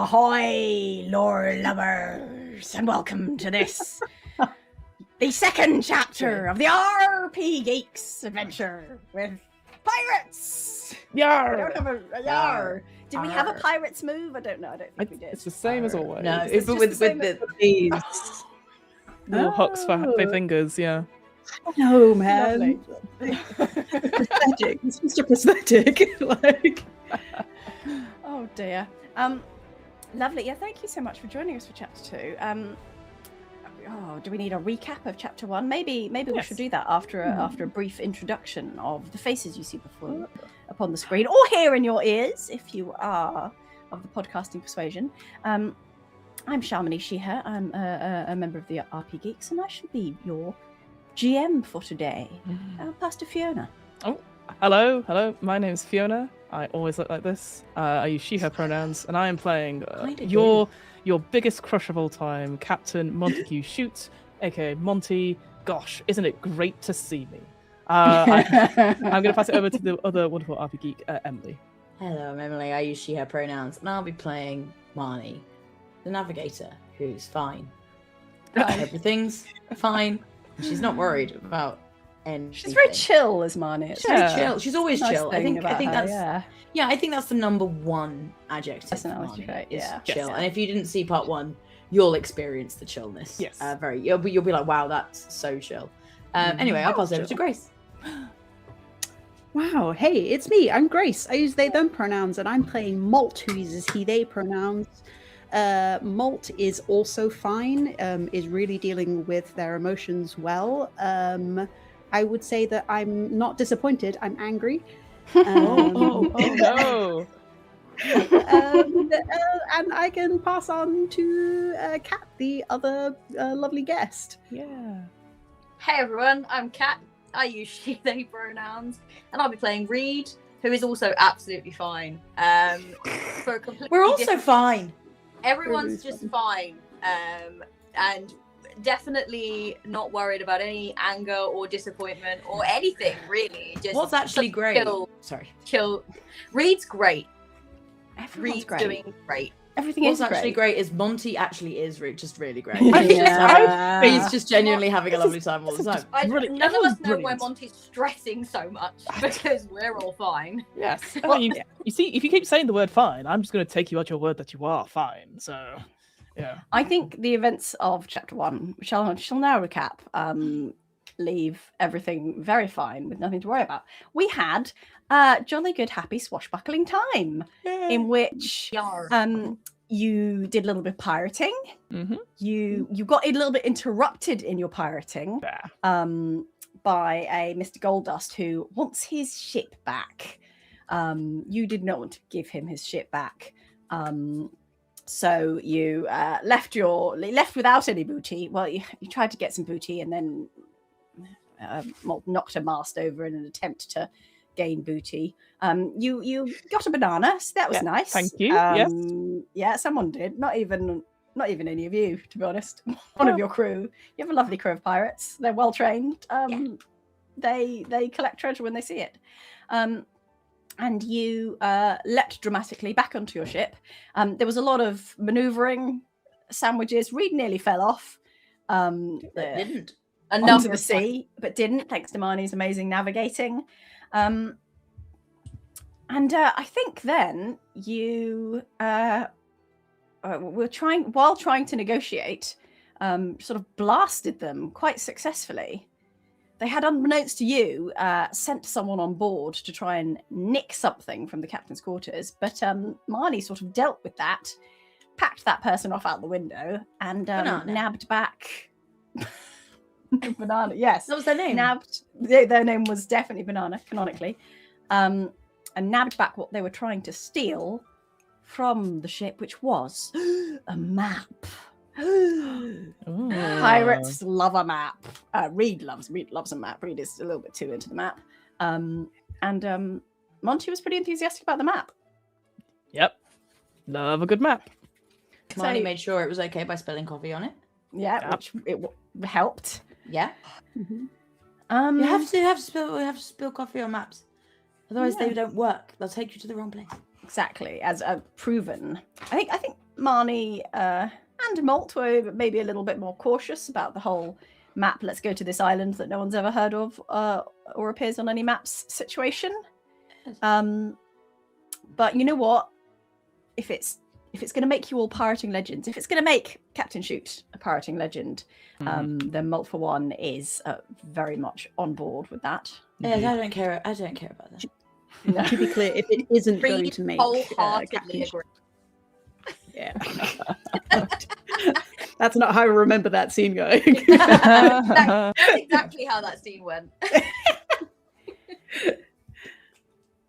Ahoy, lore lovers, and welcome to this, the second chapter of the RPGeeks adventure with pirates. Yar! We don't have a yar. Did we have a pirates move? I don't know. I don't think we did. It's the same as always. No, It's but just with these. Little hooks for fingers, yeah. No, man. Lovely. Prosthetic. It's just a prosthetic. Like. Oh dear. Lovely. Yeah, thank you so much for joining us for chapter 2. Do we need a recap of chapter 1? Maybe we should do that after a brief introduction of the faces you see upon the screen, or hear in your ears if you are of the podcasting persuasion. I'm Shamini Shiha. I'm a member of the RPGeeks, and I should be your GM for today. Pass to Fiona. Oh, hello. My name's Fiona. I always look like this. I use she/her pronouns, and I am playing your biggest crush of all time, Captain Montague Shute, aka Monty. Gosh, isn't it great to see me? I'm going to pass it over to the other wonderful RP geek, Emily. Hello, I'm Emily. I use she/her pronouns, and I'll be playing Marnie, the navigator, who's fine. Everything's fine. She's not worried about anything. She's very chill, as Marnie. She's very chill. She's always chill. I think that's I think that's the number one adjective. Personality trait, yeah. Chill. And if you didn't see part 1, you'll experience the chillness. Yes. You'll be like, wow, that's so chill. Anyway, I'll pass over to Grace. Wow, hey, it's me. I'm Grace. I use they, them pronouns, and I'm playing Malt, who uses he, they pronouns. Malt is also fine, is really dealing with their emotions well. I would say that I'm not disappointed, I'm angry. Oh no! And I can pass on to Kat, the other lovely guest. Yeah. Hey everyone, I'm Kat. I use she, they pronouns, and I'll be playing Reed, who is also absolutely fine. For a completely We're also different... fine. Everyone's just fine. And definitely not worried about any anger or disappointment or anything, really. Just what's actually great? Chill. Reed's great. Everyone's Reed's great. doing great. Everything What's is actually great is Monty actually is just really great. Yeah. He's just genuinely having a lovely time all the time. Brilliant. None of us know why Brilliant. Monty's stressing so much, because we're all fine. Yes. I mean, you see, if you keep saying the word fine, I'm just going to take you at your word that you are fine. So, yeah. I think the events of chapter 1, shall now recap, leave everything very fine with nothing to worry about. We had jolly good, happy, swashbuckling time in which you did a little bit of pirating. Mm-hmm. You got a little bit interrupted in your pirating by a Mr. Goldust who wants his ship back. You did not want to give him his ship back. So you left without any booty. Well, you tried to get some booty and then knocked a mast over in an attempt to gain booty. You got a banana, so that was nice. Thank you. Yeah, someone did. Not even any of you, to be honest. One of your crew. You have a lovely crew of pirates. They're well trained. They collect treasure when they see it. And you leapt dramatically back onto your ship. There was a lot of manoeuvring, sandwiches. Reed nearly fell off. Didn't. Onto the sea, but didn't, thanks to Marnie's amazing navigating. And I think then you were trying to negotiate, sort of blasted them quite successfully. They had, unbeknownst to you, sent someone on board to try and nick something from the captain's quarters, but Marnie sort of dealt with that, packed that person off out the window, and nabbed back... Banana, yes. That was their name? Their name was definitely Banana, canonically. And nabbed back what they were trying to steal from the ship, which was a map. Pirates love a map. Reed loves a map. Reed is a little bit too into the map. And Monty was pretty enthusiastic about the map. Yep. Love a good map. Marnie made sure it was okay by spilling coffee on it. Yeah, which it helped. Yeah. Mm-hmm. You have to spill coffee on maps. Otherwise they don't work. They'll take you to the wrong place. Exactly, as proven. I think Marnie and Malt were maybe a little bit more cautious about the whole map. Let's go to this island that no one's ever heard of or appears on any maps situation. But you know what? If it's going to make you all pirating legends, if it's going to make Captain Shoot a pirating legend, then Malt for one is very much on board with that. Yeah, I don't care about that. No. To be clear, if it isn't going to make wholeheartedly Captain agree. Yeah. That's not how I remember that scene going. That's exactly how that scene went.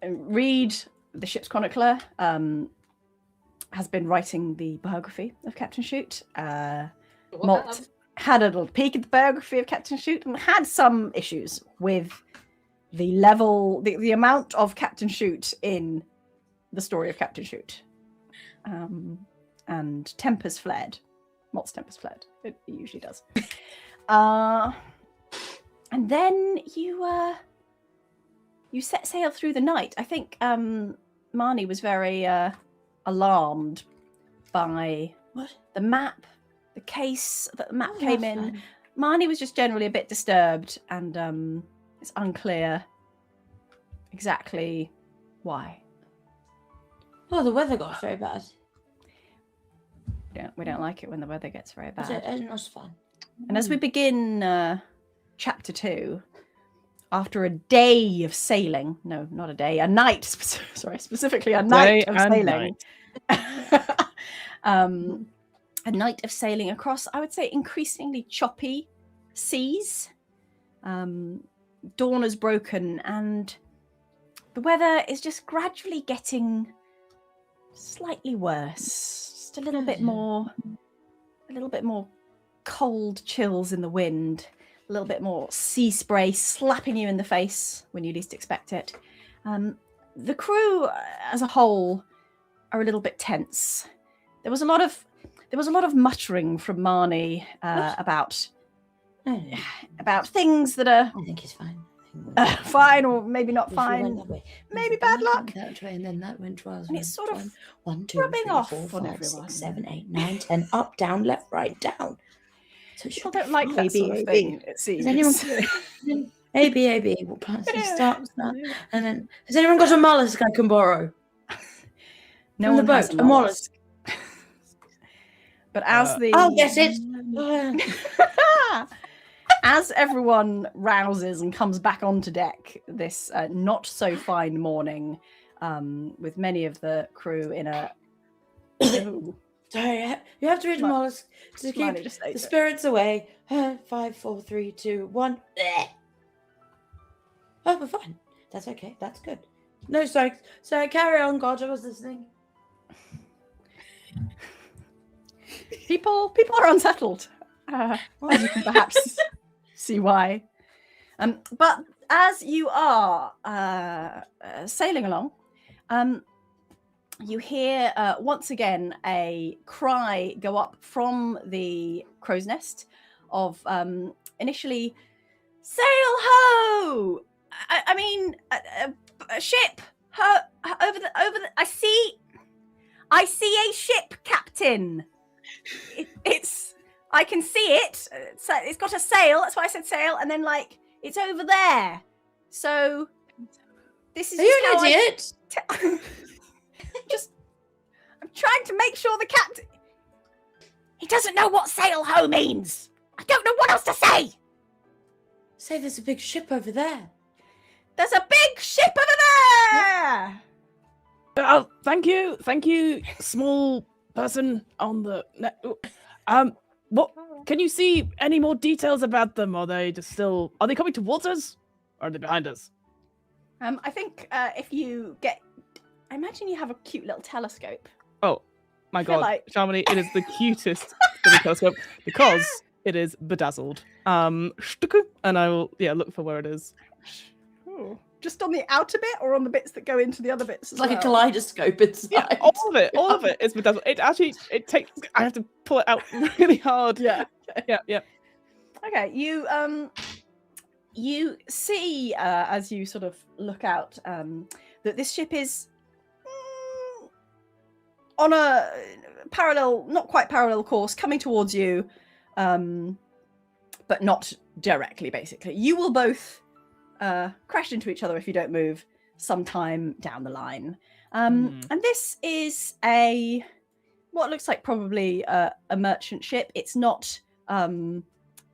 Reed, the ship's chronicler, has been writing the biography of Captain Shoot. Malt had a little peek at the biography of Captain Shoot and had some issues with the level, the amount of Captain Shoot in the story of Captain Shoot. And tempers flared. Malt's tempers flared. It usually does. And then you set sail through the night. I think Marnie was very alarmed by the map, the case that the map came in. Fine. Marnie was just generally a bit disturbed, and it's unclear exactly why. Oh, the weather got very bad. We don't like it when the weather gets very bad. It's fun. And as we begin chapter 2, after a day of sailing, no, not a day, a night, specifically a night of sailing. A night of sailing across, I would say, increasingly choppy seas. Dawn has broken and the weather is just gradually getting slightly worse. Just a little bit more cold chills in the wind, a little bit more sea spray slapping you in the face when you least expect it. The crew as a whole are a little bit tense. There was a lot of muttering from Marnie about things that are I think it's fine. fine or maybe not fine. Maybe bad luck. That way, and then that went 12. And it's sort of 1, 2, rubbing 3, off 4, on 5, everyone. 6, 7, 8, 9, 10. Up, down, left, right, down. So People don't like that sort of thing, it seems. Has anyone A B? What parts start? And then has anyone got a mollusk I can borrow? No From one the has boat, a mollusk. But as the I'll get it. as everyone rouses and comes back onto deck this not so fine morning, with many of the crew in a Sorry, you have to read a mollusk to keep the spirits away. 5, 4, 3, 2, 1. Oh, we're fine. That's okay. That's good. No strikes. Sorry, carry on, God. I was listening. People are unsettled. You can perhaps see why. But as you are sailing along, you hear once again a cry go up from the crow's nest of initially, sail ho! I mean, a ship over the. I see a ship, Captain. I can see it. It's got a sail. That's why I said sail. And then it's over there. So this is. Are you an idiot? I'm trying to make sure the captain. He doesn't know what sail ho means. I don't know what else to say. Say there's a big ship over there. There's a big ship over there. Oh, thank you, small person on the net. What can you see any more details about them? Are they coming towards us? Or are they behind us? I think if you get, I imagine you have a cute little telescope. Oh my god, Shamini, it is the cutest little telescope because it is bedazzled. And I will look for where it is. Ooh. Just on the outer bit or on the bits that go into the other bits? It's like a kaleidoscope inside. Yeah, all of it is bedazzled. It takes. I have to pull it out really hard. Yeah. Okay, you see as you sort of look out that this ship is on a parallel, not quite parallel course, coming towards you, but not directly, basically. You will both crash into each other if you don't move sometime down the line. And this is what looks like probably a merchant ship. It's not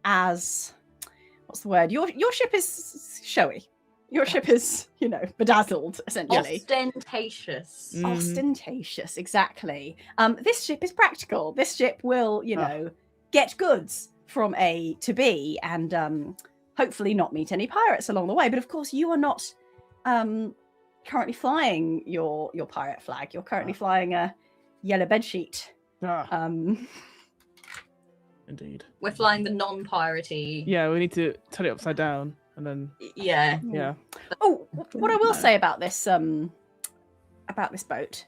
as, what's the word? Your ship is showy. Your ship is, bedazzled, essentially. Ostentatious. Ostentatious, exactly. This ship is practical. This ship will, get goods from A to B and hopefully not meet any pirates along the way. But of course, you are not currently flying your pirate flag. You're currently flying a yellow bedsheet. Indeed. We're flying the non-piratey. Yeah, we need to turn it upside down and then. Yeah. Oh, what I will say about this boat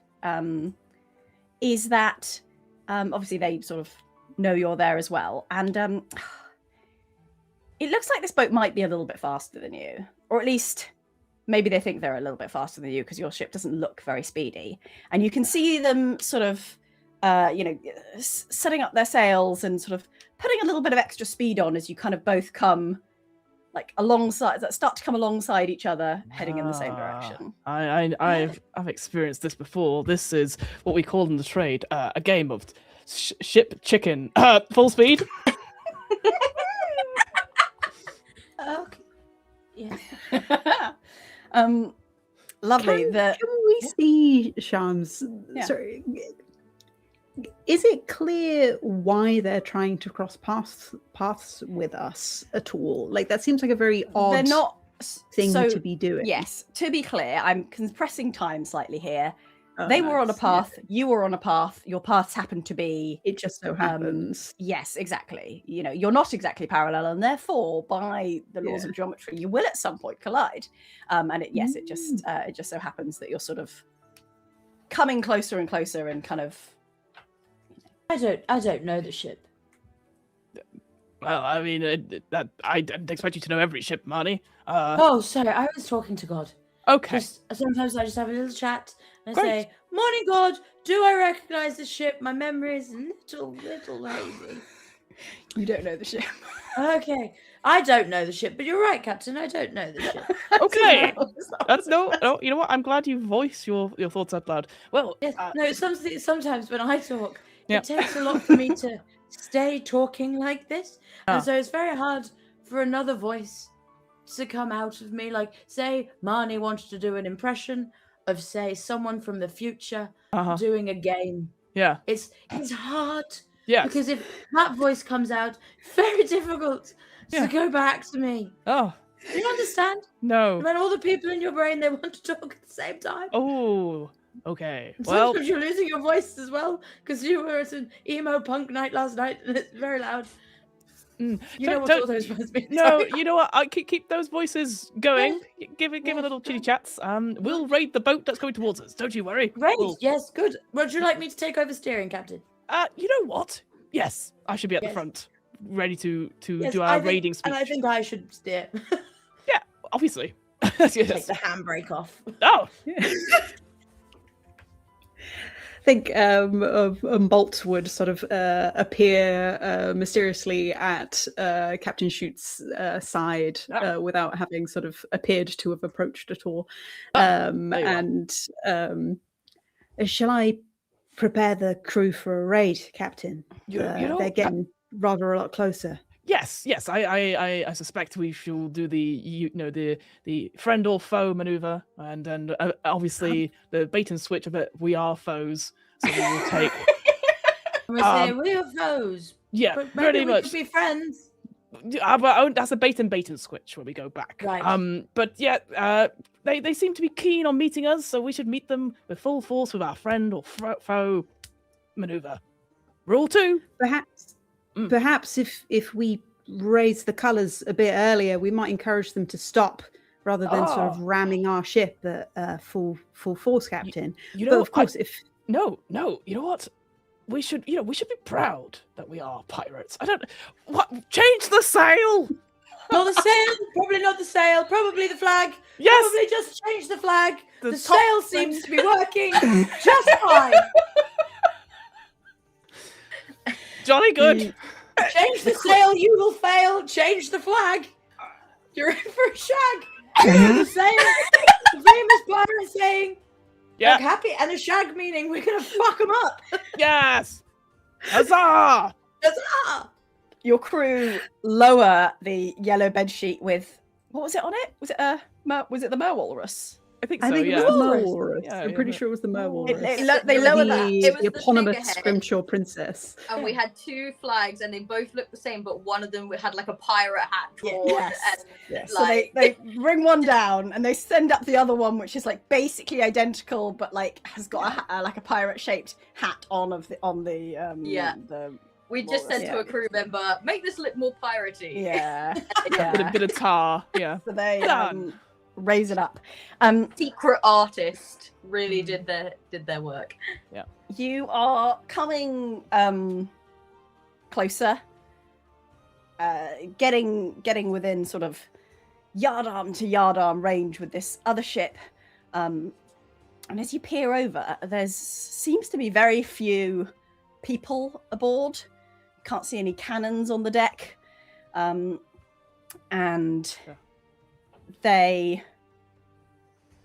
is that obviously they sort of know you're there as well, and it looks like this boat might be a little bit faster than you, or at least maybe they think they're a little bit faster than you because your ship doesn't look very speedy, and you can see them sort of setting up their sails and sort of putting a little bit of extra speed on as you kind of both come start to come alongside each other, heading in the same direction. I've experienced this before. This is what we call in the trade a game of ship chicken. Full speed. Okay. Yeah. Lovely. Can we see Shams? Yeah. Sorry. Is it clear why they're trying to cross paths with us at all? Like, that seems like a very odd They're not thing so, to be doing. Yes, to be clear, I'm compressing time slightly here. Oh, they were on a nice. path, you were on a path, your paths happened to be... It just so happens. Yes, exactly. You're not exactly parallel, and therefore, by the laws of geometry, you will at some point collide. And it just so happens that you're sort of coming closer and closer and kind of... I don't know the ship. Well, I mean, I didn't expect you to know every ship, Marnie. Oh, sorry, I was talking to God. Okay. Sometimes I just have a little chat and I Great. say, "Morning, God. Do I recognize the ship? My memory is a little hazy." You don't know the ship. Okay, I don't know the ship, but you're right, Captain. I don't know the ship. Okay. That's no. You know what? I'm glad you voice your thoughts out loud. Well, Yes, no. Sometimes when I talk, Yeah. it takes a lot for me to stay talking like this, and so it's very hard for another voice to come out of me. Like, say, Marnie wanted to do an impression of, say, someone from the future doing a game. Yeah. It's hard. Yes. Because if that voice comes out, very difficult to go back to me. Oh. Do you understand? No. When all the people in your brain, they want to talk at the same time. Oh. Okay. And Well. sometimes you're losing your voice as well because you were at an emo punk night last night and it's very loud. You know what all those voices mean. No, you know what? I keep those voices going. Give a little chitty chats. We'll raid the boat that's going towards us. Don't you worry. Right. Yes. Good. Would you like me to take over steering, Captain? You know what? Yes, I should be at the front, ready to do our raiding speech. And I think I should steer. Yeah, obviously. Yes. Take the handbrake off. Oh. I think Bolt would sort of appear mysteriously at Captain Shoot's side without having sort of appeared to have approached at all. Shall I prepare the crew for a raid, Captain? They're getting rather a lot closer. Yes. I suspect we shall do the friend or foe maneuver, and obviously the bait and switch of it. We are foes, so we will take. We say we're foes. Yeah, but pretty we much. could be friends. But that's a bait and switch where we go back. Right. But yeah, they seem to be keen on meeting us, so we should meet them with full force with our friend or foe maneuver. Rule 2. Perhaps if we raise the colours a bit earlier, we might encourage them to stop rather than sort of ramming our ship at full force, Captain. But of course, no, you know what? We should be proud that we are pirates. Change the sail. Not the sail. Probably not the sail. Probably the flag. Yes. Probably just change the flag. The top sail seems to be working just fine. Jolly good. Change the sail, you will fail. Change the flag. You're in for a shag. The famous pirate saying, Yeah. look happy, and a shag meaning we're going to fuck them up. Yes. Huzzah! Huzzah! Your crew lower the yellow bedsheet with, what was it on it? Was it the Merwalrus? I think I so, think yeah. it was the Merwalrus. Yeah, I'm pretty yeah. sure it was the Merwalrus. They lower that. It was The the eponymous figurehead. Scrimshaw princess. And we had 2 flags, and they both looked the same, but one of them had like a pirate hat drawn. Yes. And, Yes. like... So they bring one down and they send up the other one, which is like basically identical, but like has got like a pirate shaped hat on the We just said to a crew member, make this look more piratey. yeah Bit of tar. Yeah. So they Done. raise it up. Secret artist really did their work. You are coming closer, getting within sort of yardarm to yardarm range with this other ship. And as you peer over, there seems to be very few people aboard. Can't see any cannons on the deck. And they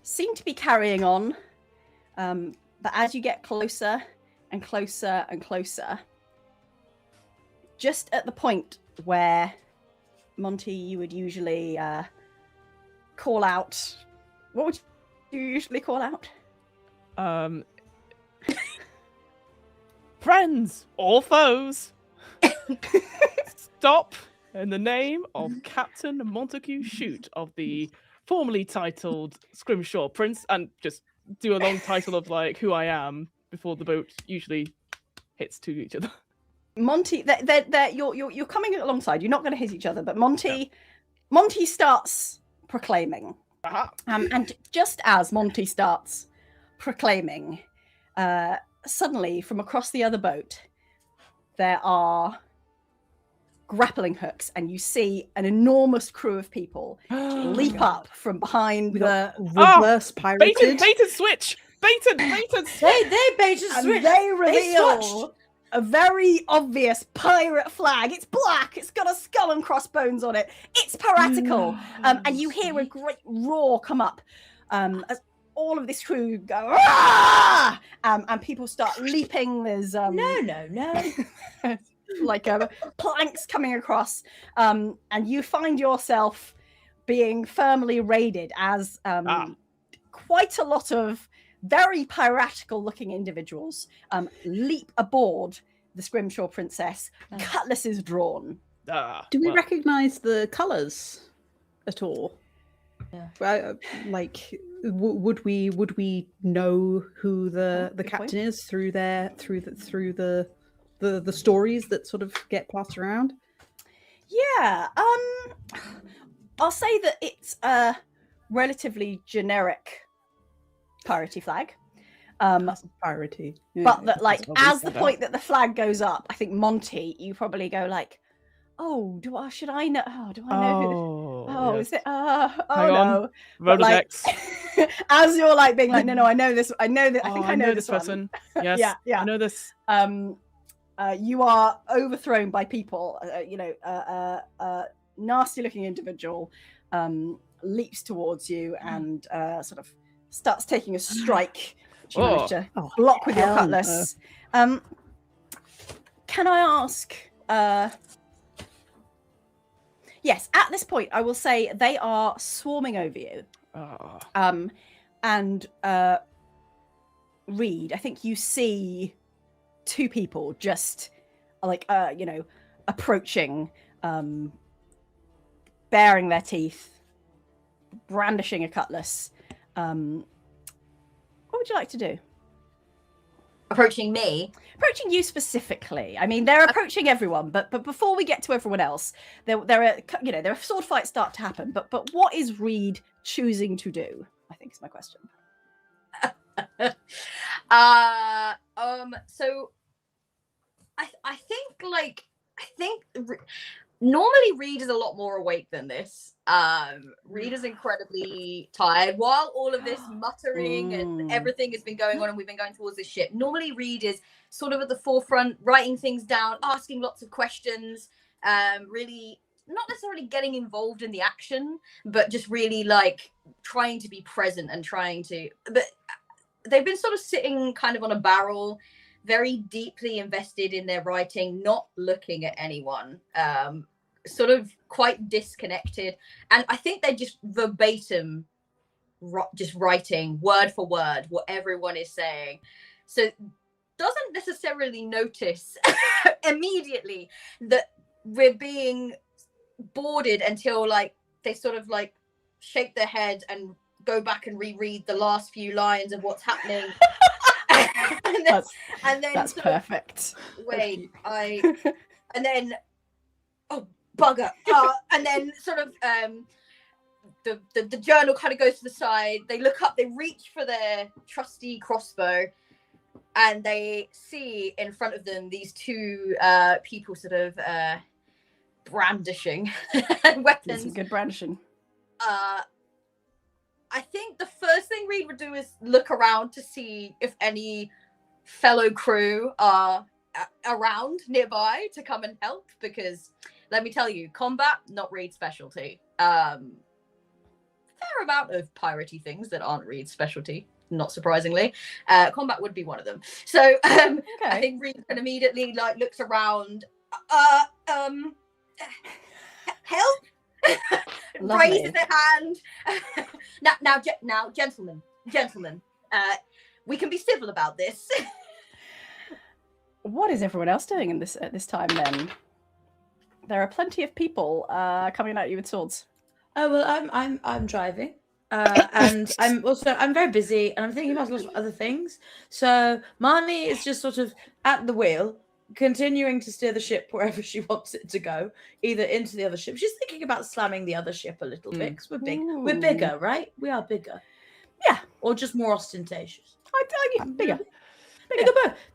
seem to be carrying on. But as you get closer and closer and closer, just at the point where, Monty, you would usually call out... What would you usually call out? Friends or foes, stop in the name of Captain Montague Shute of the formerly titled Scrimshaw Prince, and just do a long title of like who I am before the boat usually hits to each other. Monty, you're coming alongside. You're not going to hit each other, but Monty starts proclaiming. And just as Monty starts proclaiming, suddenly from across the other boat, there are grappling hooks, and you see an enormous crew of people leap up from behind the reverse pirated. Baited switch! Baited They baited and switch. they reveal switched. a very obvious pirate flag. It's black. It's got a skull and crossbones on it. It's piratical. And you hear a great roar come up as all of this crew go, "Ah!" And people start leaping. There's No. like planks coming across, and you find yourself being firmly raided as quite a lot of very piratical looking individuals leap aboard the Scrimshaw Princess, cutlasses drawn. Do we recognize the colors at all? Yeah. Like, would we know who the captain is through the stories that sort of get passed around? Yeah, I'll say that it's a relatively generic piratey flag. Piratey. Yeah, But that, like, as the that. point that the flag goes up, I think Monty, you probably go like, "Oh, should I know? Oh, do I know who? Oh, yes. is it? Hang No." on. But, like, Rolodex. as you're like being like, "No, I know this. I know that. I think I know this this one." person. Yes. Yeah. I know this. You are overthrown by people. Nasty-looking individual leaps towards you and sort of starts taking a strike. Which you manage to block with your hell cutlass. Can I ask? Yes, at this point, I will say they are swarming over you. And Reed, I think you see 2 people just like approaching, baring their teeth, brandishing a cutlass. What would you like to do? Approaching me? Approaching you specifically. I mean, they're approaching everyone, but before we get to everyone else, there are sword fights start to happen. But what is Reed choosing to do? I think is my question. So I think normally Reed is a lot more awake than this. Reed is incredibly tired while all of this muttering and everything has been going on and we've been going towards this ship. Normally Reed is sort of at the forefront, writing things down, asking lots of questions, really not necessarily getting involved in the action, but just really like trying to be present and but they've been sort of sitting kind of on a barrel, very deeply invested in their writing, not looking at anyone, sort of quite disconnected. And I think they're just verbatim, just writing word for word what everyone is saying. So doesn't necessarily notice immediately that we're being boarded until like they sort of like shake their head and go back and reread the last few lines of what's happening. and then that's perfect. Wait, and then oh bugger, and then sort of the journal kind of goes to the side. They look up, they reach for their trusty crossbow, and they see in front of them these two people sort of brandishing weapons. Some good brandishing. I think the first thing Reed would do is look around to see if any fellow crew are around nearby to come and help, because let me tell you, combat, not Reed's specialty. Fair amount of piratey things that aren't Reed's specialty, not surprisingly. Combat would be one of them. So okay. I think Reed immediately like looks around. Help! Raises their hand. now, gentlemen, we can be civil about this. What is everyone else doing at this time then? There are plenty of people coming at you with swords. Oh well, I'm driving, and I'm very busy, and I'm thinking about a lot of other things. So Marnie is just sort of at the wheel, continuing to steer the ship wherever she wants it to go, either into the other ship. She's thinking about slamming the other ship a little bit, because we're big. We're bigger, right? We are bigger. Yeah. Or just more ostentatious. Bigger.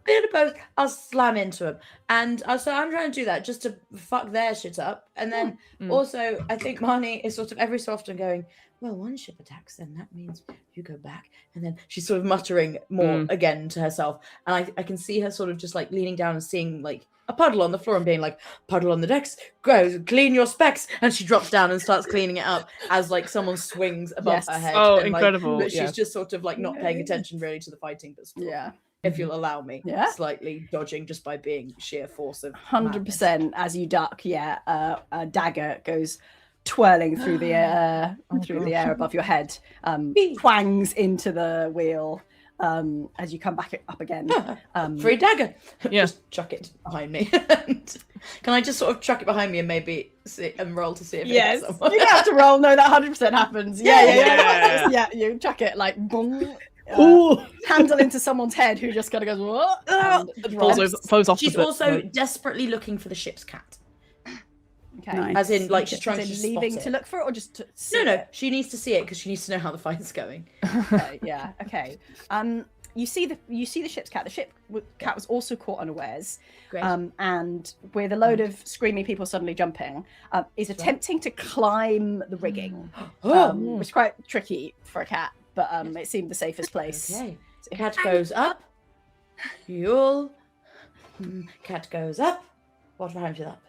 Bigger both. I'll slam into them. And so I'm trying to do that just to fuck their shit up. And then also, I think Marnie is sort of every so often going, well, one ship attacks, then that means you go back. And then she's sort of muttering more again to herself. And I can see her sort of just like leaning down and seeing like a puddle on the floor and being like, puddle on the decks, go clean your specs. And she drops down and starts cleaning it up as like someone swings above her head. Oh, and, incredible. But she's just sort of like not paying attention really to the fighting. But if you'll allow me, slightly dodging just by being sheer force of 100% as you duck. A dagger goes twirling through the air, above your head, twangs into the wheel as you come back up again. Free dagger. Just chuck it behind me. Can I just sort of chuck it behind me and maybe roll to see if it hits someone? You don't have to roll. No, that 100% happens. Yeah. You chuck it like boom. Handle into someoone's head who just kind of goes what? Falls off. She's also desperately looking for the ship's cat. Okay. Nice. As in, like, she's trying to leaving to look for it, or just to no. She needs to see it because she needs to know how the fight's going. Okay. You see the ship's cat. The ship cat was also caught unawares. Great. And with a load of screaming people suddenly jumping, is attempting to climb the rigging, which is quite tricky for a cat. But it seemed the safest place. Okay. Cat goes up. Cat goes up. What rhymes with up?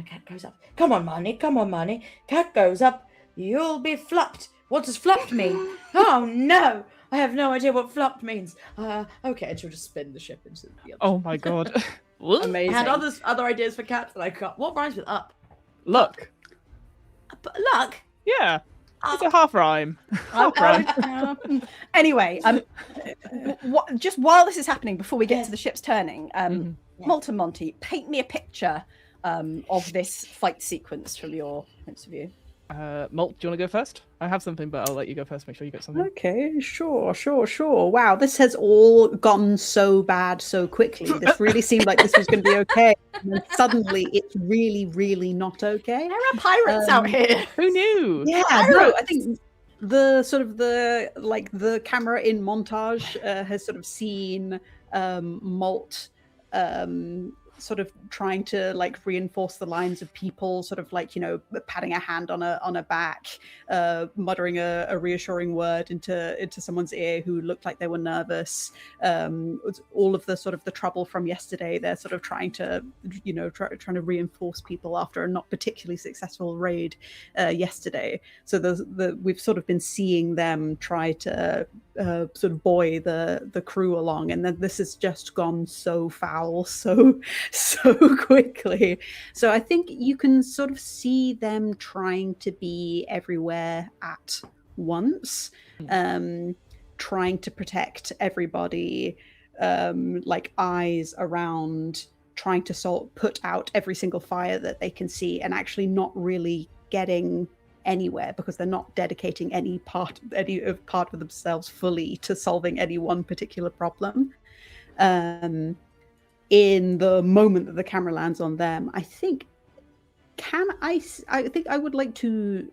Cat goes up. Come on, Marnie. Cat goes up. You'll be flopped. What does flopped mean? Oh, no. I have no idea what flopped means. Okay, and she'll just spin the ship into the other. Oh, my God. Amazing. I had other ideas for cats that I got. What rhymes with up? Luck. Luck? Yeah. It's a half rhyme. Anyway, just while this is happening, before we get to the ship's turning, Malt and Monty, paint me a picture of this fight sequence from your points of view. Malt, do you want to go first? I have something, but I'll let you go first. Make sure you get something. Okay, sure. Wow, this has all gone so bad so quickly. This really seemed like this was going to be okay. And then suddenly it's really, really not okay. There are pirates out here. Who knew? Yeah, no, I think the camera in montage has sort of seen Malt sort of trying to like reinforce the lines of people, sort of like, patting a hand on a back, muttering a reassuring word into someone's ear who looked like they were nervous. All of the sort of the trouble from yesterday, they're sort of trying to trying to reinforce people after a not particularly successful raid yesterday. So we've sort of been seeing them try to sort of buoy the crew along, and then this has just gone so foul so quickly. So I think you can sort of see them trying to be everywhere at once, trying to protect everybody, like eyes around, trying to put out every single fire that they can see, and actually not really getting anywhere because they're not dedicating any part of themselves fully to solving any one particular problem. In the moment that the camera lands on them, I think I would like to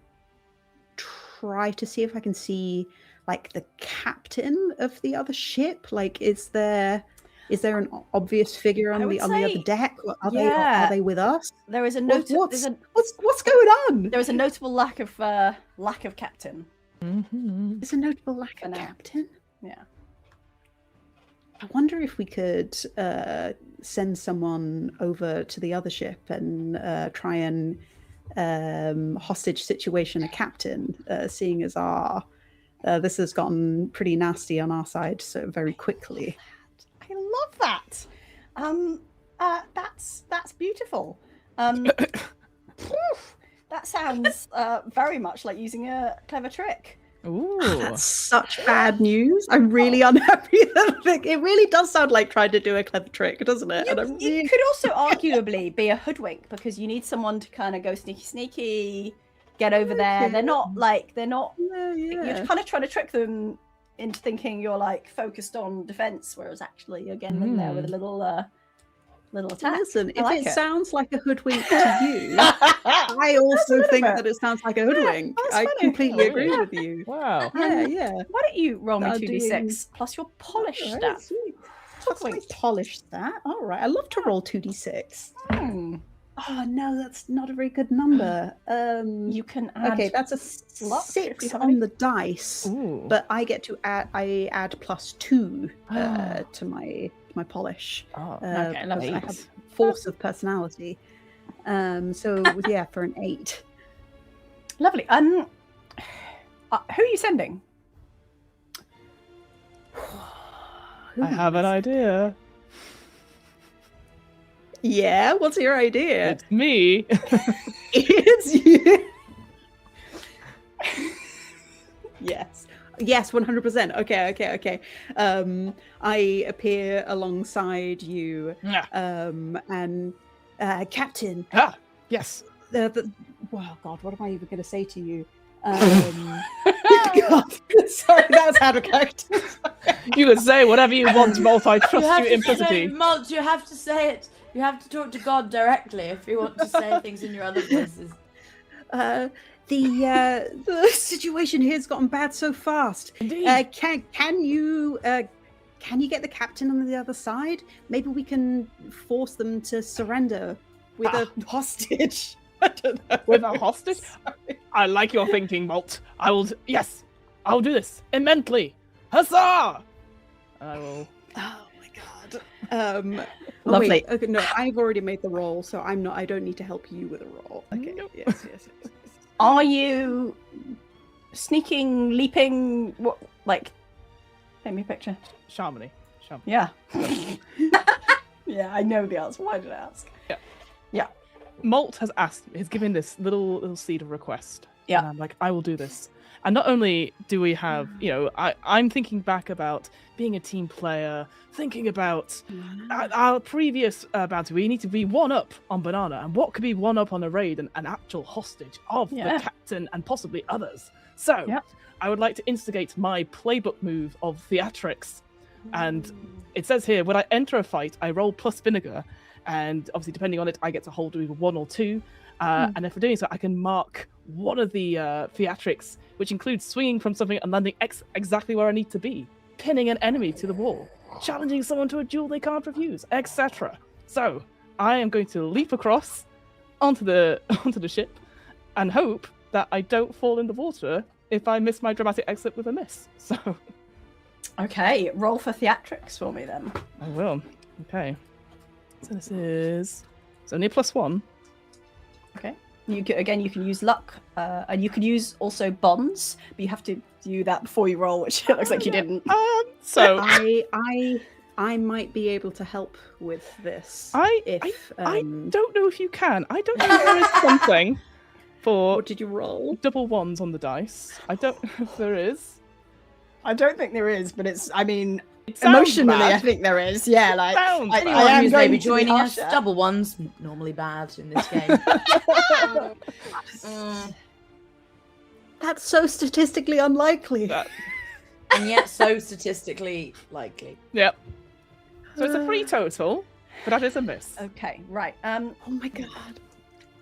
try to see if I can see like the captain of the other ship. Like, is there an obvious figure on the other deck? Are they with us? There is a what's going on? There is a notable lack of captain. Mm-hmm. There's a notable lack of captain. Yeah. I wonder if we could send someone over to the other ship and try and hostage situation a captain, seeing as this has gotten pretty nasty on our side so very quickly. I love that. That's beautiful. That sounds very much like using a clever trick. Ooh. That's such bad news. I'm really unhappy that it really does sound like trying to do a clever trick, doesn't it? It could also arguably be a hoodwink, because you need someone to kind of go sneaky, get over there. They're not. You're kind of trying to trick them into thinking you're like focused on defense, whereas actually you're getting in there with a little attack. Listen, if it sounds like a hoodwink to you, I also think that it sounds like a hoodwink. I completely agree with you. Wow. Yeah. Why don't you roll me 2d6 plus your polish stat? Plus my polish stat. All right. I love to roll 2d6. Oh no, that's not a very good number. You can add. Okay, that's a 6 on the dice. Ooh. But I get to add. I add +2 to my polish. Oh, okay, lovely. I have force of personality. So yeah, for an 8. Lovely. Who are you sending? I have an idea. Yeah, what's your idea? It's me. It's you. Yes, 100%. Okay. I appear alongside you, and Captain. Ah, yes. Well, God, what am I even going to say to you? God, sorry, that was out of character. You can say whatever you want, Malt. I trust you implicitly. Malt, you have to say it. You have to talk to God directly if you want to say things in your other voices. The situation here has gotten bad so fast. Indeed. Can you get the captain on the other side? Maybe we can force them to surrender with a hostage. I don't know. With a hostage? I like your thinking, Malt. I'll do this immensely. Huzzah! I will. Oh my God. Lovely. Wait, okay, no, I've already made the roll, so I don't need to help you with a roll. Okay. Nope. Yes. Are you sneaking, leaping? What? Like, paint me a picture. Shamany. Yeah. Yeah, I know the answer. Why did I ask? Yeah. Malt has given this little seed of request. Yeah. And I'm like, I will do this. And not only do we have, I'm thinking back about being a team player, thinking about our previous bounty. We need to be one up on Banana, and what could be one up on a raid and an actual hostage of the captain and possibly others. So I would like to instigate my playbook move of theatrics. And it says here, when I enter a fight, I roll plus vinegar. And obviously, depending on it, I get to hold either 1 or 2. And if we're doing so, I can mark one of the theatrics, which includes swinging from something and landing exactly where I need to be, pinning an enemy to the wall, challenging someone to a duel they can't refuse, etc. So, I am going to leap across onto the ship and hope that I don't fall in the water if I miss my dramatic exit with a miss. So Okay, roll for theatrics for me then. I will. Okay. So this is only a +1. Okay. You can use luck, and you can use also bonds, but you have to do that before you roll, which it looks like you didn't. So I might be able to help with this. I don't know if you can. I don't know if there is something for What did you roll? double ones on the dice. I don't know if there is. I don't think there is, but it's. I mean, It sounds emotionally, bad. I think there is. Yeah, like Sounds I, bad. I Anyone am who's going maybe to be joining us, harsher. double ones, normally bad in this game. That's so statistically unlikely. And yet so statistically likely. Yep. So it's a 3 total, but that is a miss. Okay, right. Oh my god.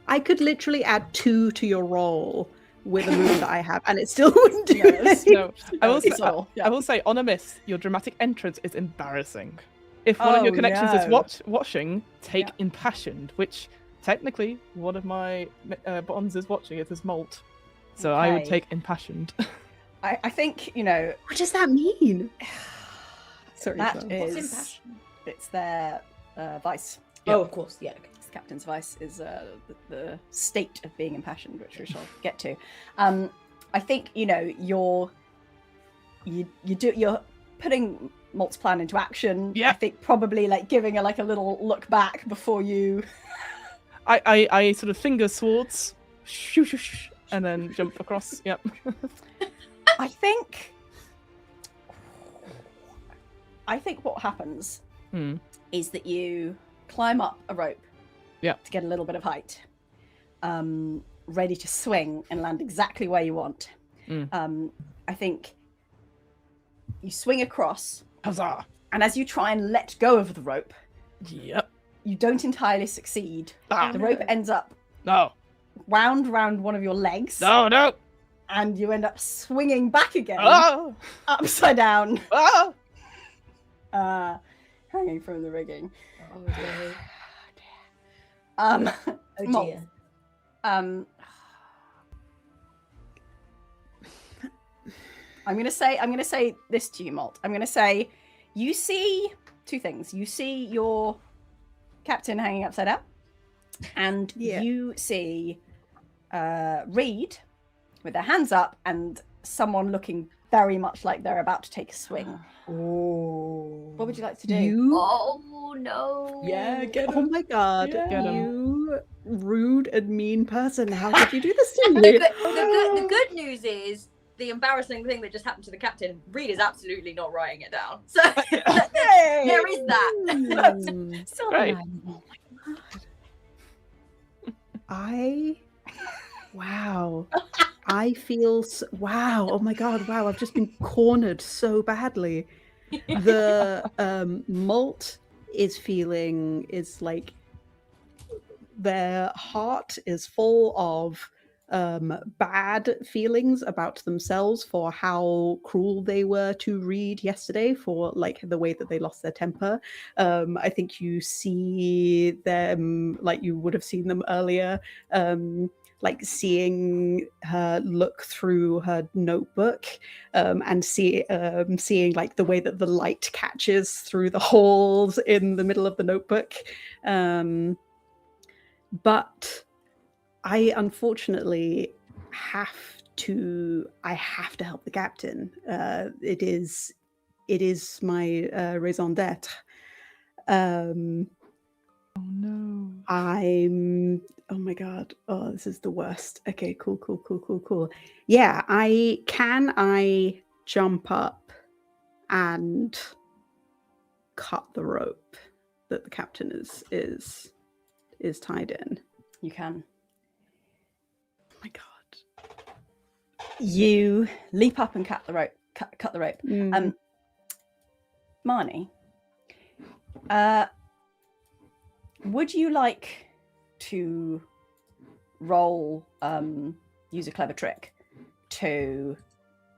I could literally add 2 to your roll with a move that I have, and it still wouldn't do anything. No, I will, It's all, yeah. I will say, on a miss, your dramatic entrance is embarrassing. If one of your Oh, connections is no. watching, take Yeah. impassioned, which technically one of my bonds is watching. It is Molt, so I would Okay. take impassioned. I think you know What does that mean? Sorry, that Sam. What's is impassion? it's their vice. Oh, of course, yeah. Okay. It's Captain's vice is the state of being impassioned, which we shall get to. I think you know you're putting Malt's plan into action. Yeah. I think probably like giving a little look back before you. I sort of finger swords, shoo, shoo, shoo, and then jump across. Yep. I think what happens Hmm. is that you climb up a rope Yeah. to get a little bit of height, ready to swing and land exactly where you want. Mm. I think you swing across, Huzzah! and as you try and let go of the rope, Yep. you don't entirely succeed. Ah. The rope ends up No. wound around one of your legs, No. No. and you end up swinging back again, Ah. upside down, Ah. hanging from the rigging. Oh, dear. Um, Oh, Malt, dear. I'm gonna say this to you, Malt. I'm gonna say you see 2 things. You see your captain hanging upside down, and Yeah. you see Reed with their hands up and someone looking very much like they're about to take a swing. Oh. What would you like to do? You? Oh no. Yeah, get Oh my god, Yeah. you rude and mean person. How could you do this to The me? the good news is the embarrassing thing that just happened to the captain. Reed is absolutely not writing it down. So there is that. Mm. Still Great. alive. Oh my Wow. I feel wow. Oh my god, wow. I've just been cornered so badly. The Malt is like their heart is full of bad feelings about themselves for how cruel they were to Reed yesterday, for like the way that they lost their temper. I think you see them like you would have seen them earlier, like seeing her look through her notebook and seeing like the way that the light catches through the holes in the middle of the notebook. But I unfortunately have to help the captain. It is my raison d'etre. Oh no. Oh my god. Oh, this is the worst. Okay, cool. Yeah, I jump up and cut the rope that the captain is tied in. You can. Oh my god. You leap up and cut the rope. Cut the rope. Mm. Marnie, would you like to roll, use a clever trick to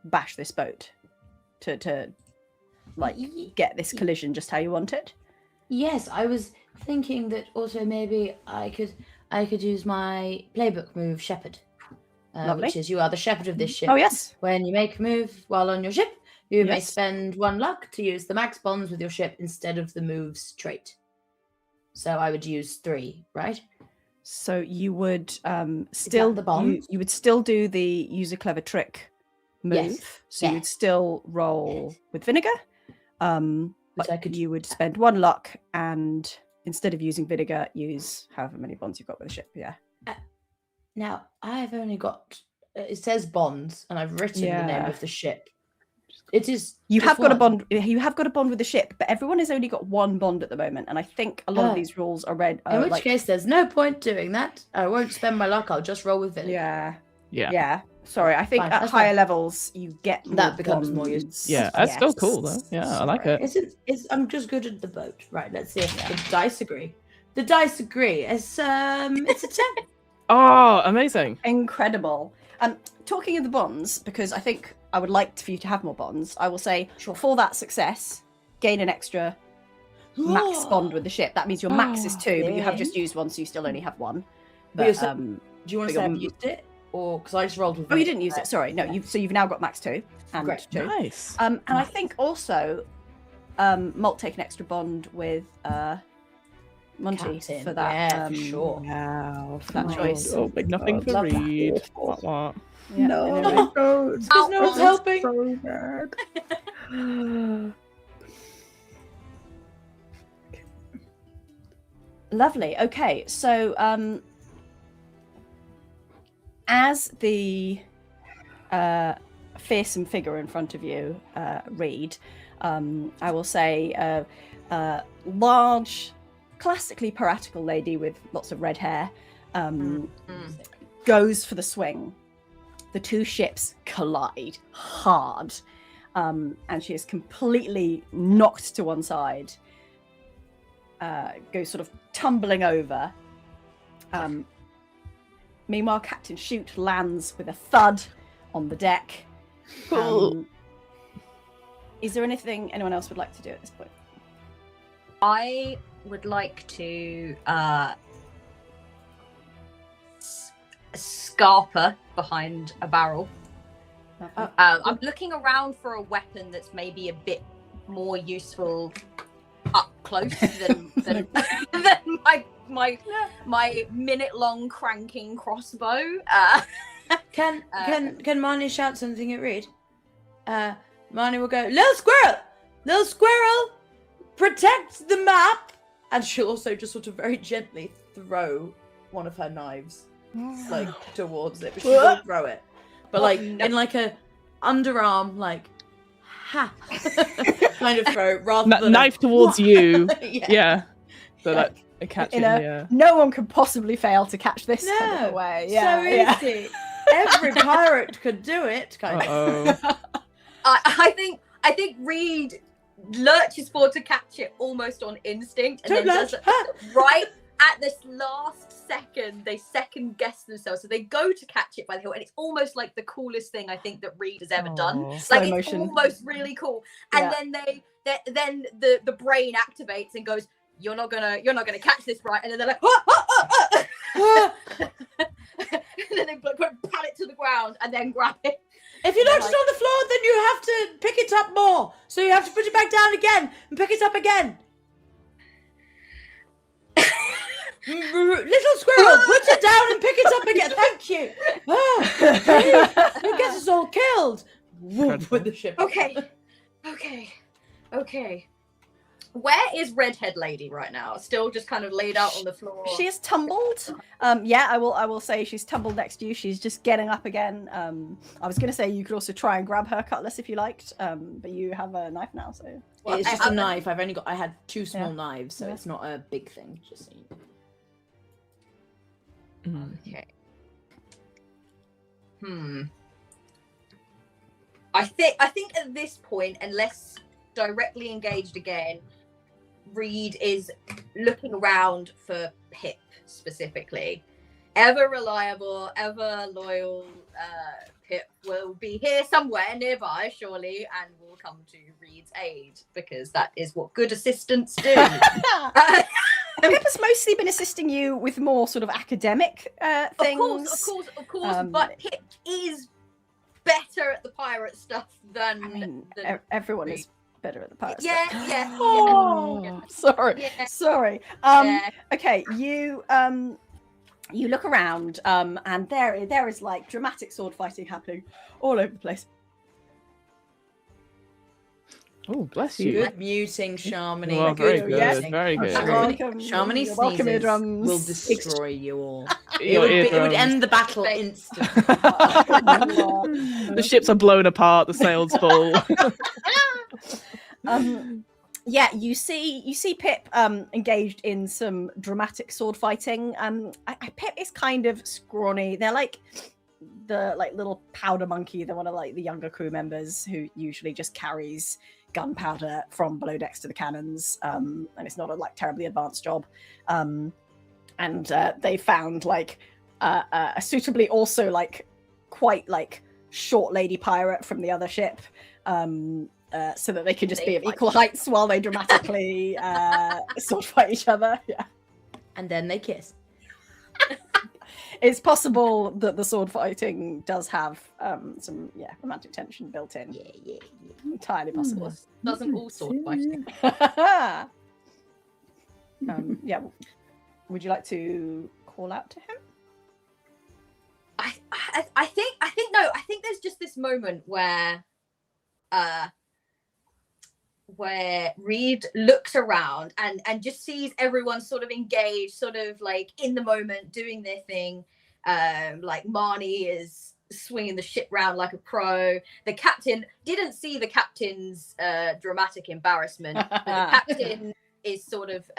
bash this boat, to like get this collision just how you want it? Yes, I was thinking that also maybe I could use my playbook move, Shepherd. Which is you are the shepherd of this ship. Oh, yes. When you make a move while on your ship, you may Yes. spend 1 luck to use the max bonds with your ship instead of the move's trait. So I would use 3, right? So you would still the bonds? you would still do the use a clever trick move. Yes. So Yeah. you'd still roll with vinegar. But you would spend 1 luck, and instead of using vinegar, use however many bonds you've got with the ship. Yeah. Now I've only got. It says bonds, and I've written the name of the ship. It is. You just have got a one. bond. You have got a bond with the ship, but everyone has only got 1 bond at the moment, and I think a lot of these rules are read. In which case, there's no point doing that. I won't spend my luck. I'll just roll with vinegar. Yeah. Sorry, I think Fine, at that's higher fine. levels you get That becomes more bonds. useful. Yeah, that's still cool though. Yeah, I like it. I'm just good at the boat. Right. Let's see if the dice agree. The dice agree. It's a 10. Oh, amazing. Incredible. Talking of the bonds, because I think I would like for you to have more bonds, I will say for that success, gain an extra max bond with the ship. That means your max is 2, but you have just used 1, so you still only have 1. But, do you want to say I've used it? Or because I just rolled with Oh, you didn't use it. Sorry. No, you've now got max 2 and Great. 2. Nice. And I think also Malt take an extra bond with Monty Captain, for that. for sure. Wow, for that choice. Oh, but nothing for love that. Reed. What? Yeah, No, anyway. Because no one's helping. So bad. Lovely. Okay, so as the fearsome figure in front of you, Reed, I will say large, classically piratical lady with lots of red hair, goes for the swing. The 2 ships collide hard, and she is completely knocked to one side. Goes sort of tumbling over. Meanwhile, Captain Shoot lands with a thud on the deck. Is there anything anyone else would like to do at this point? I would like to scarper behind a barrel. I'm looking around for a weapon that's maybe a bit more useful up close than my minute-long cranking crossbow. Can Marnie shout something at Reed? Marnie will go, little squirrel, protect the map, and she'll also just sort of very gently throw one of her knives like towards it, but she will throw it, but like in like a underarm like ha kind of throw rather than knife towards you. yeah. So that it catches. No one could possibly fail to catch this kind of No, way. so easy. Every pirate could do it. Kind of. I think Reed lurches forward to catch it almost on instinct, and Don't then lurch. does it right at this last second. They second guess themselves, so they go to catch it by the heel, and it's almost like the coolest thing I think that Reed has ever done. Slow Like motion. it's almost really cool. And then the brain activates and goes, "You're not gonna catch this, right?" And then they're like, and then they pat it to the ground and then grab it. If you launch it on the floor, then you have to pick it up more. So you have to put it back down again and pick it up again. Little squirrel, put it down and pick it up again. Thank you. You'll get us all killed. Whoop, with the ship. Okay. Where is Redhead Lady right now? Still just kind of laid out on the floor. She is tumbled. I will say she's tumbled next to you. She's just getting up again. I was going to say you could also try and grab her cutlass if you liked, but you have a knife now, so. Well, it's just a knife. I had 2 small knives, so it's not a big thing. Just so you know. Okay. I think at this point, unless directly engaged again, Reed is looking around for Pip specifically. Ever reliable, ever loyal Pip will be here somewhere nearby, surely, and will come to Reed's aid, because that is what good assistants do. Pip has mostly been assisting you with more sort of academic things. Of course. But Pip is better at the pirate stuff than. Everyone is better at the pirate stuff. Yeah. Oh, sorry. Okay, you look around, and there is like dramatic sword fighting happening all over the place. Oh, bless you. Good muting, Sharmony. Well, very good. Yes. Very good. Sharmony sneezes will destroy you all. It would end the battle instantly. The ships are blown apart. The sails fall. Yeah, you see Pip engaged in some dramatic sword fighting. Pip is kind of scrawny. They're like the little powder monkey. They're one of the younger crew members who usually just carries gunpowder from below decks to the cannons, and it's not a terribly advanced job. And they found a suitably also quite short lady pirate from the other ship, so that they could just be of equal heights while they dramatically sword fight each other. Yeah, and then they kiss. It's possible that the sword fighting does have some romantic tension built in. Yeah. Entirely possible. Doesn't all sword fighting? Yeah. Would you like to call out to him? I think there's just this moment where Reed looks around and just sees everyone sort of engaged, sort of in the moment, doing their thing. Marnie is swinging the ship round like a pro. The captain didn't see the captain's dramatic embarrassment. But the captain is sort of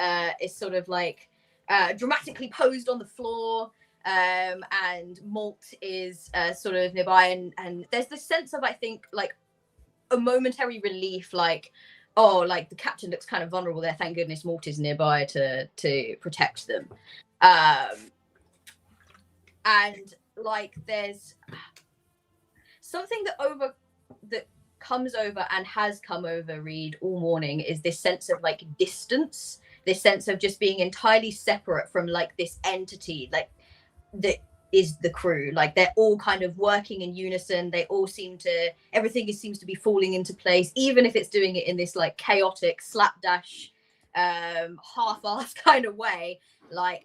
dramatically posed on the floor. And Malt is sort of nearby, and there's this sense of, I think, a momentary relief, the captain looks kind of vulnerable there. Thank goodness Malt is nearby to protect them. And there's something that comes over and has come over Reed all morning, is this sense of distance, this sense of just being entirely separate from this entity that is the crew. They're all kind of working in unison. They all everything seems to be falling into place, even if it's doing it in this chaotic slapdash half-assed kind of way.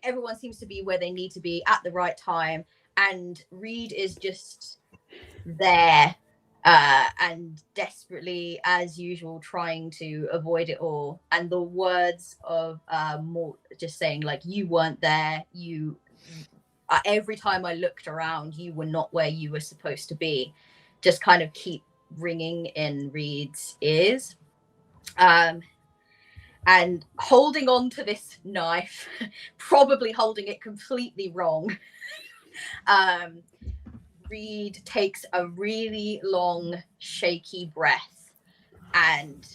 Everyone seems to be where they need to be at the right time, and Reed is just there and desperately, as usual, trying to avoid it all. And the words of Mort just saying you weren't there, you every time I looked around, you were not where you were supposed to be, just kind of keep ringing in Reed's ears. And holding on to this knife, probably holding it completely wrong, Reed takes a really long, shaky breath and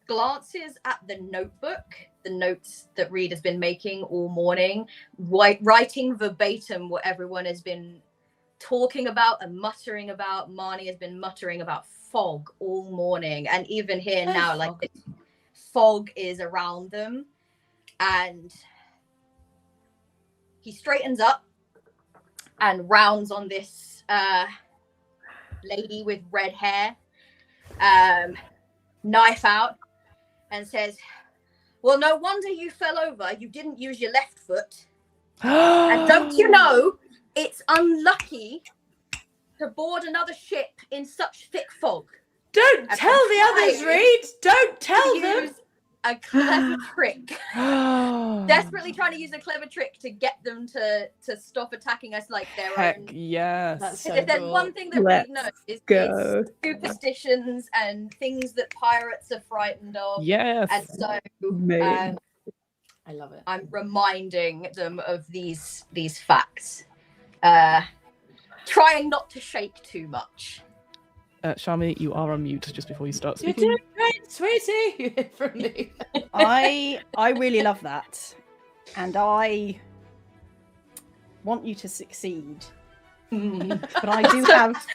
glances at the notebook, the notes that Reed has been making all morning, writing verbatim what everyone has been talking about and muttering about. Marnie has been muttering about fog all morning, and even here now, fog is around them. And he straightens up and rounds on this lady with red hair, knife out, and says, "Well, no wonder you fell over. You didn't use your left foot. And don't you know, it's unlucky to board another ship in such thick fog." Don't tell the others, Reed. Don't tell them. A clever trick. Desperately trying to use a clever trick to get them to stop attacking us like their own. Yes. That's so if there's one thing that we know is superstitions and things that pirates are frightened of. Yes. And so I love it. I'm reminding them of these facts. Trying not to shake too much. Shami, you are on mute just before you start speaking. You're doing great, sweetie. From me. I really love that, and I want you to succeed. But I do have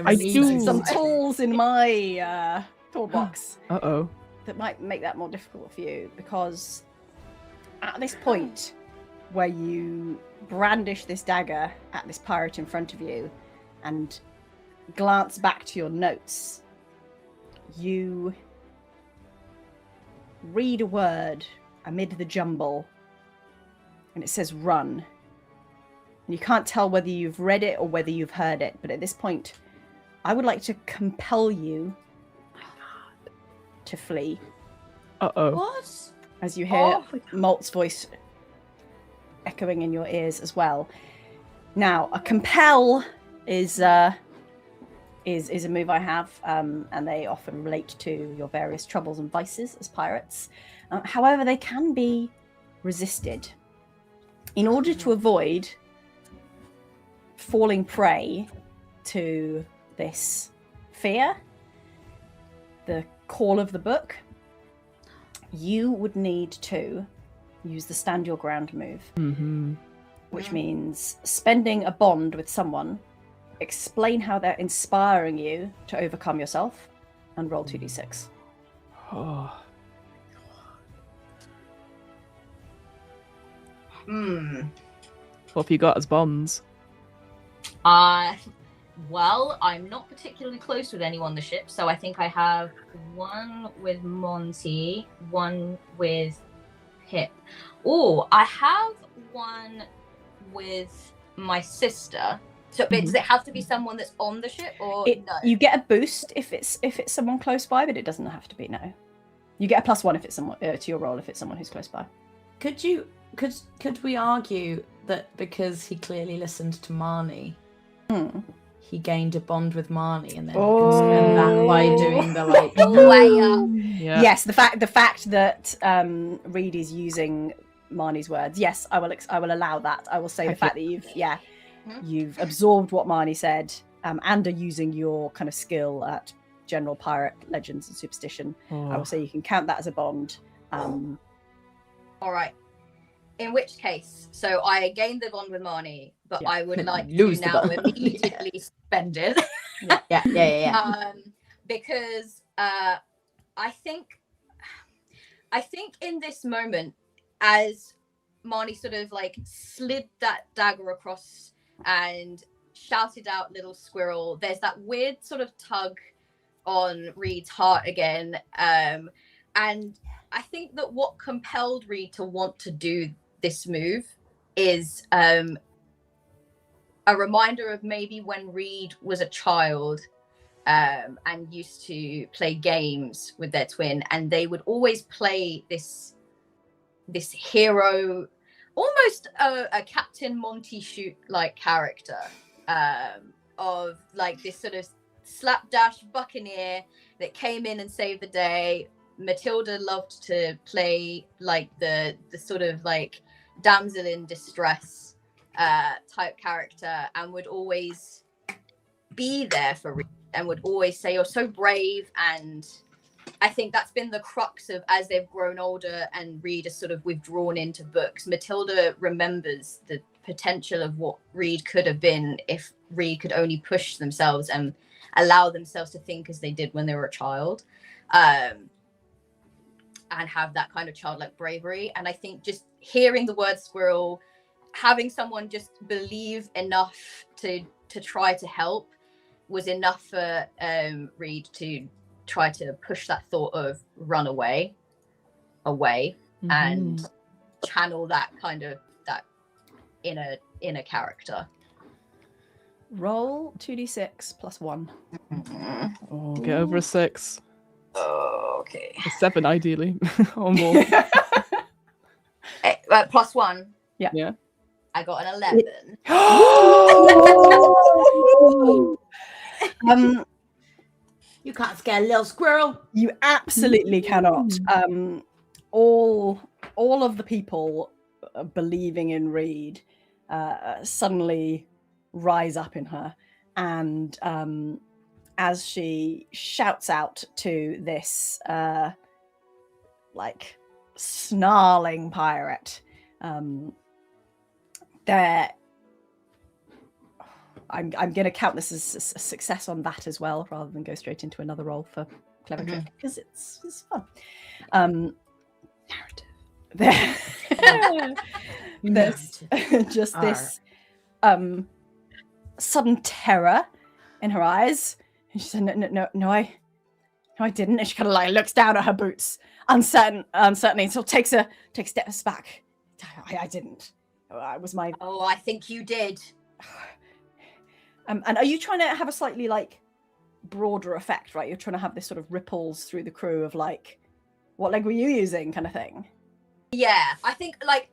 I do some tools in my toolbox. Uh-oh. that might make that more difficult for you, because at this point where you brandish this dagger at this pirate in front of you and glance back to your notes, you read a word amid the jumble, and it says run. And you can't tell whether you've read it or whether you've heard it, but at this point, I would like to compel you to flee. Uh-oh. What? As you hear Malt's voice echoing in your ears as well. Now, a compel is a move I have, and they often relate to your various troubles and vices as pirates. However, they can be resisted. In order to avoid falling prey to this fear, the call of the book, you would need to use the stand your ground move, which means spending a bond with someone, explain how they're inspiring you to overcome yourself, and roll 2d6. Oh. What have you got as bonds? Well, I'm not particularly close with anyone on the ship, so I think I have one with Monty, one with Pip. Oh, I have one with my sister. So, but does it have to be someone that's on the ship, or no? You get a boost if it's someone close by, but it doesn't have to be. No, you get a +1 if it's someone to your roll if it's someone who's close by. Could we argue that because he clearly listened to Marnie, he gained a bond with Marnie, and then he can spend that by doing the way up? Yeah. Yes, the fact that Reed is using Marnie's words. Yes, I will allow that. I will say the fact that you've absorbed what Marnie said, and are using your kind of skill at general pirate legends and superstition. I will say you can count that as a bond. All right. In which case, so I gained the bond with Marnie, but I would like to now immediately spend it. Yeah. Because I think in this moment, as Marnie sort of like slid that dagger across and shouted out "little squirrel," there's that weird sort of tug on Reed's heart again. And I think that what compelled Reed to want to do this move is a reminder of maybe when Reed was a child and used to play games with their twin, and they would always play this hero, almost a Captain Monty Shoot like character, of like this sort of slapdash buccaneer that came in and saved the day. Matilda loved to play like the sort of like damsel in distress type character, and would always be there for Reed and would always say, "You're so brave." And I think that's been the crux of, as they've grown older and Reed is sort of withdrawn into books, Matilda remembers the potential of what Reed could have been if Reed could only push themselves and allow themselves to think as they did when they were a child, and have that kind of childlike bravery. And I think just hearing the word squirrel, having someone just believe enough to try to help was enough for Reed to try to push that thought of run away and channel that kind of that inner character. Roll 2d6 +1. Oh, get over a 6. Okay. A 7, ideally, or more. +1. Yeah. I got an 11. You can't scare a little squirrel. You absolutely cannot. All of the people believing in Reed suddenly rise up in her, and as she shouts out to this like snarling pirate, I'm going to count this as a success on that as well, rather than go straight into another roll for clever trick because it's fun. Narrative. There's just this sudden terror in her eyes, and she said, "No, I didn't." And she kind of like looks down at her boots, uncertainly, and sort of takes a step back. I didn't. It was my. Oh, I think you did. And are you trying to have a slightly like broader effect, right? You're trying to have this sort of ripples through the crew of like, what leg were you using, kind of thing. Yeah, I think like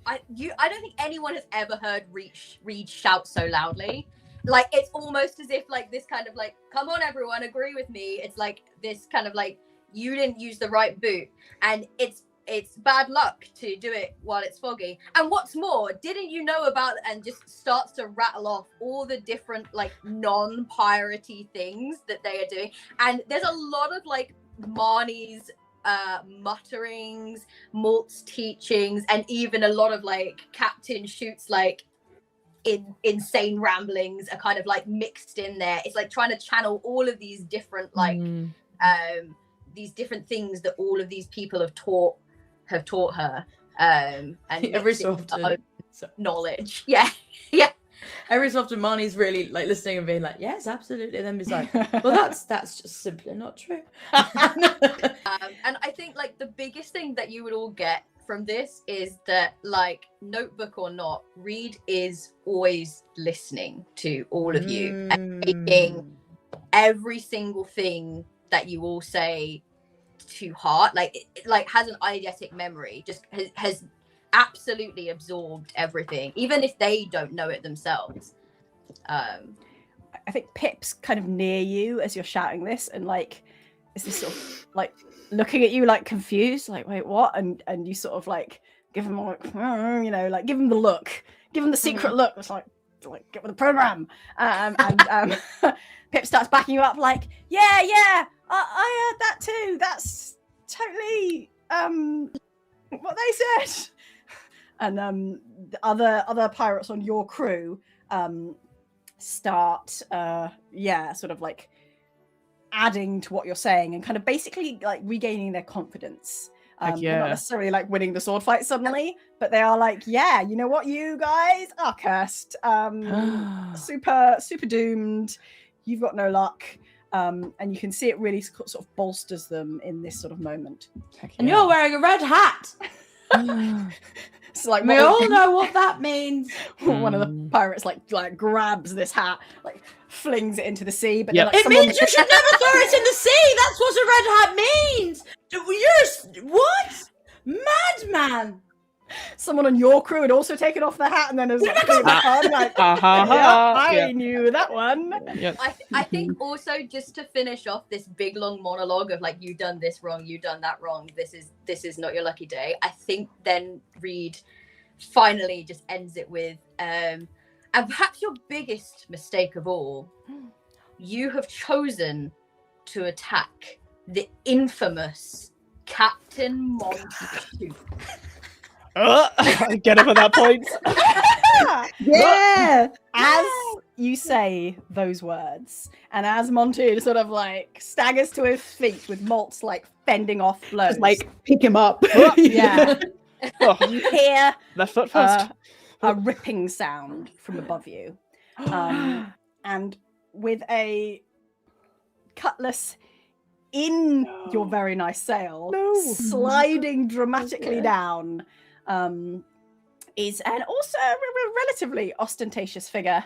I don't think anyone has ever heard Reed shout so loudly. Like it's almost as if like this kind of like, come on everyone, agree with me. It's like this kind of like, you didn't use the right boot, and it's bad luck to do it while it's foggy. And what's more, didn't you know about, and just starts to rattle off all the different like non-piratey things that they are doing. And there's a lot of like Marnie's mutterings, Malt's teachings, and even a lot of like Captain Shoot's like insane ramblings are kind of like mixed in there. It's like trying to channel all of these different like these different things that all of these people have taught her, and every so often knowledge. Yeah. Every so often Marnie's really like listening and being like, yes, absolutely, and then he's like, well, that's just simply not true. And I think like the biggest thing that you would all get from this is that, like, notebook or not, Reed is always listening to all of you and taking every single thing that you all say to heart. Like it like has an eidetic memory, just has absolutely absorbed everything, even if they don't know it themselves. I think Pip's kind of near you as you're shouting this, and like is this sort of like looking at you like confused, like wait, what? And you sort of like give him like, you know, like give him the look, give him the secret look. It's like get with the program. And Pip starts backing you up, like yeah, I heard that too. That's totally what they said. And the other pirates on your crew start sort of like adding to what you're saying and kind of basically like regaining their confidence. They're not necessarily like winning the sword fight suddenly, but they are like, yeah, you know what, you guys are cursed, super doomed, you've got no luck. And you can see it really sort of bolsters them in this sort of moment. And you're wearing a red hat. So like we all know what that means. One of the pirates like grabs this hat, like flings it into the sea. But it means you should never throw it in the sea. That's what a red hat means. You're what? Madman. Someone on your crew had also taken off their hat and then was like, put it back on, like I knew that one. I think also, just to finish off this big long monologue of like, you done this wrong, you done that wrong, this is not your lucky day, I think then Reed finally just ends it with and perhaps your biggest mistake of all, you have chosen to attack the infamous Captain Monty. Get up at that point. Yeah. As you say those words, and as Monty sort of like staggers to his feet with Malt's like fending off blows, just like pick him up. Yeah. You hear left foot first. A ripping sound from above you, and with a cutlass in your very nice sail, sliding dramatically down, is an also relatively ostentatious figure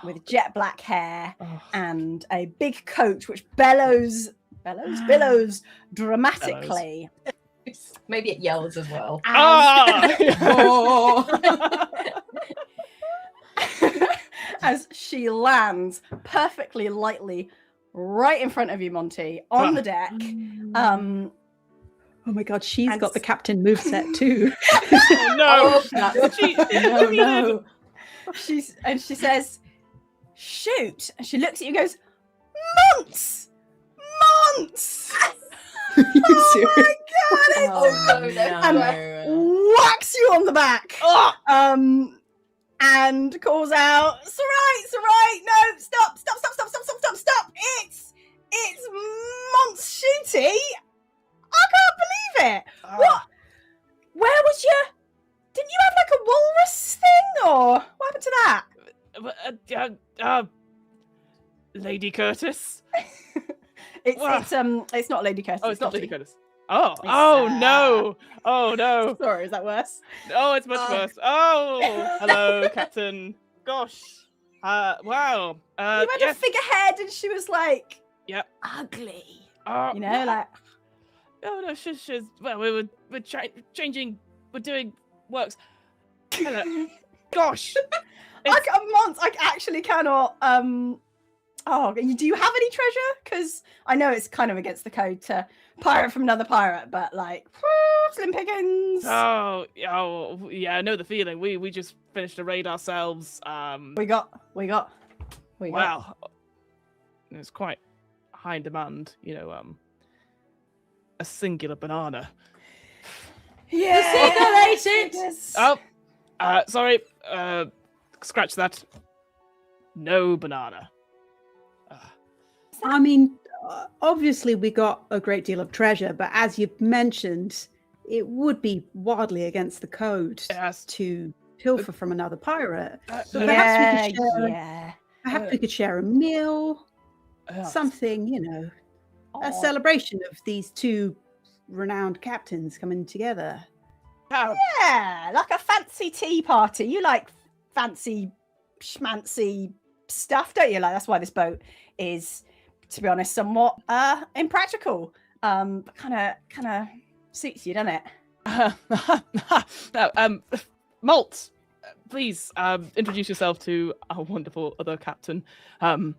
with jet black hair and a big coat which bellows dramatically. Maybe it yells as well. As she lands perfectly lightly right in front of you, Monty, on the deck. Oh my god, she's got the captain moveset too. No. No. She says, shoot. And she looks at you and goes, Monts! You serious? And whacks you on the back. And calls out, it's all right. No, stop. It's Lady Curtis. It's not Lady Curtis. Oh, it's not Lady Dottie. Curtis. Oh no! Oh no! Sorry, is that worse? Oh, it's much worse. Oh, hello, Captain. Gosh. Wow. You had a figurehead, and she was like, ugly. You know, like. Oh no, she's. Well, we're changing. We're doing works. Hello. Gosh. I actually cannot. Oh, do you have any treasure? Because I know it's kind of against the code to pirate from another pirate, but like, slim pickings. Oh, yeah, I know the feeling. We just finished a raid ourselves. We got. Wow. It's quite high in demand, you know. A singular banana. Yeah. Oh, sorry. Scratch that. No banana. I mean, obviously we got a great deal of treasure, but as you've mentioned, it would be wildly against the code to pilfer from another pirate. So perhaps we could share a meal, something, you know, a celebration of these two renowned captains coming together. Yeah, like a fancy tea party. You like fancy schmancy stuff, don't you? Like that's why this boat is, to be honest, somewhat impractical. But kind of suits you, doesn't it? Malt, please introduce yourself to our wonderful other captain. Captain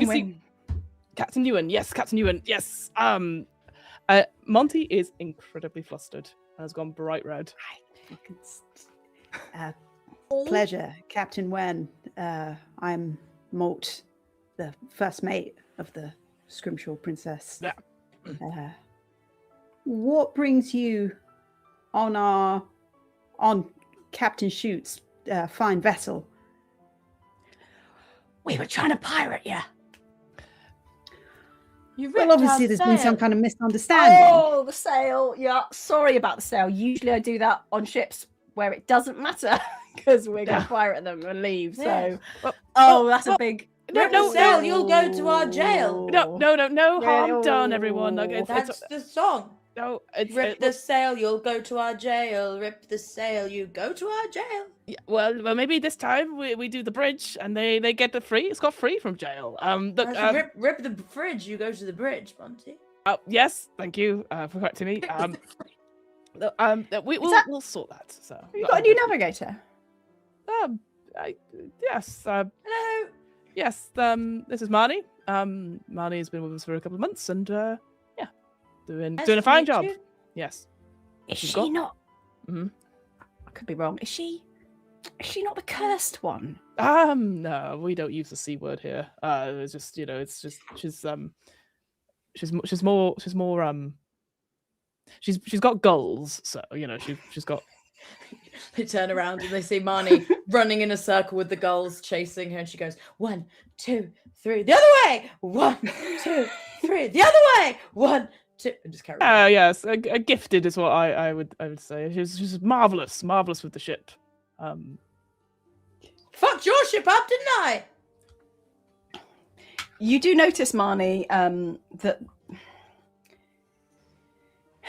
Wynn. Captain Ewan, yes, Captain Ewan, yes. Monty is incredibly flustered and has gone bright red. Pleasure, Captain Wen. I'm Malt, the first mate of the Scrimshaw Princess. Yeah. What brings you on Captain Shoot's fine vessel? We were trying to pirate you. Well, obviously there's been some kind of misunderstanding. Oh, the sail. Yeah, sorry about the sail. Usually I do that on ships where it doesn't matter because we're going to pirate them and leave. So, that's a big... No, you'll go to our jail. No harm done, everyone. That's the song. No, Rip the sail, you'll go to our jail. Rip the sail, you go to our jail. Yeah, well, maybe this time we do the bridge and they get the free. It's got free from jail. Rip the fridge, you go to the bridge, Monty. Yes, thank you for correcting me. We'll sort that. So you got a new navigator. Yes. Hello. Yes. This is Marnie. Marnie has been with us for a couple of months and doing a fine job. Yes. Is she not? I could be wrong. Is she not the cursed one? No, we don't use the C word here. It's just, you know, it's just she's got goals, so you know she's got. They turn around and they see Marnie running in a circle with the gulls chasing her, and she goes 1, 2, 3, the other way. 1, 2, 3, the other way. 1, 2, and just carry on. Yes, a gifted is what I would say. She's marvelous with the ship. Fucked your ship up, didn't I? You do notice, Marnie, that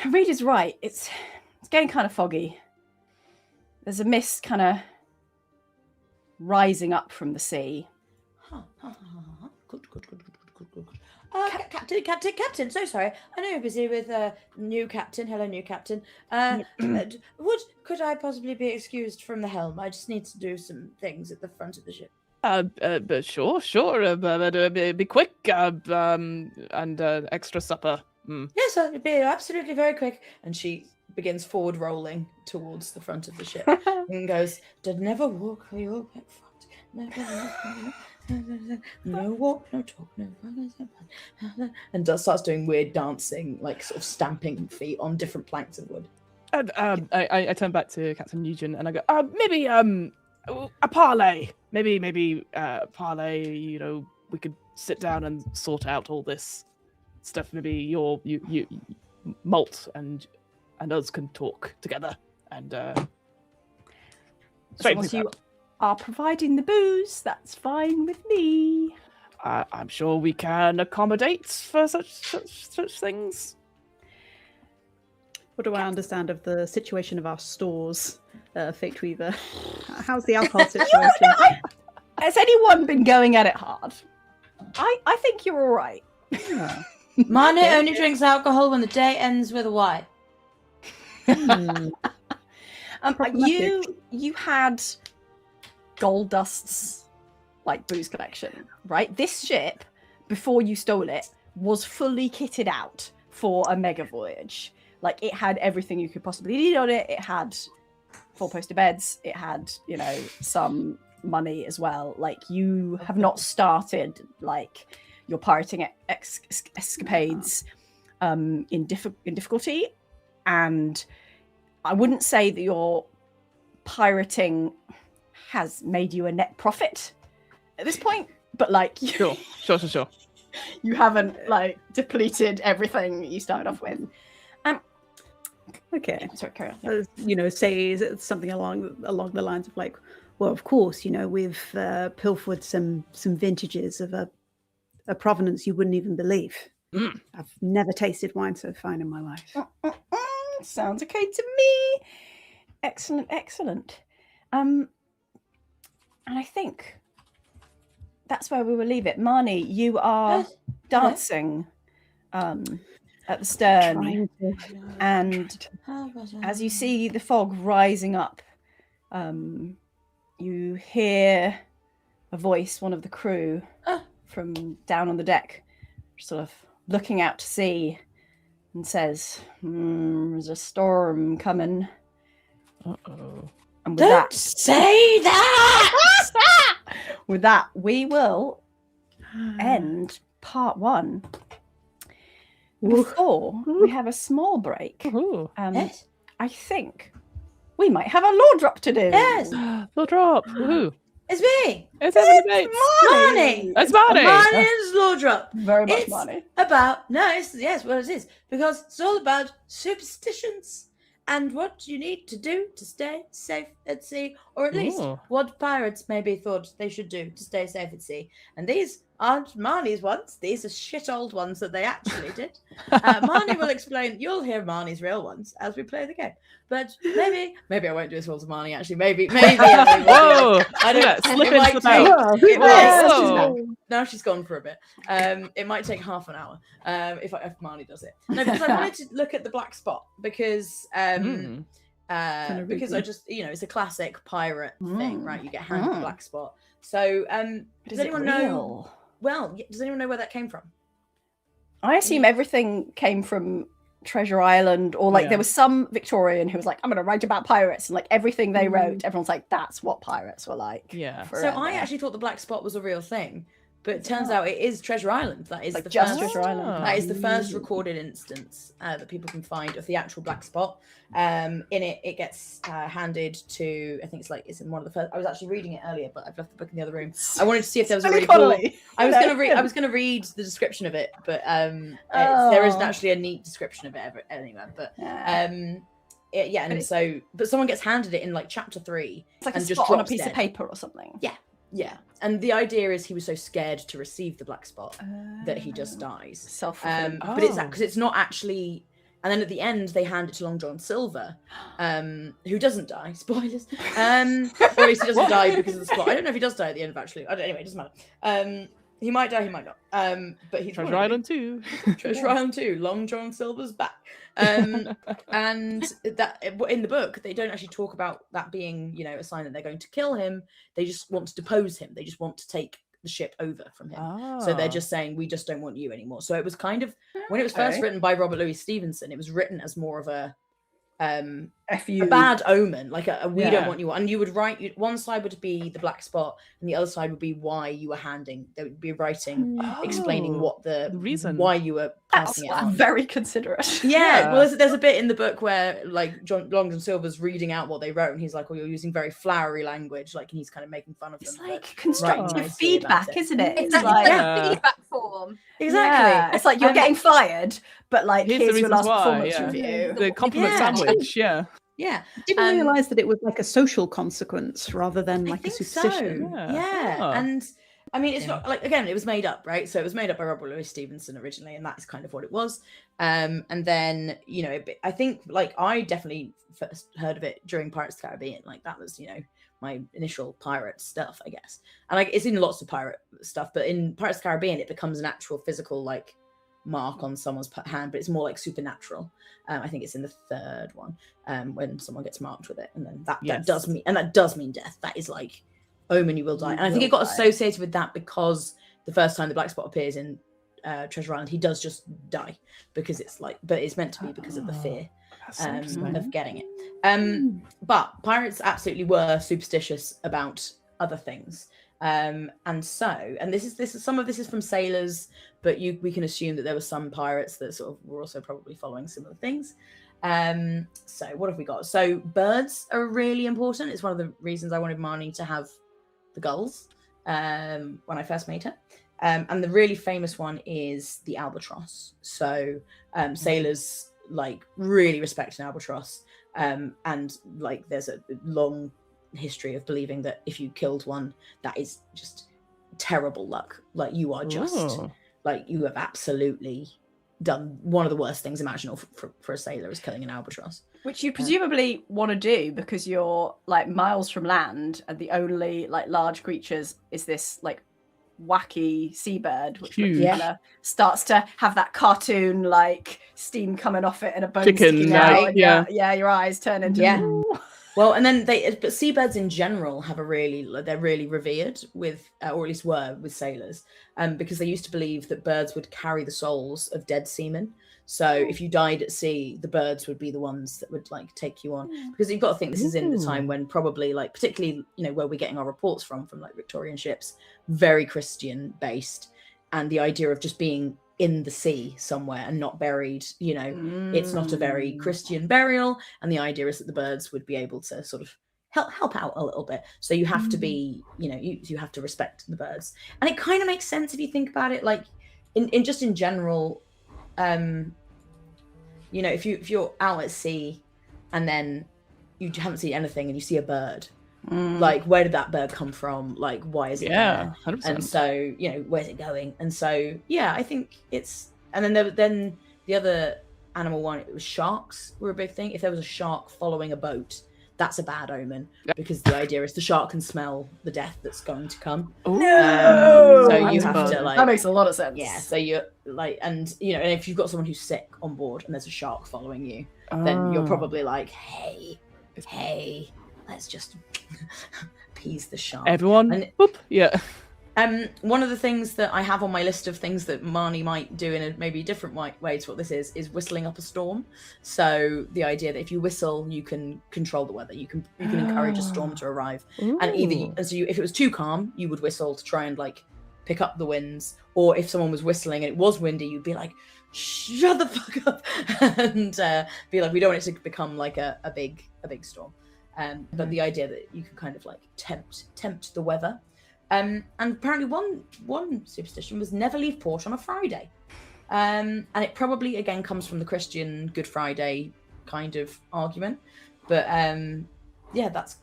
Reed is right. It's getting kind of foggy. There's a mist kind of rising up from the sea. Good. Captain. So sorry. I know you're busy with new captain. Hello, new captain. Could I possibly be excused from the helm? I just need to do some things at the front of the ship. Sure. Be quick. And extra supper. Yes, it'll be absolutely very quick. And she begins forward rolling towards the front of the ship and goes, "Did never walk or you'll get fucked. Never walk. No walk, no talk, no." And starts doing weird dancing, like sort of stamping feet on different planks of wood. I turn back to Captain Nugent and I go, maybe a parlay. Maybe parlay. You know, we could sit down and sort out all this stuff. Maybe you Malt and us can talk together and are providing the booze, that's fine with me. I'm sure we can accommodate for such things. What do I understand of the situation of our stores, Fate Weaver? How's the alcohol situation? Has anyone been going at it hard? I think you're all right. Marnie only drinks alcohol when the day ends with a Y. You had Gold Dust's like booze collection, right? This ship, before you stole it, was fully kitted out for a mega voyage. Like, it had everything you could possibly need on it. It had 4-poster beds. It had, you know, some money as well. Like, you have not started like your pirating escapades in difficulty, and I wouldn't say that your pirating has made you a net profit at this point, but like Sure. you haven't like depleted everything you started off with. Okay. Sorry, carry on. You know, say something along the lines of like, well, of course, you know, we've pilfered some vintages of a provenance you wouldn't even believe. I've never tasted wine so fine in my life. Sounds okay to me. Excellent. And I think that's where we will leave it. Marnie, you are dancing at the stern, and as you see the fog rising up, you hear a voice, one of the crew from down on the deck, sort of looking out to sea, and says, there's a storm coming. Uh-oh. And with Don't say that! with that, we will end part 1. Before we have a small break, Yes. I think we might have a lore drop to do. Yes. Lore drop. Woohoo. It's me. It's Emily Bates. Marnie. It's Marnie. Marnie's Lore Drop. Very much It's Marnie. about yes, well it is, because it's all about superstitions and what you need to do to stay safe at sea, or at least what pirates maybe thought they should do to stay safe at sea. And these aren't Marnie's ones; these are shit old ones that they actually did. Marnie will explain. You'll hear Marnie's real ones as we play the game. But maybe I won't do this all to Marnie. Actually, maybe. Whoa! I don't. Slip It might into the take. Whoa. Now she's gone for a bit. It might take half an hour if Marnie does it. No, because I wanted to look at the black spot because because I just it's a classic pirate thing, right? You get handed the black spot. So does anyone know? Well, does anyone know where that came from? I assume everything came from Treasure Island, or like there was some Victorian who was like, I'm going to write about pirates, and like everything they wrote, everyone's like, that's what pirates were like. Yeah. Forever. So I actually thought the black spot was a real thing, but it turns out it is Treasure Island. That is like the just first, Treasure Island. That is the first recorded instance that people can find of the actual black spot. In it gets handed to, I think it's in one of the first. I was actually reading it earlier, but I've left the book in the other room. I wanted to see if there was a really cool. I was gonna read the description of it, but there isn't actually a neat description of it anywhere. But but someone gets handed it in like chapter 3. It's like and a just spot on a drops piece dead. of paper or something. Yeah, and the idea is he was so scared to receive the black spot that he just dies. Self-fulfilling. But it's because it's not actually. And then at the end, they hand it to Long John Silver, who doesn't die. Spoilers. Or at least he doesn't die because of the spot. I don't know if he does die at the end of actually. Anyway, it doesn't matter. He might die, he might not. But he's Treasure Island 2. Treasure Island 2. Long John Silver's back. And that in the book, they don't actually talk about that being, a sign that they're going to kill him. They just want to depose him. They just want to take the ship over from him. So they're just saying, we just don't want you anymore. So it was kind of, when it was first written by Robert Louis Stevenson, it was written as more of a bad omen, like we don't want you. And you would write, one side would be the black spot and the other side would be why you were handing. They would be writing, explaining what the reason why you were passing it on. Very considerate. Yeah. Well, there's a bit in the book where like Long John Silver's reading out what they wrote, and he's like, "Well, you're using very flowery language," like, and he's kind of making fun of them. It's like constructive feedback, isn't it? It's like feedback form. Exactly. Yeah. It's like you're getting fired, but like here's your last why, performance review. The compliment sandwich. Yeah. Yeah. Didn't realize that it was like a social consequence rather than like a superstition. So. Yeah. And I mean, it's not like, again, it was made up, right? So it was made up by Robert Louis Stevenson originally, and that's kind of what it was. And then, you know, I think like I definitely first heard of it during Pirates of the Caribbean. Like that was, you know, my initial pirate stuff, I guess. And like it's in lots of pirate stuff, but in Pirates of the Caribbean, it becomes an actual physical like mark on someone's hand, but it's more like supernatural. I think it's in the third one when someone gets marked with it, and then that does mean death. That is like omen, you will die. And I think it got associated with that because the first time the Black Spot appears in Treasure Island, he does just die because it's like, but it's meant to be because of the fear of getting it. But pirates absolutely were superstitious about other things. And this is some of this is from sailors, but we can assume that there were some pirates that sort of were also probably following similar things. So what have we got? So birds are really important. It's one of the reasons I wanted Marnie to have the gulls when I first made her. And the really famous one is the albatross. So sailors like really respect an albatross, and like there's a long history of believing that if you killed one, that is just terrible luck. Like you are just like you have absolutely done one of the worst things imaginable for a sailor is killing an albatross. Which you presumably want to do because you're like miles from land, and the only like large creatures is this like wacky seabird, which kind of starts to have that cartoon like steam coming off it and a bone sticking out. Your eyes turn into Well, and then but seabirds in general have they're really revered with, or at least were with sailors, because they used to believe that birds would carry the souls of dead seamen. So if you died at sea, the birds would be the ones that would like take you on, because you've got to think this is in the time when probably like, particularly, you know, where we're getting our reports from like Victorian ships, very Christian based. And the idea of just being in the sea somewhere and not buried, you know, it's not a very Christian burial, and the idea is that the birds would be able to sort of help out a little bit. So you have to be, you know, you have to respect the birds, and it kind of makes sense if you think about it, like in just in general. You know, if you're out at sea and then you haven't seen anything and you see a bird, like where did that bird come from? Like why is it there? 100%. And so, you know, where's it going? And so I think it's, and then the other animal one, it was sharks were a big thing. If there was a shark following a boat, that's a bad omen, because the idea is the shark can smell the death that's going to come. So you have to like, that makes a lot of sense. Yeah, so you're like, and you know, and if you've got someone who's sick on board and there's a shark following you, then you're probably like, hey, let's just appease the shark. Everyone, one of the things that I have on my list of things that Marnie might do in a maybe different way to what this is whistling up a storm. So the idea that if you whistle, you can control the weather. You can encourage a storm to arrive. And if it was too calm, you would whistle to try and like pick up the winds. Or if someone was whistling and it was windy, you'd be like, shut the fuck up, and be like, we don't want it to become like a big storm. But the idea that you can kind of like tempt the weather. And apparently one superstition was never leave port on a Friday. And it probably, again, comes from the Christian Good Friday kind of argument. But that's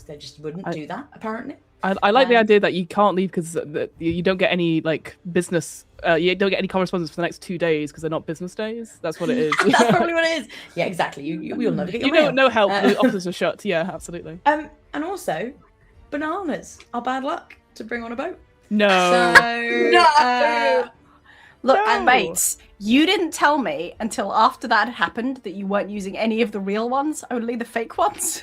they just wouldn't do that, apparently. I like the idea that you can't leave because you don't get any like business. You don't get any correspondence for the next 2 days because they're not business days. That's what it is. That's probably what it is. Yeah, exactly. You'll never get your mail. No help. The offices are shut. Yeah, absolutely. And also, bananas are bad luck to bring on a boat. Look, and mates, you didn't tell me until after that had happened that you weren't using any of the real ones, only the fake ones.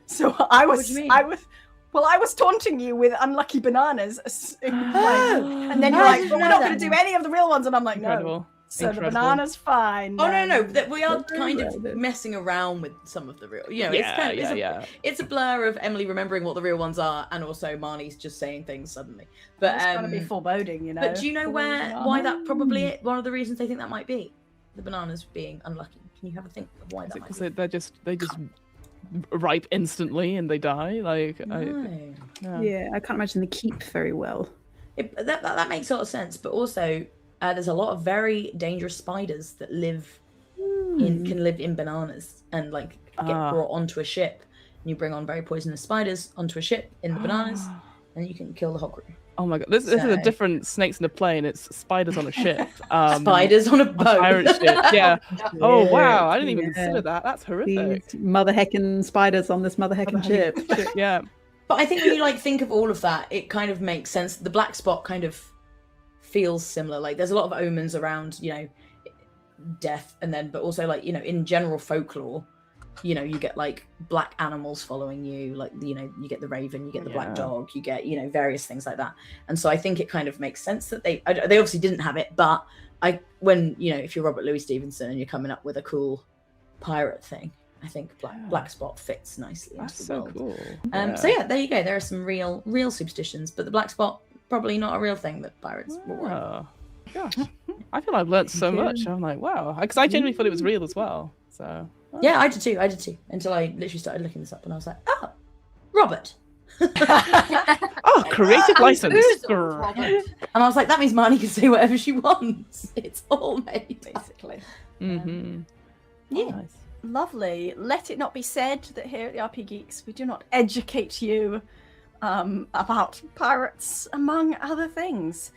So I was taunting you with unlucky bananas, and then you're like, "But we're not going to do any of the real ones," and I'm like, "No." So the banana's fine. Oh no, that we are kind of messing around with some of the real. You know, it's a blur of Emily remembering what the real ones are, and also Marnie's just saying things suddenly. But it's gonna be foreboding, you know. But do you know why that probably one of the reasons they think that might be the bananas being unlucky? Can you have a think of why that might be? Because they just ripe instantly and they die. Like I can't imagine they keep very well. That makes a lot of sense, but also. There's a lot of very dangerous spiders that can live in bananas, and like get brought onto a ship, and you bring on very poisonous spiders onto a ship in the bananas, and you can kill the whole crew. Oh my god, this is a different snakes in a plane. It's spiders on a ship. Spiders on a boat. Pirate ship. Yeah. Oh wow, I didn't even consider that. That's horrific. These mother heckin' spiders on this mother heckin' ship. Yeah. But I think when you like think of all of that, it kind of makes sense. The black spot kind of feels similar. Like there's a lot of omens around, you know, death, and then but also like, you know, in general folklore, you know, you get like black animals following you, like, you know, you get the raven, you get the black dog, you get, you know, various things like that. And so I think it kind of makes sense that they obviously didn't have it, but when, you know, if you're Robert Louis Stevenson and you're coming up with a cool pirate thing, I think black spot fits nicely into the world. Cool. So yeah, there you go. There are some real superstitions, but the black spot probably not a real thing that pirates were. Gosh, I feel I've learned so much. I'm like, wow, because I genuinely thought it was real as well. So yeah, I did too. Until I literally started looking this up, and I was like, oh, Robert. Oh, creative license. And I was like, that means Marnie can say whatever she wants. It's all made, basically. Mm-hmm. Yeah. Oh, nice. Lovely. Let it not be said that here at the RPGeeks we do not educate you about pirates, among other things.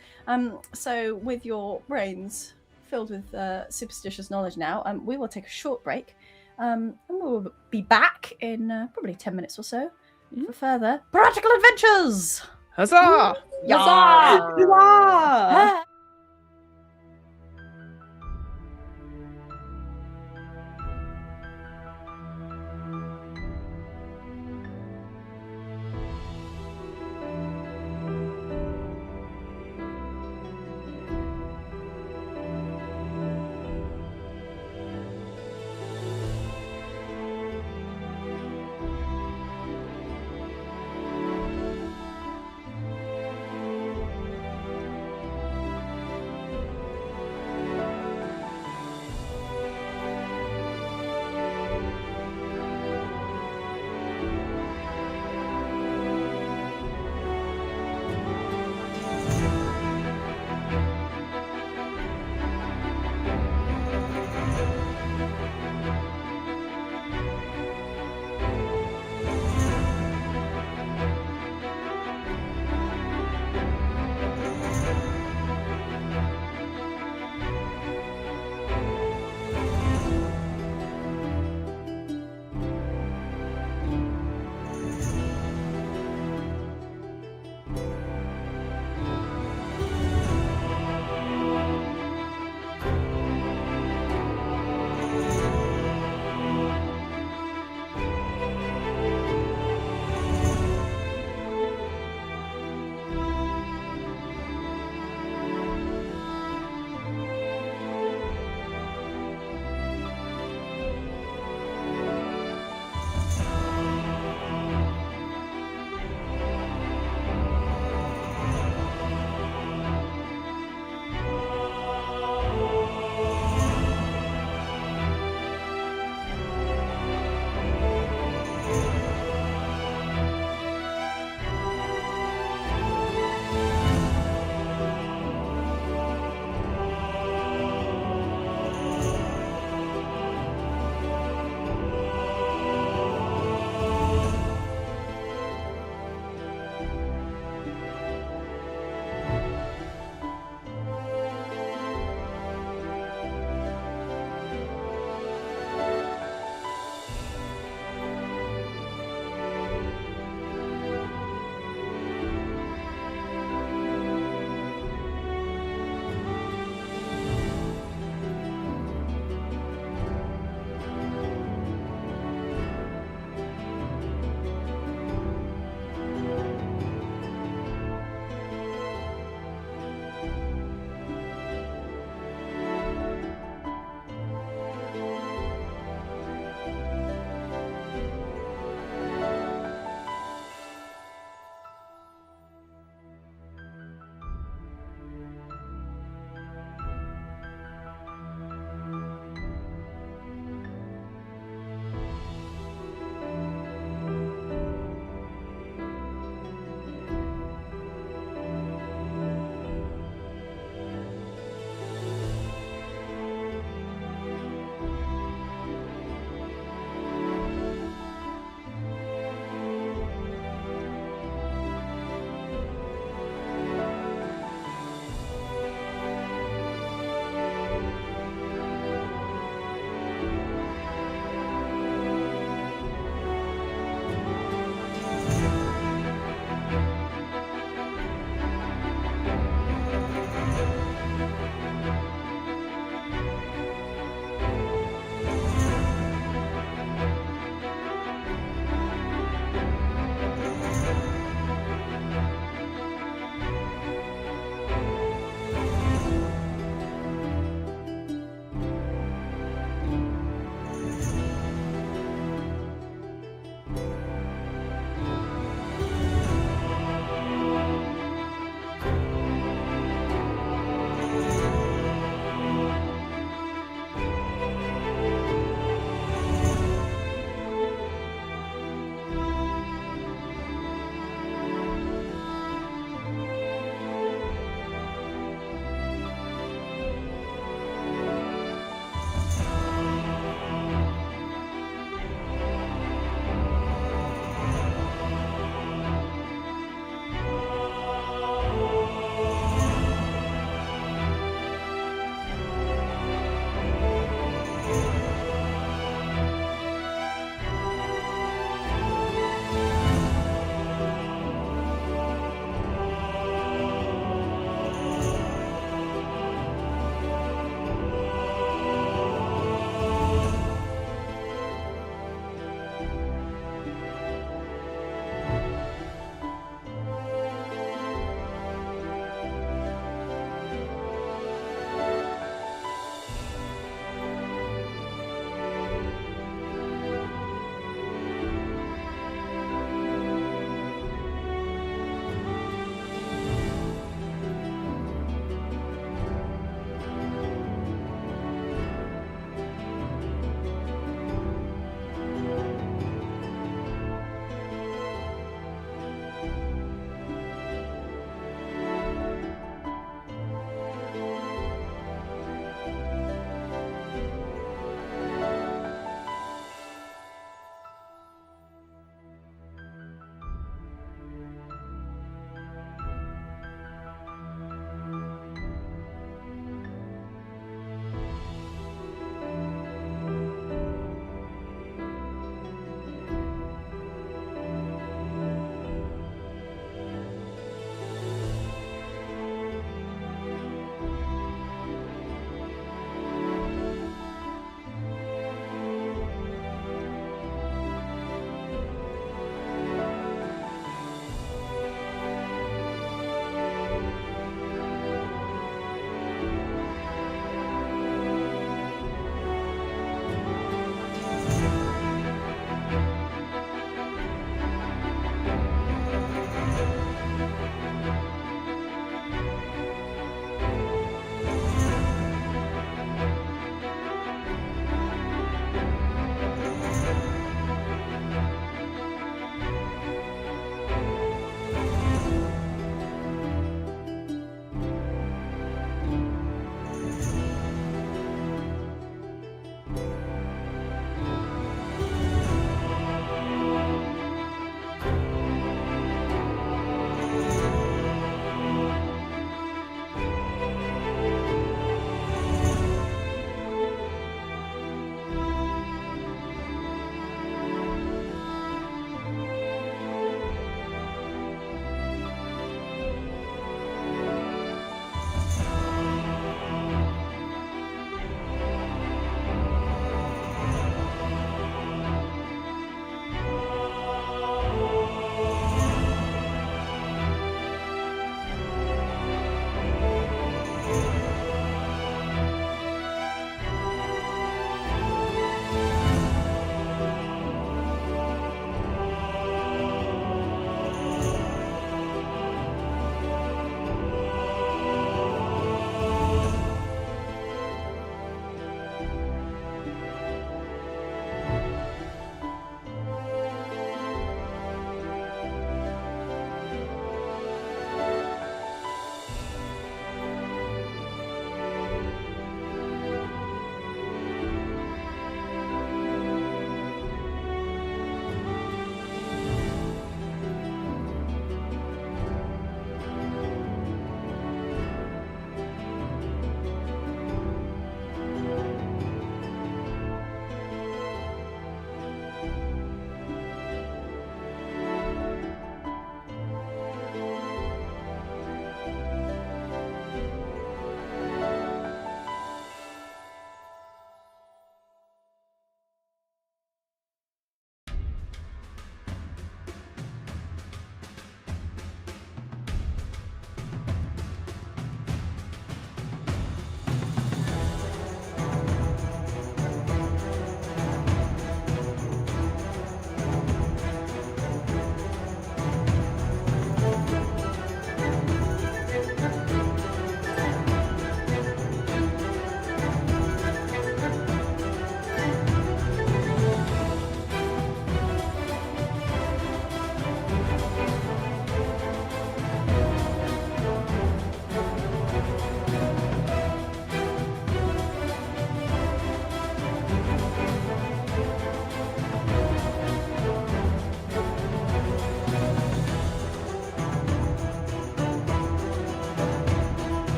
So with your brains filled with superstitious knowledge now, we will take a short break, and we will be back in probably 10 minutes or so for further practical adventures. Huzzah! Huzzah! Huzzah!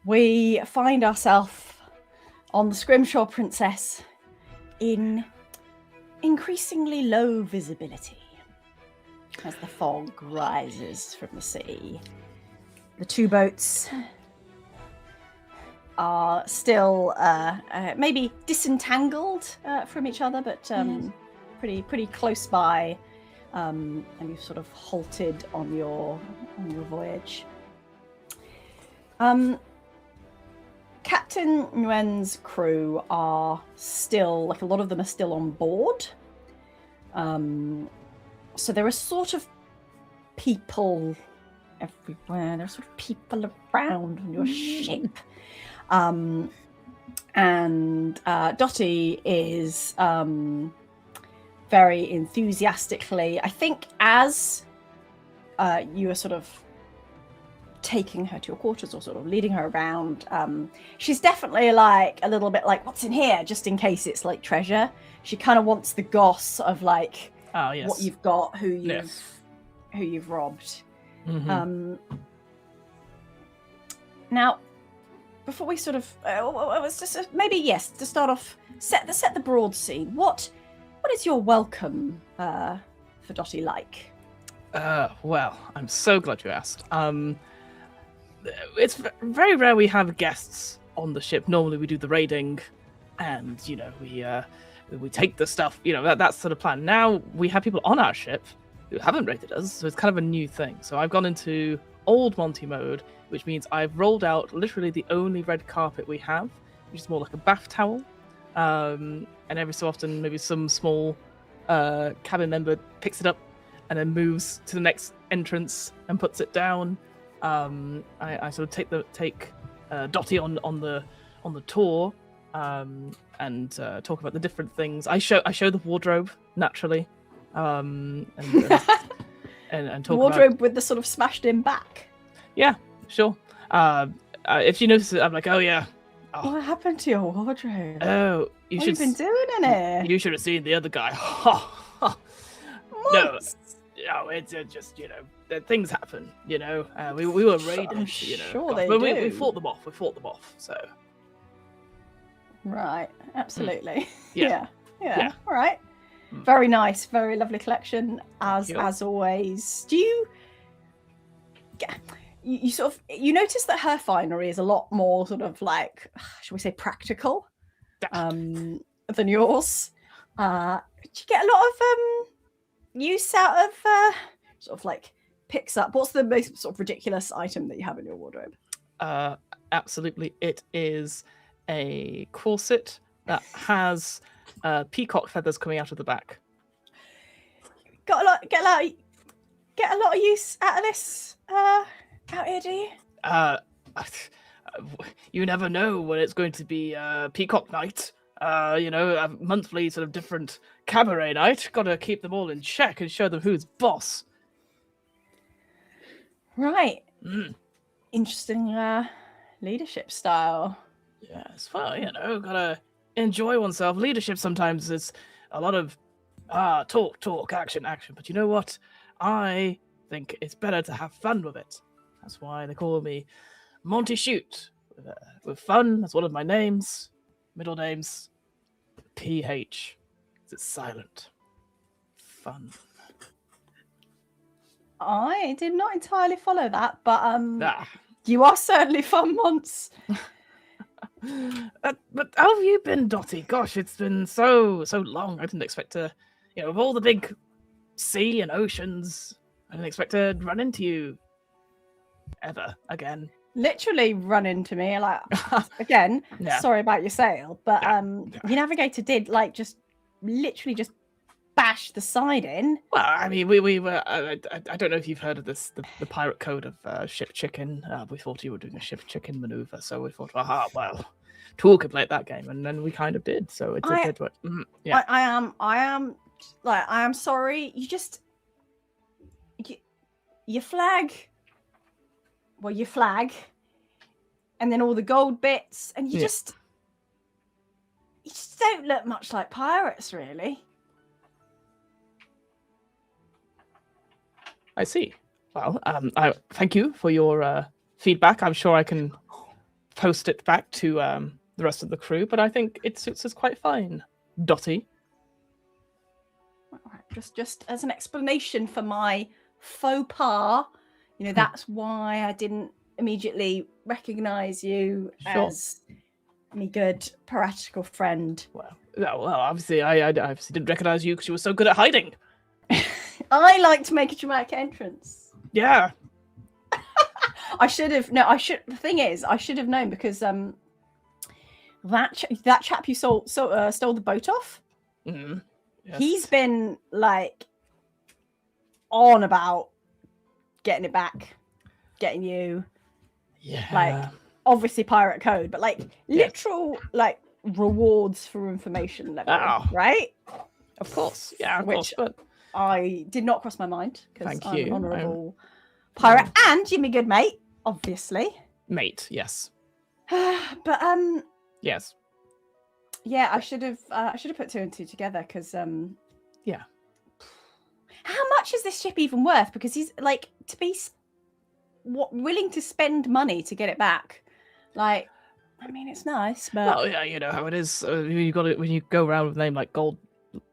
we find ourselves on the Scrimshaw Princess in increasingly low visibility as the fog rises from the sea. The two boats are still maybe disentangled from each other, but pretty close by, and you've sort of halted on your voyage. Captain Nguyen's crew are still, like, a lot of them are still on board. So there are sort of people everywhere. There's sort of people around on your ship. And Dottie is very enthusiastically, I think, as you are sort of taking her to your quarters or sort of leading her around, she's definitely like a little bit like, what's in here, just in case it's like treasure. She kind of wants the goss of like what you've got, who you've robbed. Now, before we sort of to start off, set the broad scene. What is your welcome for Dottie like? Well, I'm so glad you asked. It's very rare we have guests on the ship. Normally we do the raiding, and we take the stuff. That's sort of plan. Now we have people on our ship who haven't raided us, so it's kind of a new thing. So I've gone into old Monty mode, which means I've rolled out literally the only red carpet we have, which is more like a bath towel. And every so often, maybe some small cabin member picks it up and then moves to the next entrance and puts it down. I sort of take Dottie on the tour, and talk about the different things. I show the wardrobe naturally, and talk wardrobe about... with the sort of smashed in back. Yeah, sure. If you notice it, I'm like, oh yeah. Oh. What happened to your wardrobe? Oh, what have you been doing in it? You should have seen the other guy. No, it's just things happen. We were raided. I'm sure but we fought them off. So. Right. Absolutely. Yeah. Yeah. All right. Very nice. Very lovely collection as always. Do you sort of notice that her finery is a lot more sort of like, shall we say, practical than yours? Do you get a lot of use out of sort of like picks up? What's the most sort of ridiculous item that you have in your wardrobe? Absolutely, it is a corset that has peacock feathers coming out of the back. Get a lot of use out of this out here, do you? You never know when it's going to be peacock night. A monthly sort of different cabaret night. Got to keep them all in check and show them who's boss. Right. Interesting leadership style. Yes, well, gotta enjoy oneself. Leadership sometimes is a lot of talk, action. But you know what? I think it's better to have fun with it. That's why they call me Monty Shoot. With fun, that's one of my names. Middle names, PH. It's silent. Fun. I did not entirely follow that, but you are certainly fun, Monts. But how have you been, Dottie? Gosh, it's been so long. I didn't expect to, with all the big sea and oceans, I didn't expect to run into you ever again. Literally run into me, like, again, sorry about your sail, but your navigator did, like, just literally just bash the side in. Well, I mean, we were, I don't know if you've heard of this, the pirate code of ship chicken. We thought you were doing a ship chicken maneuver, so we thought, well, Tool could play that game, and then we kind of did, so it did work. Yeah. I am sorry, your flag, and then all the gold bits, and you just don't look much like pirates, really. I see. Well, I thank you for your feedback. I'm sure I can post it back to the rest of the crew, but I think it suits us quite fine. Dotty. Just as an explanation for my faux pas, that's why I didn't immediately recognize you as me good piratical friend. Well, obviously, I obviously didn't recognize you because you were so good at hiding. I like to make a dramatic entrance. Yeah. I should have. No, I should. The thing is, I should have known because that chap you stole the boat off. Mm-hmm. Yes. He's been like on about getting it back, getting you. Yeah. Like obviously pirate code, but like literal like rewards for information level, right? Of course. Yeah, of course. But I did not cross my mind because I'm an honourable pirate and you're my good mate, obviously. Mate, yes. But yes. Yeah, I should have put two and two together because yeah. How much is this ship even worth? Because he's like to be willing to spend money to get it back. Like, I mean, it's nice, but well, yeah, you know how it is. You got it when you go around with a name like Gold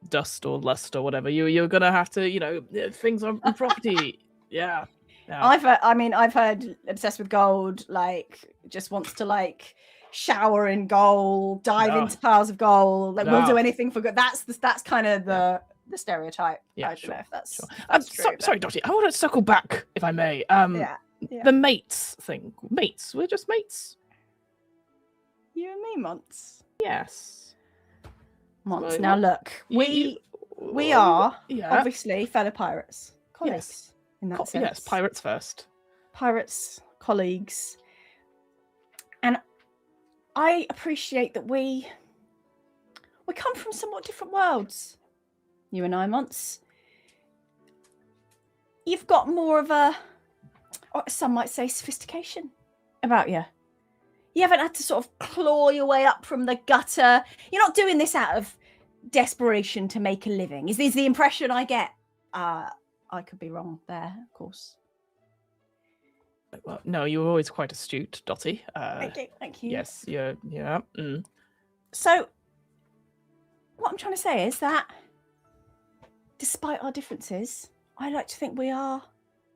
Dust or Lust or whatever. You're gonna have to, things on property. Yeah. I've heard obsessed with gold. Like, just wants to like shower in gold, dive into piles of gold. Like, we'll do anything for good. That's kind of the stereotype. Yeah, I don't know if that's, that's true, sorry, Dottie. I want to circle back, if I may. The mates thing. Mates. We're just mates. You and me, Monts. Yes. Monts. Now look, we are obviously fellow pirates, colleagues. In that sense. Yes, pirates first. Pirates, colleagues, and I appreciate that we come from somewhat different worlds. You and I, Monts. You've got more of a, or some might say, sophistication about you. You haven't had to sort of claw your way up from the gutter. You're not doing this out of desperation to make a living. Is the impression I get? I could be wrong there, of course. Well, no, you were always quite astute, Dottie. Thank you. Yes, yeah. Mm. So, what I'm trying to say is that, despite our differences, I like to think we are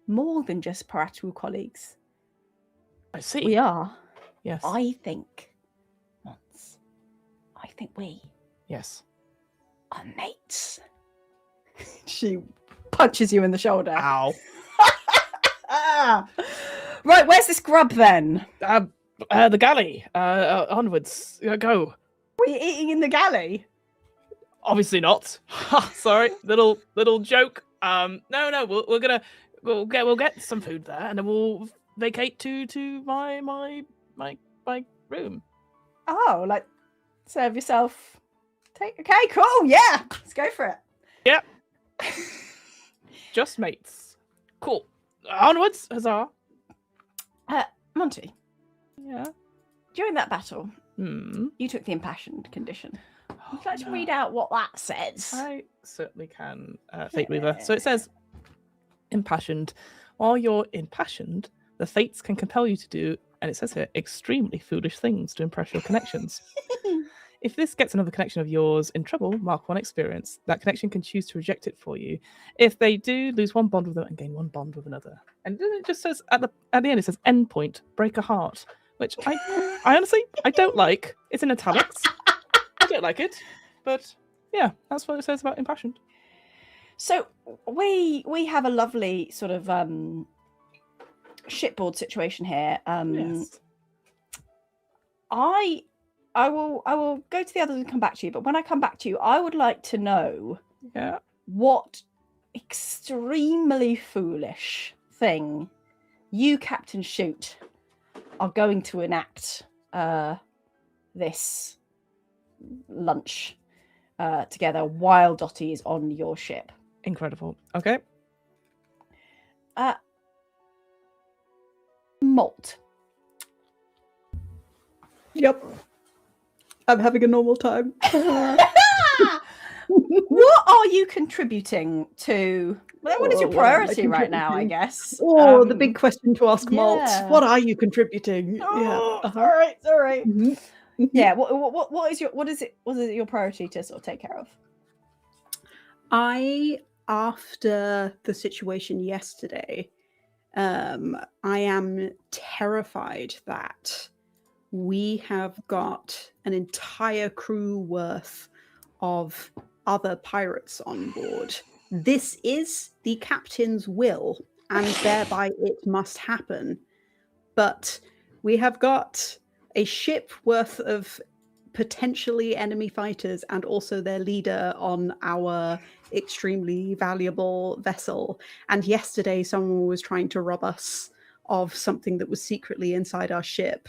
more than just piratical colleagues. I see. We are. Yes. I think we. Yes. Are mates. She punches you in the shoulder. Ow. Right, where's this grub then? The galley. Onwards. Go. Were you eating in the galley? Obviously not. Sorry, little joke. No. We'll get some food there, and then we'll vacate to my room. Oh, like serve yourself. Okay, cool. Yeah, let's go for it. Yep. Just mates. Cool. Onwards, huzzah. Monty. Yeah. During that battle, you took the impassioned condition. Would you like to read out what that says? I certainly can, Fate Weaver. So it says, impassioned. While you're impassioned, the fates can compel you to do, and it says here, extremely foolish things to impress your connections. If this gets another connection of yours in trouble, mark 1 experience. That connection can choose to reject it for you. If they do, lose 1 bond with them and gain 1 bond with another. And then it just says at the end, it says end point, break a heart, which I honestly I don't like. It's in italics. I don't like it, but yeah, that's what it says about impassioned. So we have a lovely sort of shipboard situation here. Yes. I will go to the others and come back to you. But when I come back to you, I would like to know what extremely foolish thing you, Captain Shoot, are going to enact this lunch together while Dottie is on your ship. Incredible. Okay. Malt. Yep. I'm having a normal time. what are you contributing to? Well, what is your What am I priority right now, I contributing? guess? Oh, the big question to ask Malt. yeah. What are you contributing? Oh, Yeah. all right. Mhm. Yeah. What is your priority to sort of take care of? After the situation yesterday, I am terrified that we have got an entire crew worth of other pirates on board. This is the captain's will, and thereby it must happen. But we have got a ship worth of potentially enemy fighters and also their leader on our extremely valuable vessel. And yesterday, someone was trying to rob us of something that was secretly inside our ship.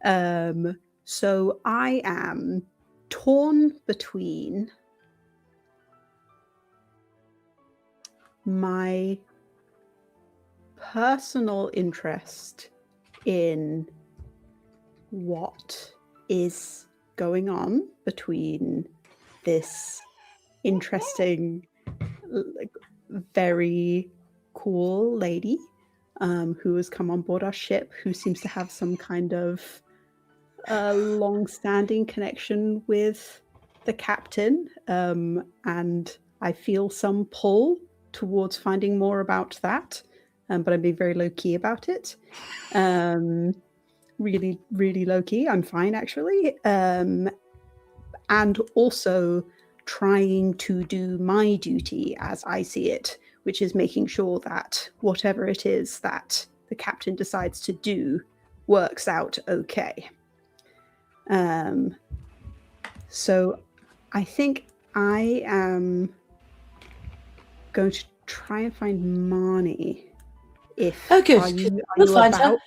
So I am torn between my personal interest in what is going on between this interesting, very cool lady who has come on board our ship, who seems to have some kind of long-standing connection with the captain, and I feel some pull towards finding more about that, but I'm being very low-key about it. Really, really low-key. I'm fine, actually. And also trying to do my duty as I see it, which is making sure that whatever it is that the captain decides to do works out okay. So I think I am going to try and find Marnie. If Oh, good. Are you We'll find her. about?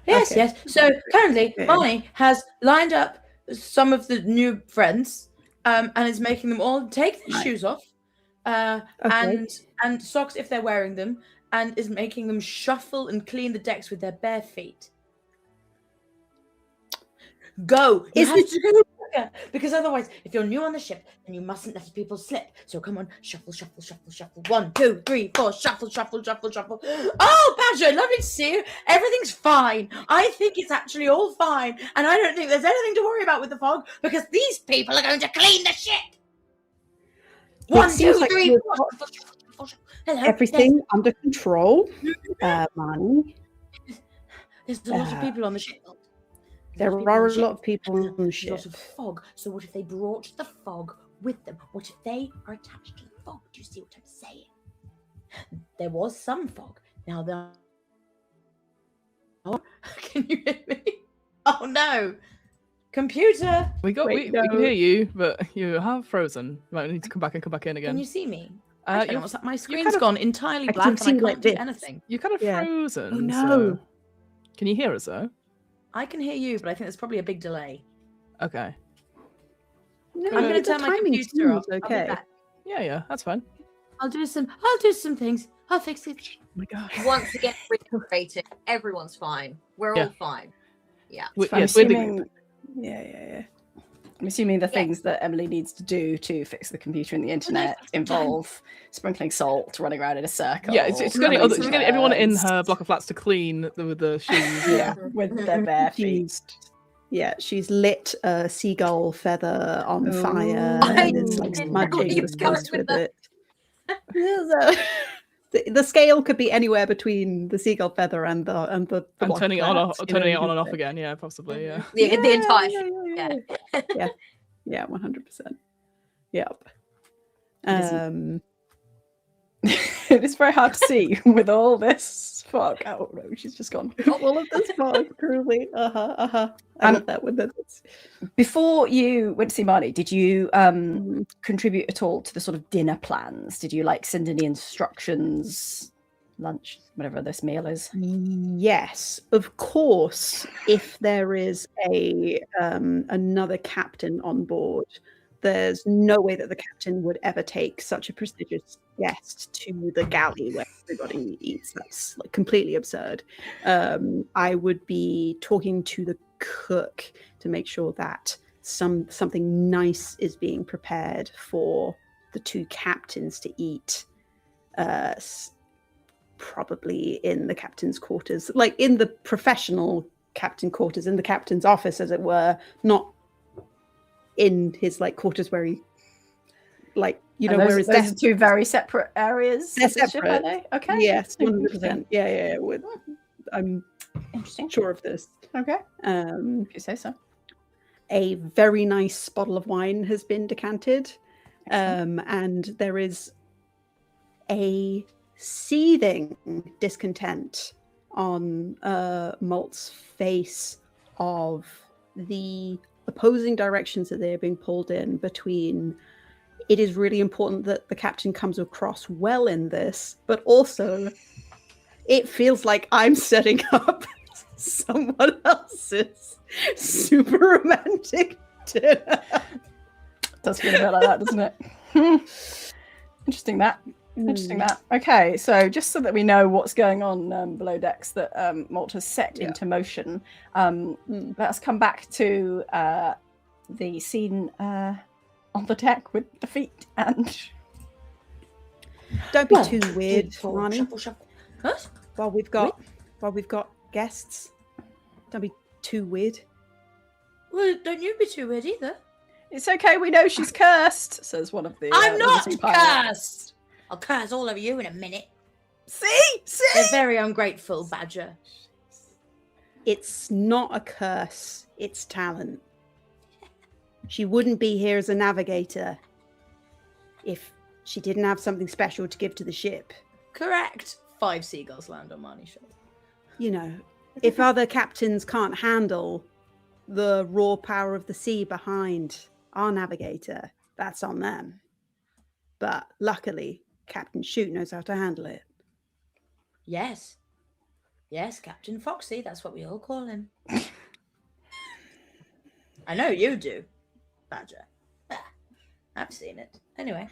Yes, Okay. yes. So currently, Okay. Marnie has lined up some of the new friends, and is making them all take their Right. shoes off, Okay. and socks if they're wearing them, and is making them shuffle and clean the decks with their bare feet. Go! You Is have it- to go quicker, because otherwise, if you're new on the ship, then you mustn't let people slip. So come on, shuffle, shuffle, shuffle, shuffle. 1, 2, 3, 4, shuffle, shuffle, shuffle, shuffle. Oh, Badger, lovely to see you. Everything's fine. I think it's actually all fine, and I don't think there's anything to worry about with the fog, because these people are going to clean the ship. 1, 2, seems like 3, we've 4, got shuffle, shuffle, shuffle, shuffle. Hello. everything under control, Marnie. There's a lot of people on the ship. There are a lot of people on the There's a ship. lot of fog. So what if they brought the fog with them? What if they are attached to the fog? Do you see what I'm saying? There was some fog. Now there. Oh, can you hear me? Oh no, computer. We can no. hear you, but you have frozen. You might need to come back in again. Can you see me? I don't know what's up. My screen's kind of- gone entirely I black, can and I see can't like do this. anything. You're kind of Yeah. frozen. Oh, no. So... Can you hear us though? I can hear you, but I think there's probably a big delay. Okay. No, I'm going the to turn my timing computer seems off. I'll be okay. back. Yeah, that's fine. I'll do some things. I'll fix it. Oh my god. Once again, reiterating, everyone's fine. We're Yeah. all fine. Yeah. I'm Yes, we're the assuming. group. Yeah. I'm assuming the things that Emily needs to do to fix the computer and the internet involve sprinkling salt, running around in a circle. Yeah, it's getting everyone in her block of flats to clean with the shoes. Yeah, with their bare feet. She's lit a seagull feather on Ooh. fire, I and it's like didn't smudging know you the space were with with it. The scale could be anywhere between the seagull feather and the And block turning it of on, flats, you turning it know, on and just off again. Yeah, possibly. Yeah. The entire ship. Yeah, 100%. Yep. It's very hard to see with all this fog. Oh no, she's just gone. All of this fog, truly. I love that with it. Before you went to see Marnie, did you contribute at all to the sort of dinner plans? Did you like send any instructions, lunch, whatever this meal is? Yes, of course. If there is another captain on board, there's no way that the captain would ever take such a prestigious guest to the galley where everybody eats. That's like completely absurd. I would be talking to the cook to make sure that something nice is being prepared for the two captains to eat, probably in the captain's quarters, like in the professional captain quarters, in the captain's office, as it were, not in his like quarters where he, like, you know, where his those desk. are two very separate areas. They're of the ship, separate. are they? Okay. Yes, Interesting. 100%. Yeah. I'm Interesting. sure of this. Okay. If you say so. A very nice bottle of wine has been decanted, and there is a seething discontent on Malt's face of the opposing directions that they're being pulled in between. It is really important that the captain comes across well in this, but also it feels like I'm setting up someone else's super romantic dinner. Does feel a bit like that, doesn't it? Interesting that. Okay, so just so that we know what's going on below decks that Malt has set into motion, let us come back to the scene on the deck with the feet and... Don't be too weird, Ronnie. Shuffle. Huh? While we've got guests, don't be too weird. Well, don't you be too weird either. It's okay, we know she's cursed, says one of the... I'm not visiting pirates. cursed! I'll curse all over you in a minute. See? They're very ungrateful, Badger. It's not a curse, it's talent. She wouldn't be here as a navigator if she didn't have something special to give to the ship. Correct. 5 seagulls land on Marnie's shoulder. You know, if other captains can't handle the raw power of the sea behind our navigator, that's on them. But luckily, Captain Shoot knows how to handle it. Yes. Yes, Captain Foxy, that's what we all call him. I know you do, Badger. I've seen it. Anyway.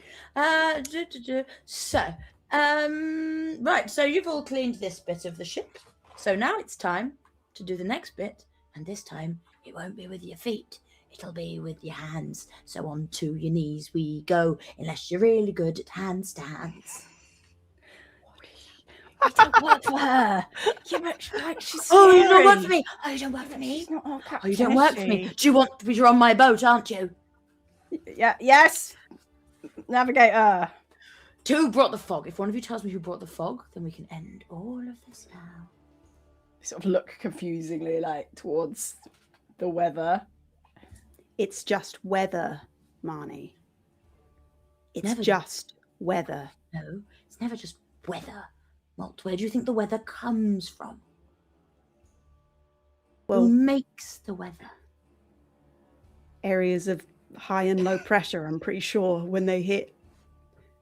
So, right, so you've all cleaned this bit of the ship. So now it's time to do the next bit. And this time, it won't be with your feet. It'll be with your hands. So on to your knees we go, unless you're really good at hands to hands. I don't work for her. She's Oh, you don't work scary. for me. Oh, you don't work for me. She's not our Oh, captain, you don't is work for she? me. Do you want? You're on my boat, aren't you? Yeah. Yes. Navigator. Who brought the fog? If one of you tells me who brought the fog, then we can end all of this now. Sort of look confusingly like towards the weather. It's just weather, Marnie. It's Never just weather. No, it's never just weather. Malt, where do you think the weather comes from? Well, Who makes the weather? areas of high and low pressure, I'm pretty sure, when they hit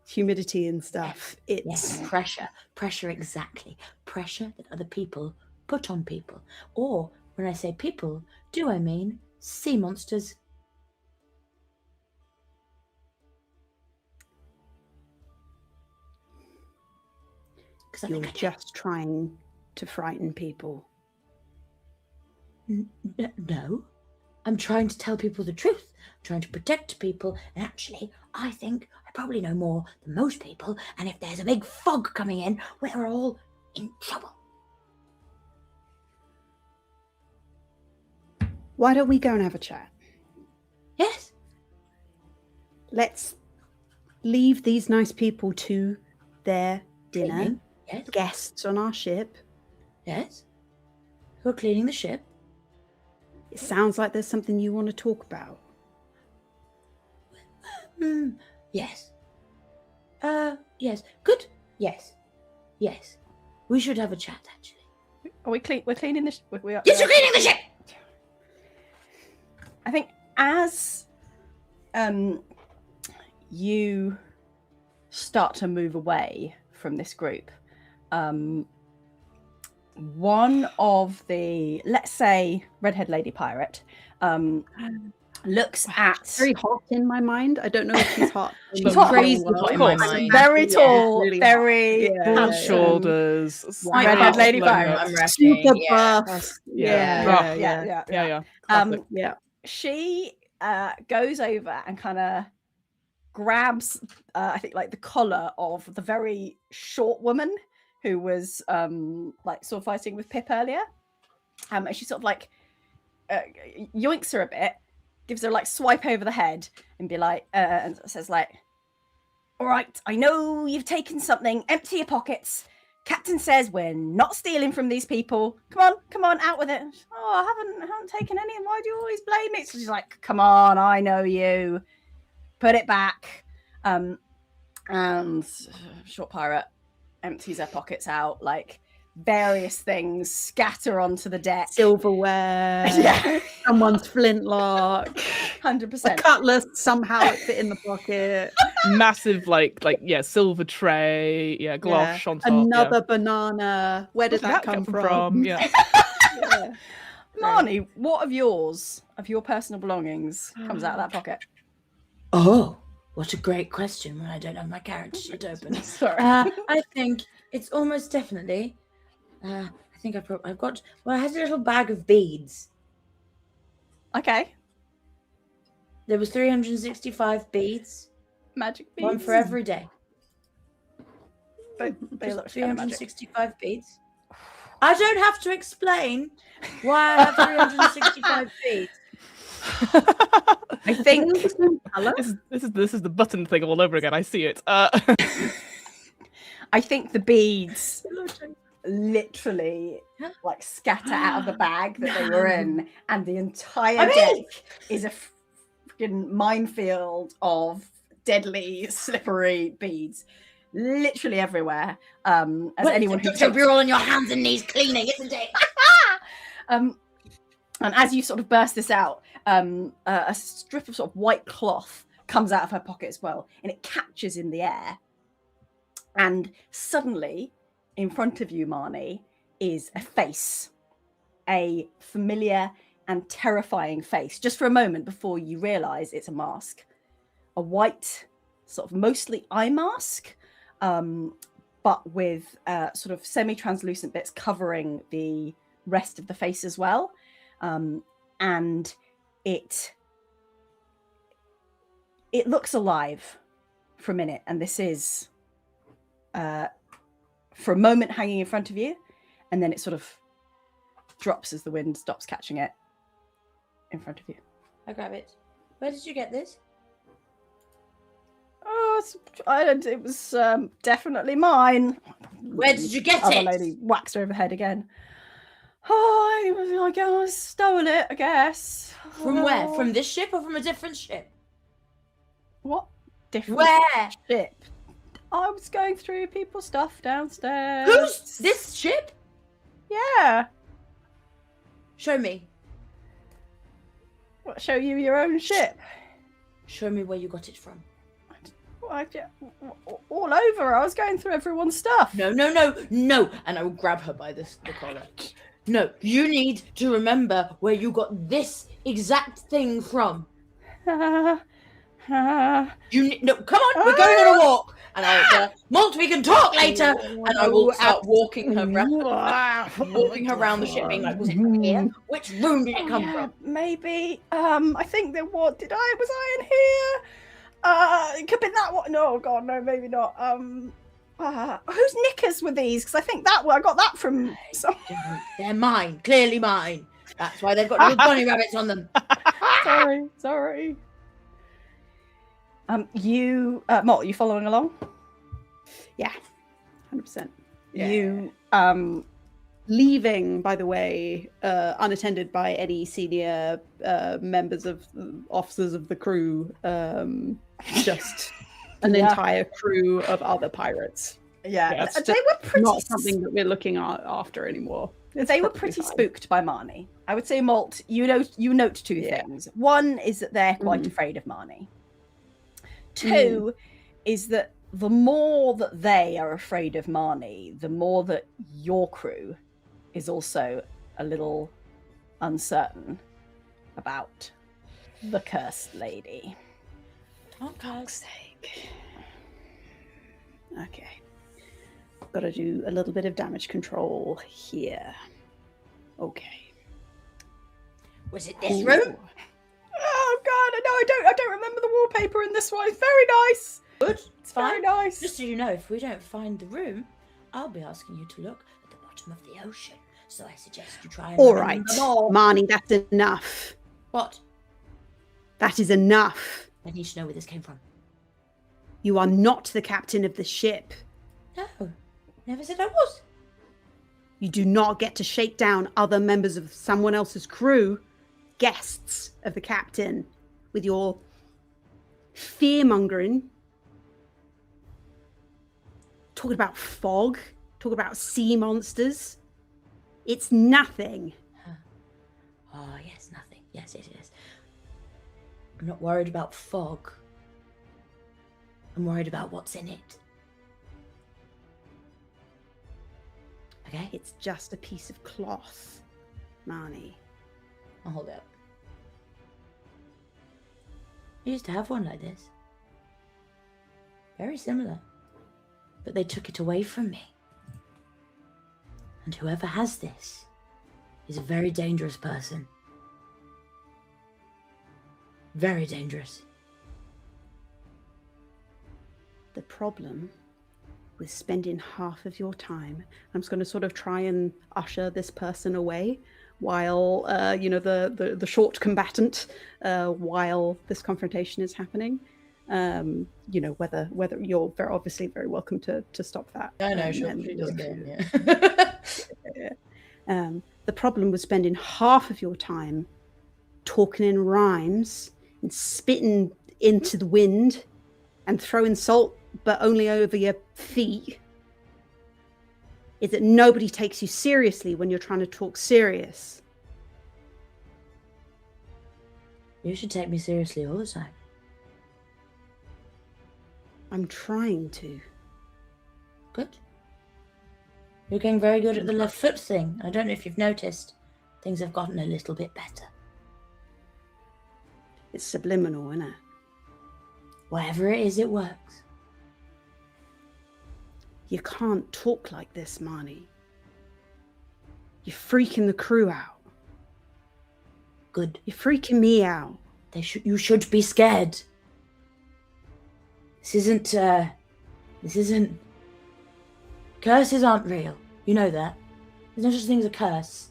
humidity and stuff. Yes, pressure, exactly. Pressure that other people put on people. Or, when I say people, do I mean sea monsters? You're just trying to frighten people. No. I'm trying to tell people the truth. I'm trying to protect people. And actually, I think I probably know more than most people. And if there's a big fog coming in, we're all in trouble. Why don't we go and have a chat? Yes. Let's leave these nice people to their dinner. Cleaning. Yes. Guests on our ship. Yes. Who are cleaning the ship? It sounds like there's something you want to talk about. Yes. Yes. Good. Yes. Yes. We should have a chat, actually. Are we clean? We're cleaning the ship. Yes, you're cleaning the ship! I think as you start to move away from this group, one of the, let's say, redhead lady pirate, looks at... Very hot in my mind. I don't know if she's hot. She's hot. Crazy Of hot in course. my mind. Very tall, really very hot. Broad handsome. shoulders. Redhead lady pirate. I'm reckon. Super Yeah. buff. Yeah. Yeah. Classic. Yeah. She goes over and kind of grabs, I think, like the collar of the very short woman who was like sword fighting with Pip earlier. And she sort of like yoinks her a bit, gives her like swipe over the head, and be like, and says like, "All right, I know you've taken something. Empty your pockets. Captain says we're not stealing from these people. Come on, out with it." "Oh, I haven't taken any. Why do you always blame me?" So she's like, "Come on, I know you. Put it back." And Short Pirate empties her pockets out, like various things scatter onto the deck. Silverware. Yeah. Someone's flintlock. 100%. A cutlass, somehow it fit in the pocket. Massive, silver tray, glosh on top. Another banana. Where did that come from? Yeah. Yeah. Marnie, what of your personal belongings comes out of that pocket? Oh, what a great question when I don't have my character sheet open. Sorry. I think it's almost definitely. I think I've got. Well, I had a little bag of beads. Okay. There was 365 beads. Magic beads. One for every day. They Just look kind of magic. 365 beads. I don't have to explain why I have 365 beads. I think this is the button thing all over again. I see it. I think the beads literally like scatter out of the bag that they were in, and the entire deck is a freaking minefield of deadly, slippery beads, literally everywhere. As anyone who you're all on your hands and knees cleaning, isn't it? And as you sort of burst this out, a strip of sort of white cloth comes out of her pocket as well, and it catches in the air. And suddenly, in front of you, Marnie, is a face, a familiar and terrifying face, just for a moment before you realise it's a mask. A white, sort of mostly eye mask, but with sort of semi-translucent bits covering the rest of the face as well. And it looks alive for a minute, and this is for a moment hanging in front of you, and then it sort of drops as the wind stops catching it in front of you. I grab it. Where did you get this? Oh, it was definitely mine. Where did you get Other it? lady whacks her over the head again. Oh, I stole it, I guess. From where? From this ship or from a different ship? What different Where? ship? I was going through people's stuff downstairs. Who's this ship? Yeah. Show me. What, show you your own ship? Show me where you got it from. All over. I was going through everyone's stuff. No. And I will grab her by the collar. No, you need to remember where you got this exact thing from. No, come on, we're going on a walk. And I'll Malt, we can talk later. And I will start walking her around the ship, being like, was it from here? Which room did it come from? Maybe. I think there was. Was I in here? It could be that one. No, God, no, maybe not. Whose knickers were these? Because I think I got that from some. They're mine, clearly mine. That's why they've got little bunny rabbits on them. Sorry. Malt, you following along? Yeah, 100%. Yeah. You leaving, by the way, unattended by any senior members of officers of the crew, just an entire crew of other pirates. Yeah, they were pretty. Not something that we're looking after anymore. They were pretty spooked by Marnie. I would say, Malt, you note two things. One is that they're quite afraid of Marnie. Two is that the more that they are afraid of Marnie, the more that your crew is also a little uncertain about the cursed lady. For fuck's sake. Okay. Got to do a little bit of damage control here. Okay. Was it this room? Oh God, I don't remember the wallpaper in this one. It's very nice. Good. It's very nice. Just so you know, if we don't find the room, I'll be asking you to look at the bottom of the ocean. So I suggest you try and All right, them all. Marnie, that's enough. What? That is enough. I need to know where this came from. You are not the captain of the ship. No, never said I was. You do not get to shake down other members of someone else's crew, guests of the captain, with your fear-mongering. Talking about fog, talking about sea monsters. It's nothing. Oh, yes, nothing. Yes, it is. I'm not worried about fog. I'm worried about what's in it. Okay? It's just a piece of cloth, Marnie. I'll hold it up. I used to have one like this. Very similar. But they took it away from me. And whoever has this is a very dangerous person. Very dangerous. The problem with spending half of your time, I'm just going to sort of try and usher this person away while, the short combatant, while this confrontation is happening. Whether you're obviously very welcome to stop that. I know, she doesn't. The problem with spending half of your time talking in rhymes and spitting into the wind and throwing salt, but only over your feet, is that nobody takes you seriously when you're trying to talk serious. You should take me seriously all the time. I'm trying to. Good. You're getting very good at the left foot thing. I don't know if you've noticed. Things have gotten a little bit better. It's subliminal, isn't it? Whatever it is, it works. You can't talk like this, Marnie. You're freaking the crew out. Good. You're freaking me out. You should be scared. This isn't... Curses aren't real. You know that. There's no such thing as a curse.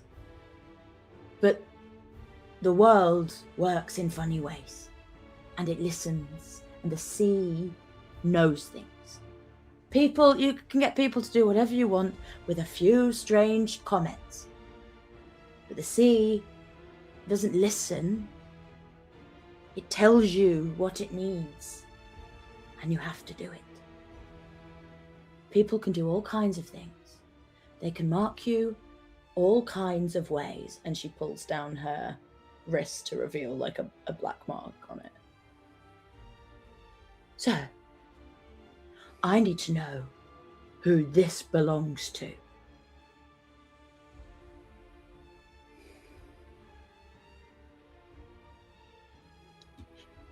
But the world works in funny ways. And it listens. And the sea knows things. You can get people to do whatever you want with a few strange comments. But the sea doesn't listen. It tells you what it needs. And you have to do it. People can do all kinds of things. They can mark you all kinds of ways. And she pulls down her wrist to reveal like a black mark on it. So, I need to know who this belongs to.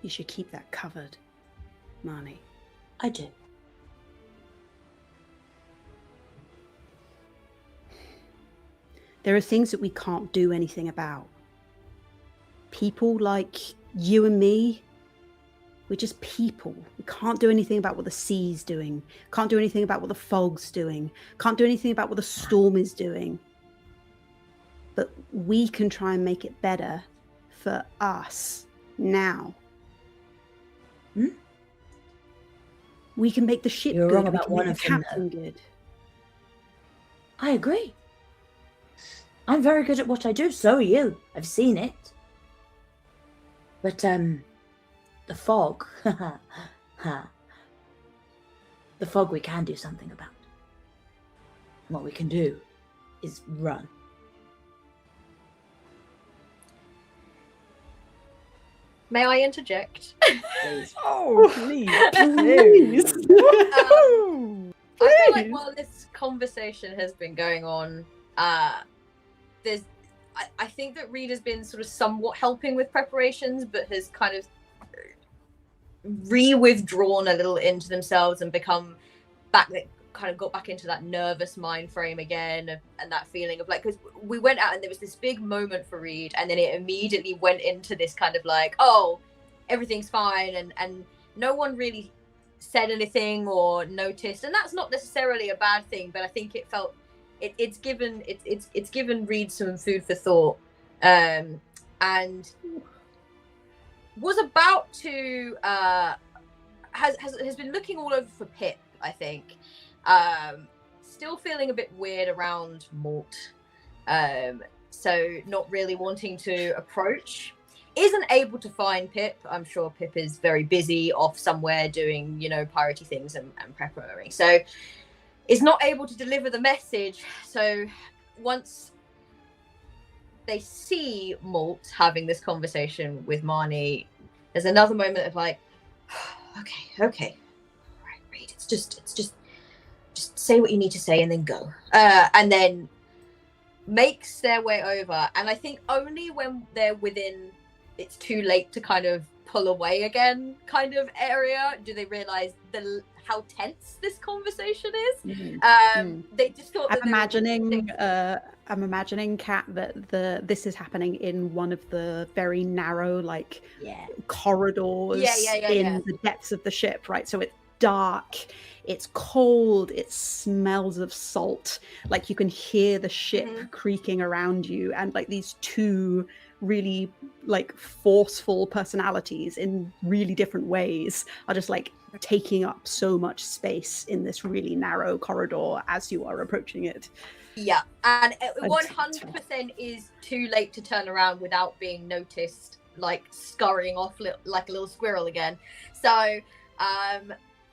You should keep that covered, Marnie. I do. There are things that we can't do anything about. People like you and me, we're just people. We can't do anything about what the sea's doing. Can't do anything about what the fog's doing. Can't do anything about what the storm is doing. But we can try and make it better for us now. We can make the ship You're good. wrong We about can one make the of them, captain good. I agree. I'm very good at what I do, so are you. I've seen it. But, the fog. The fog we can do something about. And what we can do is run. May I interject? Please. Oh, please, please. I feel like while this conversation has been going on, I think that Reed has been sort of somewhat helping with preparations, but has kind of withdrawn a little into themselves and become back, kind of got back into that nervous mind frame again, and that feeling of like, because we went out and there was this big moment for Reed, and then it immediately went into this kind of like, oh, everything's fine, and no one really said anything or noticed, and that's not necessarily a bad thing, but I think it's given Reed some food for thought, and was about to has been looking all over for Pip, I think. Still feeling a bit weird around Malt, so not really wanting to approach. Isn't able to find Pip. I'm sure Pip is very busy off somewhere doing, piratey things and preparing. So is not able to deliver the message. So once they see Malt having this conversation with Marnie, there's another moment of like, okay. Right, Reed, it's just say what you need to say and then go. And then makes their way over. And I think only when they're within it's too late to kind of pull away again kind of area do they realize how tense this conversation is. They just thought that I'm imagining, Kat, that this is happening in one of the very narrow corridors in the depths of the ship, right? So it's dark, it's cold, it smells of salt, like you can hear the ship creaking around you, and like these two really like forceful personalities in really different ways are just like taking up so much space in this really narrow corridor as you are approaching it. Yeah, and 100% is too late to turn around without being noticed, like scurrying off like a little squirrel again. So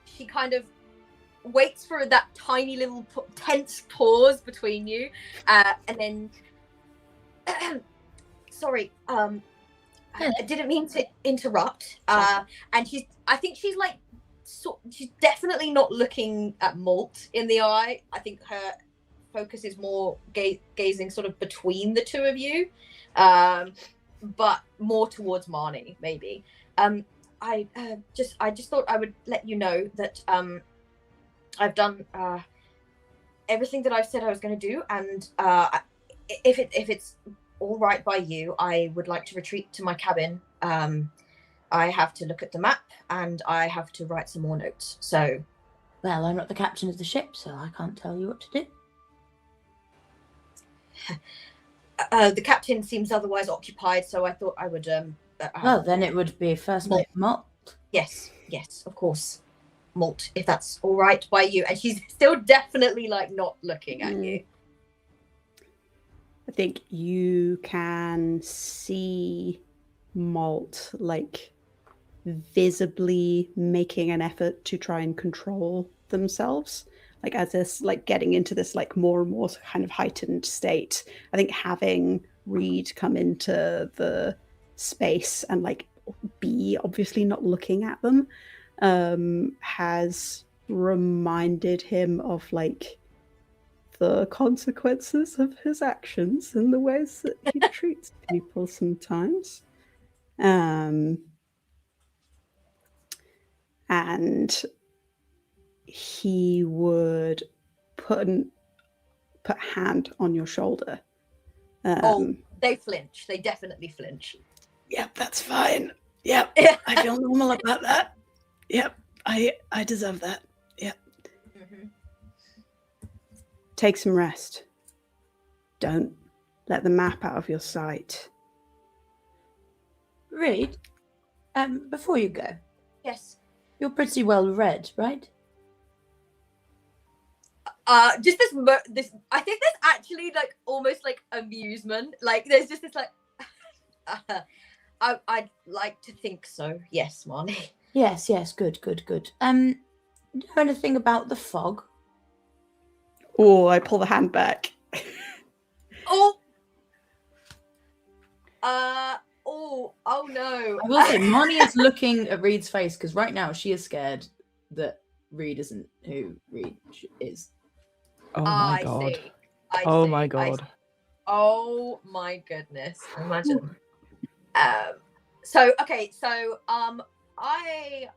she kind of waits for that tiny little tense pause between you, and then sorry, I didn't mean to interrupt. And I think she's like, she's definitely not looking at Malt in the eye. I think her focus is more gazing sort of between the two of you, but more towards Marnie, maybe. I just thought I would let you know that I've done everything that I've said I was going to do, and if it's all right by you, I would like to retreat to my cabin. I have to look at the map and I have to write some more notes. So, well, I'm not the captain of the ship, so I can't tell you what to do. The captain seems otherwise occupied, so I thought I would. Well, then it would be first mate Malt. Yes, of course, Malt, if that's all right by you. And she's still definitely like not looking at you. I think you can see Malt like visibly making an effort to try and control themselves, like as this like getting into this like more and more kind of heightened state. I think having Reed come into the space and like be obviously not looking at them has reminded him of like the consequences of his actions and the ways that he treats people sometimes. And he would put a hand on your shoulder. They flinch. They definitely flinch. Yep, that's fine. Yep, I feel normal about that. Yep, I deserve that. Yep. Take some rest. Don't let the map out of your sight. Reed, before you go. Yes. You're pretty well read, right? Just this. I think there's actually like almost like amusement. Like there's just this like. I'd like to think so. Yes, Marnie. Yes. Good. Do you know anything about the fog? Oh, I pull the hand back. Oh no. I will say, Marnie is looking at Reed's face because right now she is scared that Reed isn't who Reed is. Oh my god. Oh my god. Oh my goodness. Imagine. I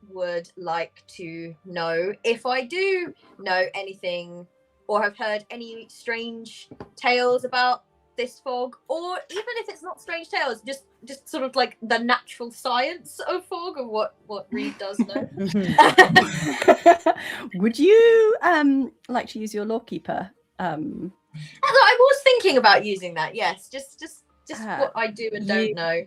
would like to know if I do know anything or have heard any strange tales about this fog, or even if it's not strange tales, just sort of like the natural science of fog, of what Reed does know. Would you like to use your lawkeeper? I was thinking about using that. Yes, just what I do and don't know.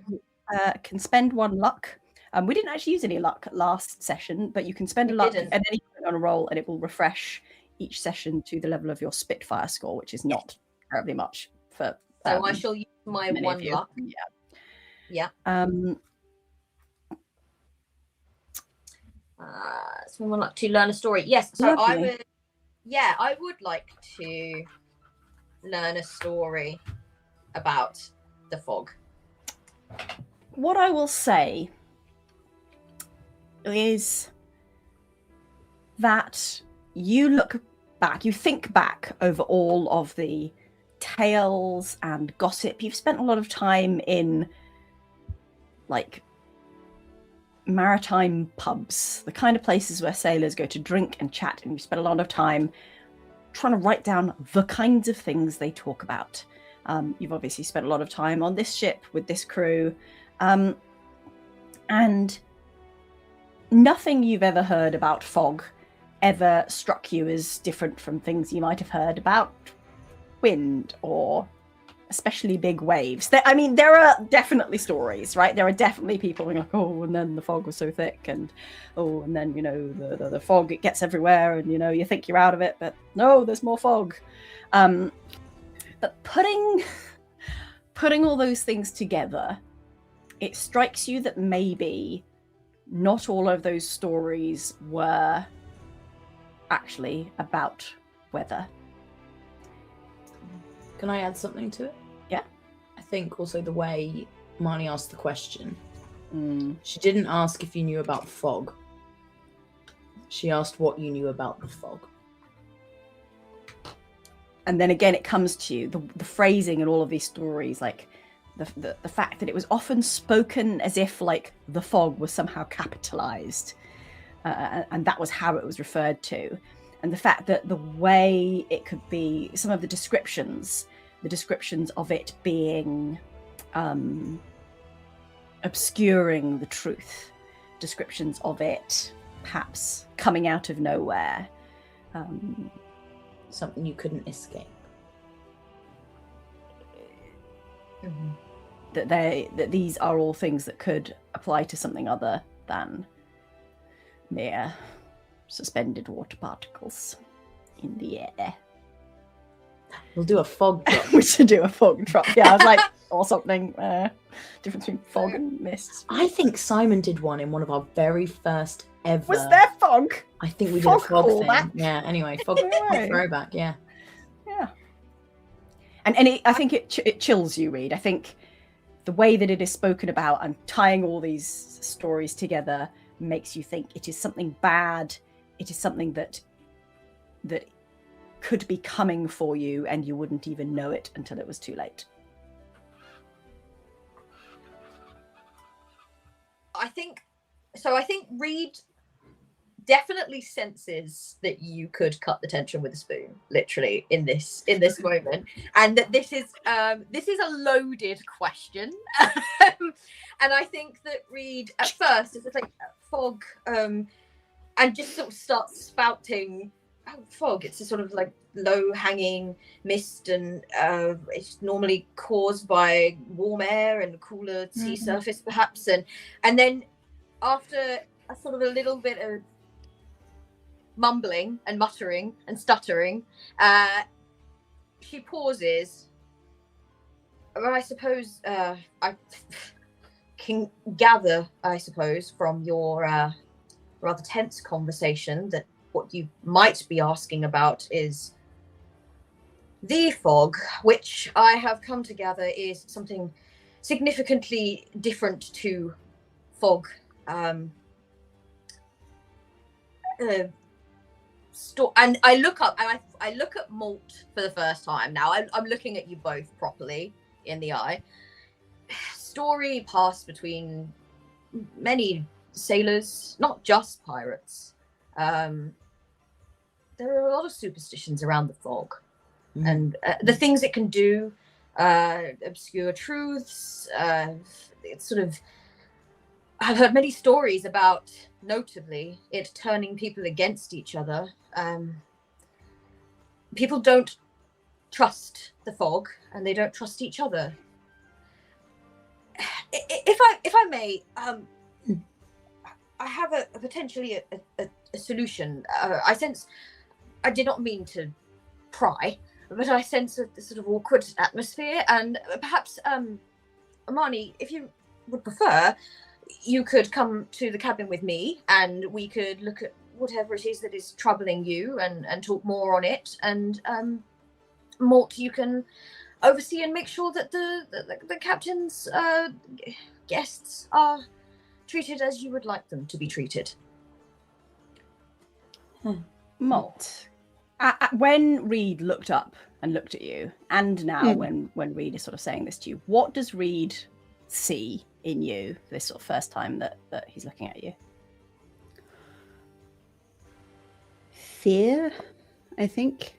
Can spend 1 luck. We didn't actually use any luck last session, but you can spend a luck and then you put it on a roll, and it will refresh each session to the level of your Spitfire score, which is not terribly much for. So I shall use my 1 luck. Yeah. So 1 luck to learn a story. Yes. So Lovely. I would like to learn a story about the fog. What I will say is that you think back over all of the tales and gossip. You've spent a lot of time in like maritime pubs, the kind of places where sailors go to drink and chat, and you spent a lot of time trying to write down the kinds of things they talk about. You've obviously spent a lot of time on this ship with this crew, and nothing you've ever heard about fog ever struck you as different from things you might have heard about wind or especially big waves. There are definitely stories, right? There are definitely people being like, oh, and then the fog was so thick, and oh, and then, the fog, it gets everywhere, and, you think you're out of it, but no, there's more fog. But putting all those things together, it strikes you that maybe not all of those stories were actually about weather. Can I add something to it? Yeah. I think also the way Marnie asked the question, she didn't ask if you knew about fog. She asked what you knew about the fog. And then again, it comes to you, the phrasing in all of these stories, like the fact that it was often spoken as if like the fog was somehow capitalized, and that was how it was referred to. And the fact that the way it could be, some of the descriptions of it being obscuring the truth, descriptions of it perhaps coming out of nowhere. Something you couldn't escape. That these are all things that could apply to something other than mere suspended water particles in the air. We'll do a fog drop. We should do a fog drop. Yeah, I was like, or something. Difference between fog and mist. I think Simon did one in one of our very first ever. Was there fog? I think we Fog did a fog callback? thing. Yeah. Anyway, fog throwback. Yeah. Yeah. And I think it chills you, Reed. I think the way that it is spoken about and tying all these stories together makes you think it is something bad. It is something that could be coming for you, and you wouldn't even know it until it was too late. I think Reed definitely senses that you could cut the tension with a spoon, literally in this moment, and that this is a loaded question. And I think that Reed at first is like fog, and just sort of starts spouting fog. It's a sort of like low-hanging mist, and it's normally caused by warm air and cooler sea surface, perhaps. And then after a sort of a little bit of mumbling and muttering and stuttering, she pauses. I suppose I can gather, I suppose, from your rather tense conversation that what you might be asking about is the fog, which I have come to gather is something significantly different to fog. And I look up and I look at Malt for the first time now. I'm looking at you both properly in the eye. Story passed between many sailors, not just pirates. There are a lot of superstitions around the fog, and the things it can do, obscure truths. It's sort of, I've heard many stories about, notably, it turning people against each other. People don't trust the fog, and they don't trust each other. If I may, I have a potentially a solution. I sense, I did not mean to pry, but I sense a sort of awkward atmosphere, and perhaps, Marnie, if you would prefer, you could come to the cabin with me, and we could look at whatever it is that is troubling you, and talk more on it. And Mort, you can oversee and make sure that the captain's guests are treated as you would like them to be treated. Malt, when Reed looked up and looked at you, and now when Reed is sort of saying this to you, what does Reed see in you this sort of first time that he's looking at you? Fear, I think.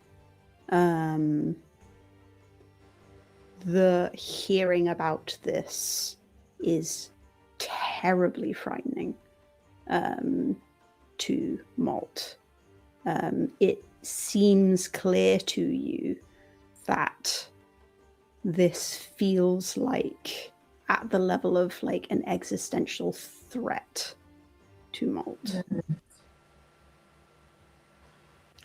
The hearing about this is terribly frightening to Malt. It seems clear to you that this feels like at the level of like an existential threat to Malt.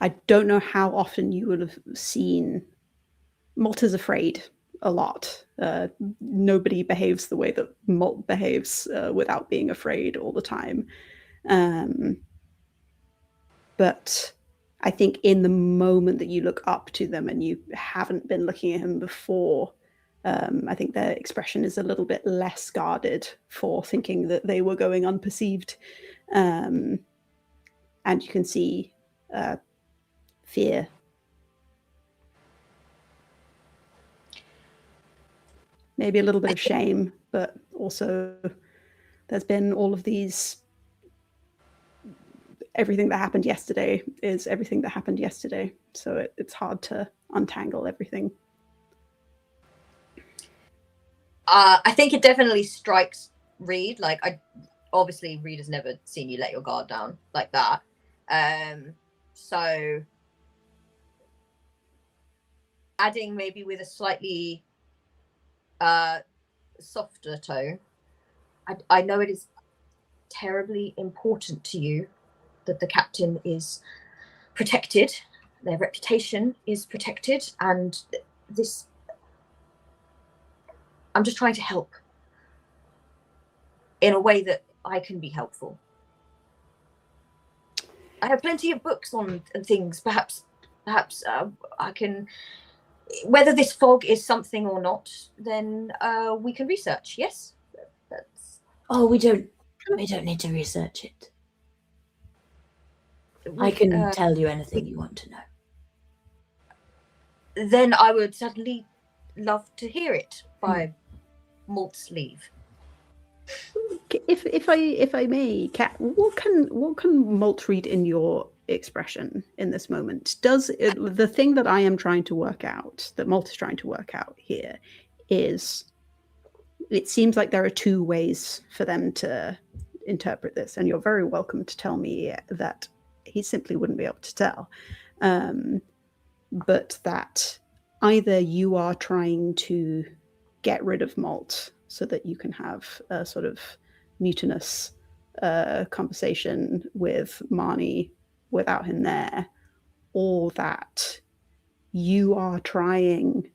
I don't know how often you would have seen Malt is afraid a lot. Nobody behaves the way that Malt behaves without being afraid all the time. But I think in the moment that you look up to them and you haven't been looking at him before, I think their expression is a little bit less guarded for thinking that they were going unperceived. And you can see fear. Maybe a little bit of shame, but also there's been all of these, everything that happened yesterday is everything that happened yesterday. So it's hard to untangle everything. I think it definitely strikes Reed. Like, obviously Reed has never seen you let your guard down like that. So adding maybe with a slightly softer tone, I know it is terribly important to you that the captain is protected, their reputation is protected, and this, I'm just trying to help in a way that I can be helpful. I have plenty of books on things. Perhaps I can, whether this fog is something or not, then we can research. Yes, that's. Oh, we don't need to research it. I can tell you anything you want to know. Then I would certainly love to hear it by Malt's leave. If I may, Kat, what can Malt read in your expression in this moment? Does the thing that I am trying to work out, that Malt is trying to work out here, is it seems like there are two ways for them to interpret this, and you're very welcome to tell me that he simply wouldn't be able to tell, but that either you are trying to get rid of Malt so that you can have a sort of mutinous conversation with Marnie without him there, or that you are trying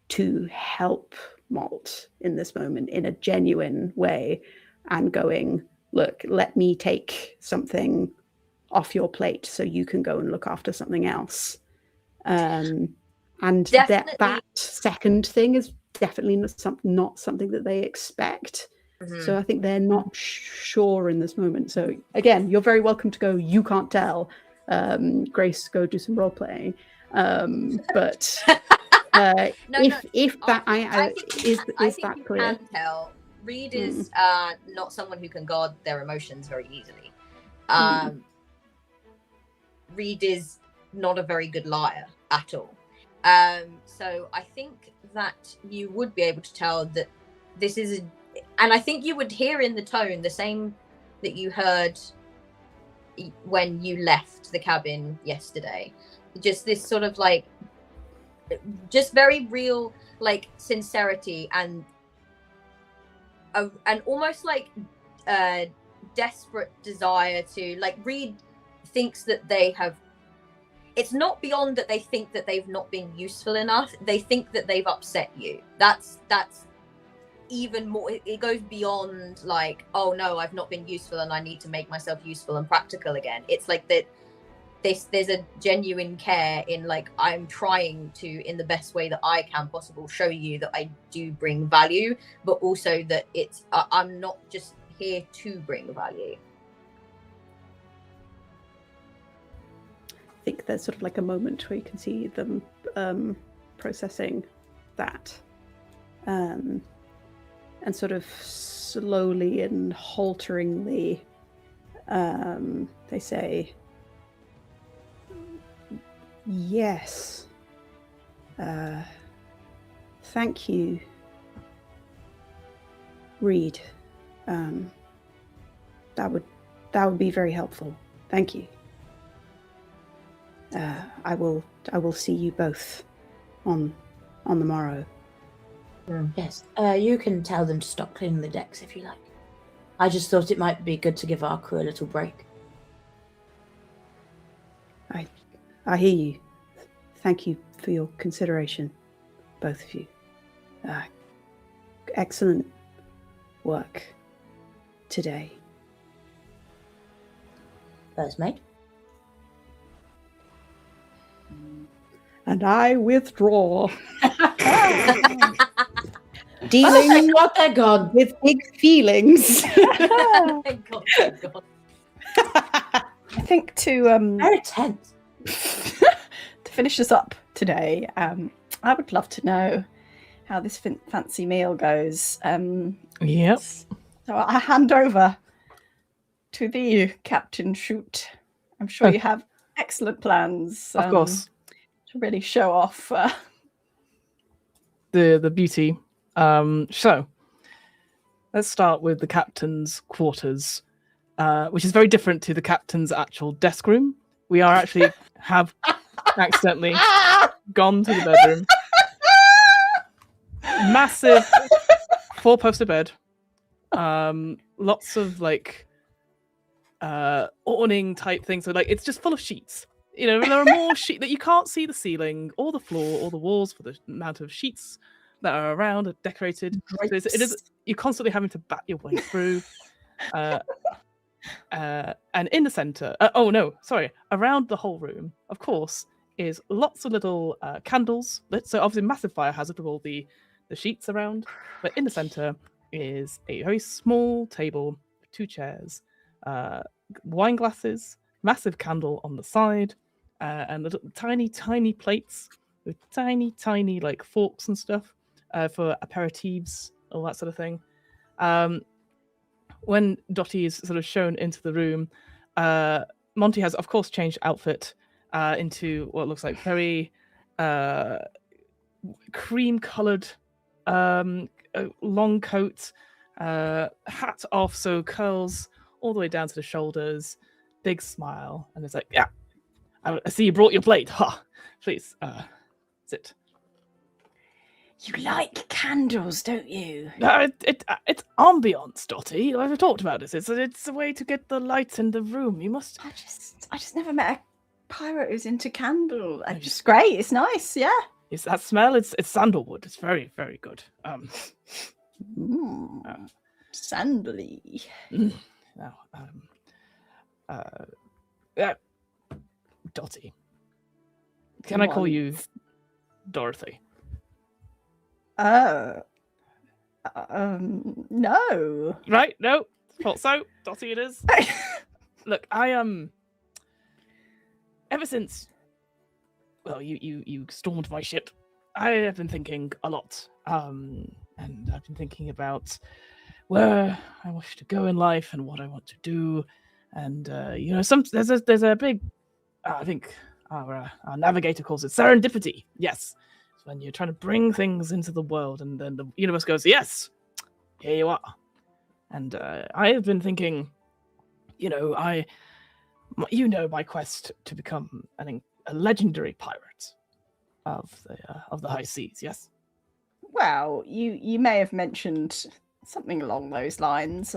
to help Malt in this moment in a genuine way and going, look, let me take something off your plate so you can go and look after something else. And that second thing is definitely not something that they expect. Mm-hmm. So I think they're not sure in this moment. So again, you're very welcome to go, you can't tell. Grace, go do some role playing. But if that is that clear? Can tell. Reed is not someone who can guard their emotions very easily. Reed is not a very good liar at all. So I think that you would be able to tell that this is, and I think you would hear in the tone the same that you heard when you left the cabin yesterday. Just this sort of like, just very real, like sincerity and almost like desperate desire to, like, Reed thinks that they have, it's not beyond that they think that they've not been useful enough. They think that they've upset you. That's even more, it goes beyond like, oh no, I've not been useful and I need to make myself useful and practical again. It's like that there's a genuine care in, like, I'm trying to, in the best way that I can possible, show you that I do bring value, but also that it's I'm not just here to bring value. I think there's sort of like a moment where you can see them processing that, and sort of slowly and halteringly they say, yes, thank you, Reed. That would be very helpful. Thank you. I will see you both on the morrow. Yes, you can tell them to stop cleaning the decks if you like. I just thought it might be good to give our crew a little break. I hear you. Thank you for your consideration, both of you. Excellent work today. First mate. And I withdraw. Dealing what they're gone with big feelings. Thank God, thank God. I think to very tense. to finish us up today, I would love to know how this fancy meal goes. Yep. So I hand over to thee, Captain Shoot. I'm sure you have excellent plans. Of course. To really show off the beauty. So let's start with the captain's quarters, which is very different to the captain's actual desk room. We are actually have accidentally gone to the bedroom. Massive 4-poster bed. Lots of like awning type things. So like it's just full of sheets. You know, there are more sheets that you can't see the ceiling or the floor or the walls for the amount of sheets that are around, are decorated. So it is, you're constantly having to bat your way through. And in the center, around the whole room, of course, is lots of little candles lit. So obviously, massive fire hazard with all the sheets around. But in the center is a very small table, 2 chairs, wine glasses, massive candle on the side, and little tiny plates with tiny like forks and stuff for aperitifs, all that sort of thing. When Dottie is sort of shown into the room, Monty has, of course, changed outfit into what looks like very cream-colored long coat, hat off, so curls all the way down to the shoulders, big smile, and it's like, yeah, I see you brought your plate. Ha, please, sit. You like candles, don't you? It's ambiance, Dottie. I've talked about this. It's a way to get the light in the room. You must. I just never met a pirate who's into candle. It's just great. It's nice. Yeah. It's that smell. It's sandalwood. It's very, very good. Sandally. Now, Dottie. Can I call you Dorothy? No. Right? No. Thought so. Dottie it is. Look, I ever since, well, you stormed my ship, I have been thinking a lot. And I've been thinking about where I wish to go in life and what I want to do. And there's a big, I think our navigator calls it serendipity. Yes, it's when you're trying to bring things into the world, and then the universe goes, "Yes, here you are." And I have been thinking, my quest to become a legendary pirate of the high seas. Yes. Well, you may have mentioned something along those lines.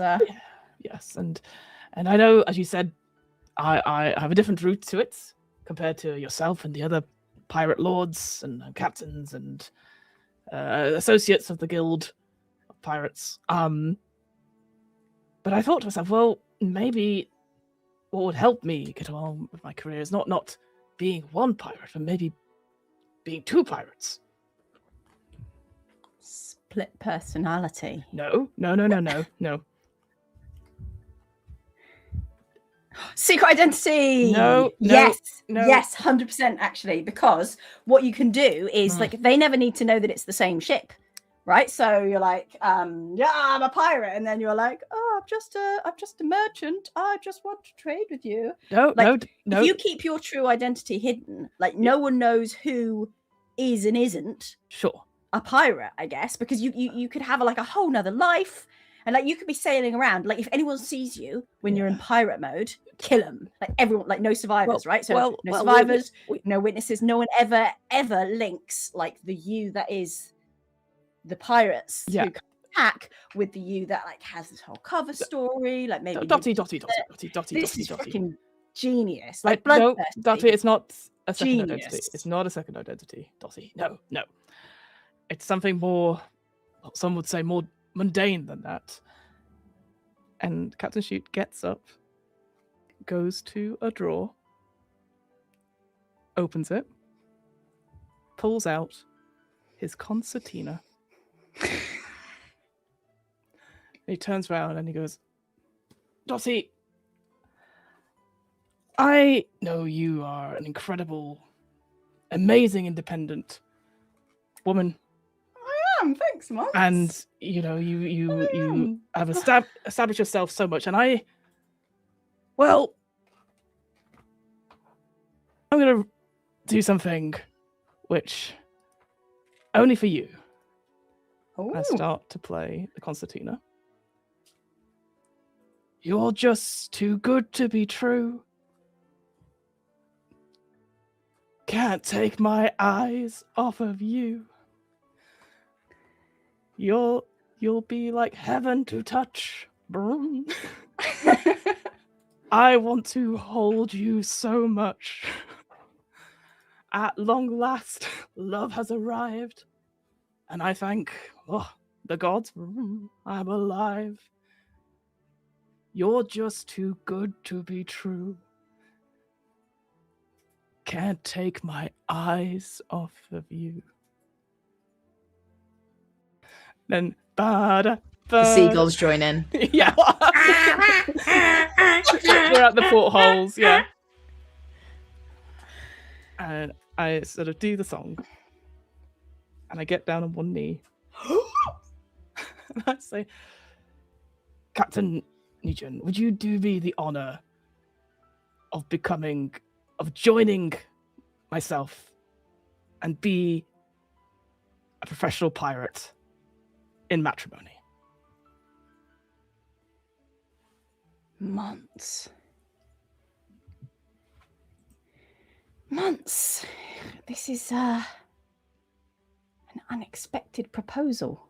Yes, and I know, as you said, I have a different route to it compared to yourself and the other pirate lords and captains and associates of the Guild of Pirates. But I thought to myself, well, maybe what would help me get along with my career is not being one pirate, but maybe being two pirates. Split personality. No. Secret identity. No. Yes, 100% actually, because what you can do is they never need to know that it's the same ship, right? So you're like, yeah, I'm a pirate, and then you're like, oh, I'm just a merchant. I just want to trade with you. No. If you keep your true identity hidden, no one knows who is and isn't. Sure. A pirate, I guess, because you could have a whole nother life, and you could be sailing around. If anyone sees you when you're in pirate mode, kill them. Everyone, no survivors, right? So no survivors, no witnesses. No one ever links the you that is the pirates who come back with the you that has this whole cover story. Maybe Dotty. This is freaking genius. No, Dotty, it's not a second Genius. identity. It's not a second identity, Dotty. No. It's something more, some would say more mundane than that. And Captain Shoot gets up, goes to a drawer, opens it, pulls out his concertina. He turns around and he goes, Dotty, I know you are an incredible, amazing, independent woman. Thanks, Mom. And you have established yourself so much, and I'm gonna do something which only for you. Ooh. I start to play the concertina. You're just too good to be true. Can't take my eyes off of you. You'll be like heaven to touch. I want to hold you so much. At long last, love has arrived. And I thank the gods. I'm alive. You're just too good to be true. Can't take my eyes off of you. Then the seagulls join in. Yeah. We're at the portholes, yeah. And I sort of do the song. And I get down on one knee. And I say, Captain Nugent, would you do me the honor of joining myself and be a professional pirate in matrimony? Months. This is an unexpected proposal.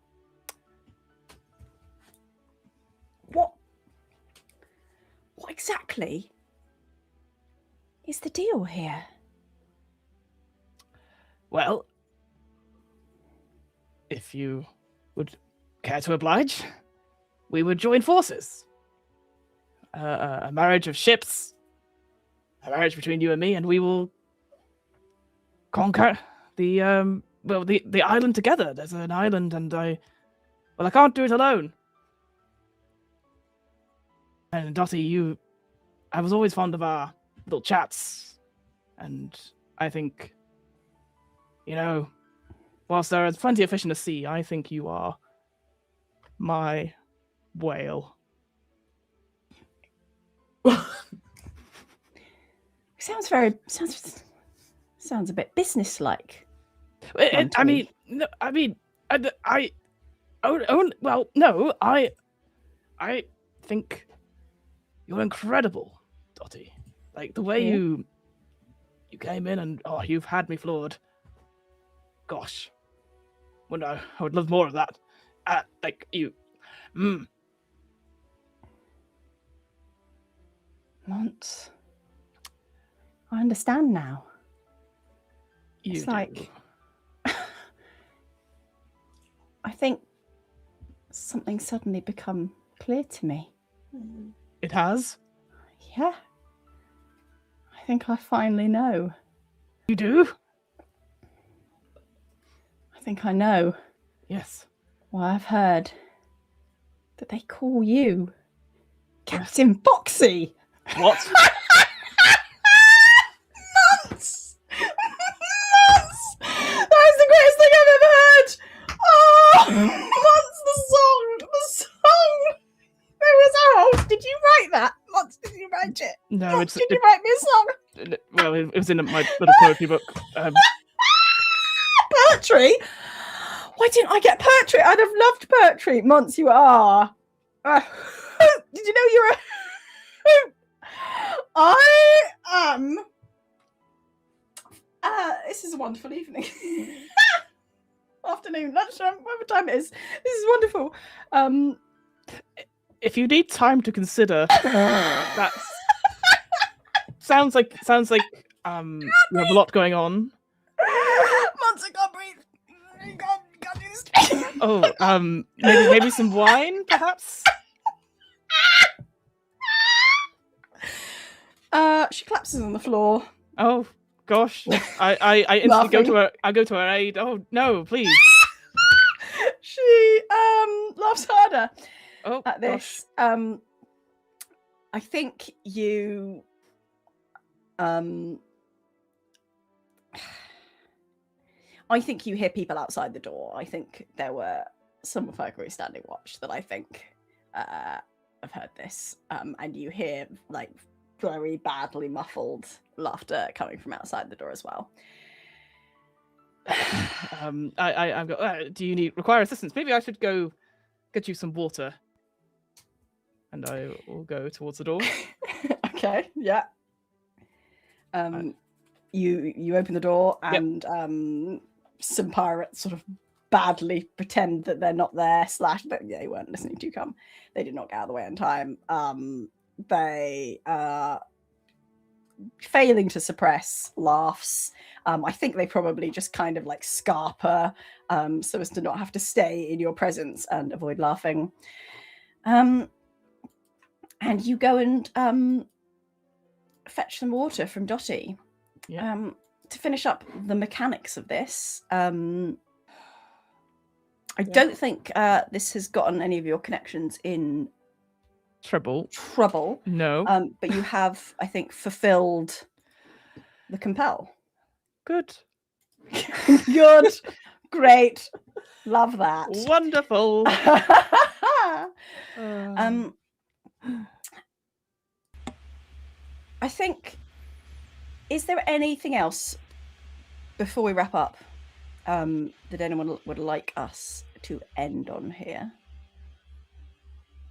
What exactly is the deal here? Well, if you would care to oblige, we would join forces. A marriage of ships, a marriage between you and me, and we will conquer the island together. There's an island, and I can't do it alone. And Dotty, I was always fond of our little chats, and I think, whilst there is plenty of fish in the sea, I think you are my whale. Sounds very Sounds a bit businesslike. I mean, no, I mean, well, no, I think you're incredible, Dottie. Like the way you came in and you've had me floored. Gosh, well, no, I would love more of that. Like you, Months. I understand now. It's like I think something suddenly become clear to me. It has? Yeah. I think I finally know. You do? I think I know. Yes. Well, I've heard that they call you Captain Boxy. What? Months! Months! That is the greatest thing I've ever heard! Oh! Months, the song! The song! It was ours. Did you write that? Months, did you write it? No, Months, did you write me a song? Well, it was in my little poetry book. Poetry? Why didn't I get poetry? I'd have loved poetry. Months, you are. Did you know you're a hoot? I am. This is a wonderful evening. Afternoon, lunchtime, whatever time it is. This is wonderful. If you need time to consider, that sounds like you have a lot going on. Months, I can't breathe. You can't do this. Oh, maybe some wine, perhaps. She collapses on the floor. Oh gosh, I instantly go to her. I go to her aid. Oh no, please. She laughs harder at this. Gosh. I think you hear people outside the door. I think there were some of her crew standing watch that I think have heard this. And you hear like very badly muffled laughter coming from outside the door as well. I've got. Do you require assistance? Maybe I should go get you some water. And I will go towards the door. Okay. Yeah. You open the door and some pirates sort of badly pretend that they're not there. / they weren't listening to you come. They did not get out of the way in time. They are failing to suppress laughs. I think they probably just kind of like scarp her so as to not have to stay in your presence and avoid laughing. And you go and fetch some water from Dottie. Yeah. To finish up the mechanics of this, I don't think this has gotten any of your connections in trouble. No. But you have, I think, fulfilled the compel. Good. Good. Great. Love that. Wonderful. I think, is there anything else before we wrap up that anyone would like us to end on here?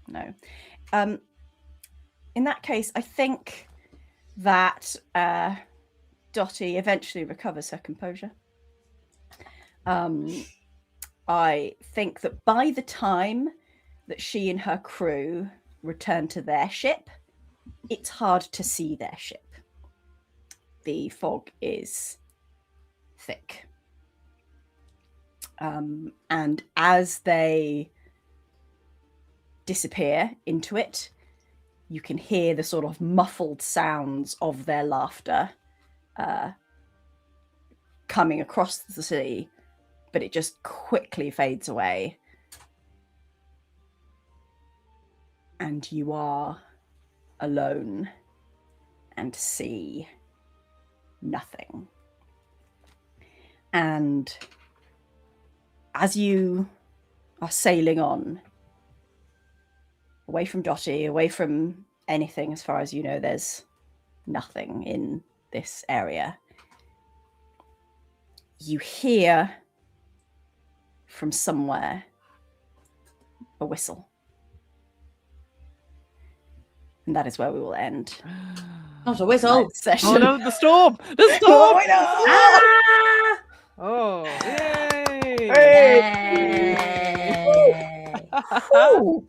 No. In that case, I think that Dottie eventually recovers her composure. I think that by the time that she and her crew return to their ship, it's hard to see their ship. The fog is thick. And as they disappear into it, you can hear the sort of muffled sounds of their laughter coming across the sea, but it just quickly fades away. And you are alone and see nothing. And as you are sailing on, away from Dottie, away from anything, as far as you know, there's nothing in this area. you hear from somewhere a whistle. And that is where we will end. Not a whistle. Session. Oh no, the storm! The storm! Oh, no! Ah! Oh, yay! Whew.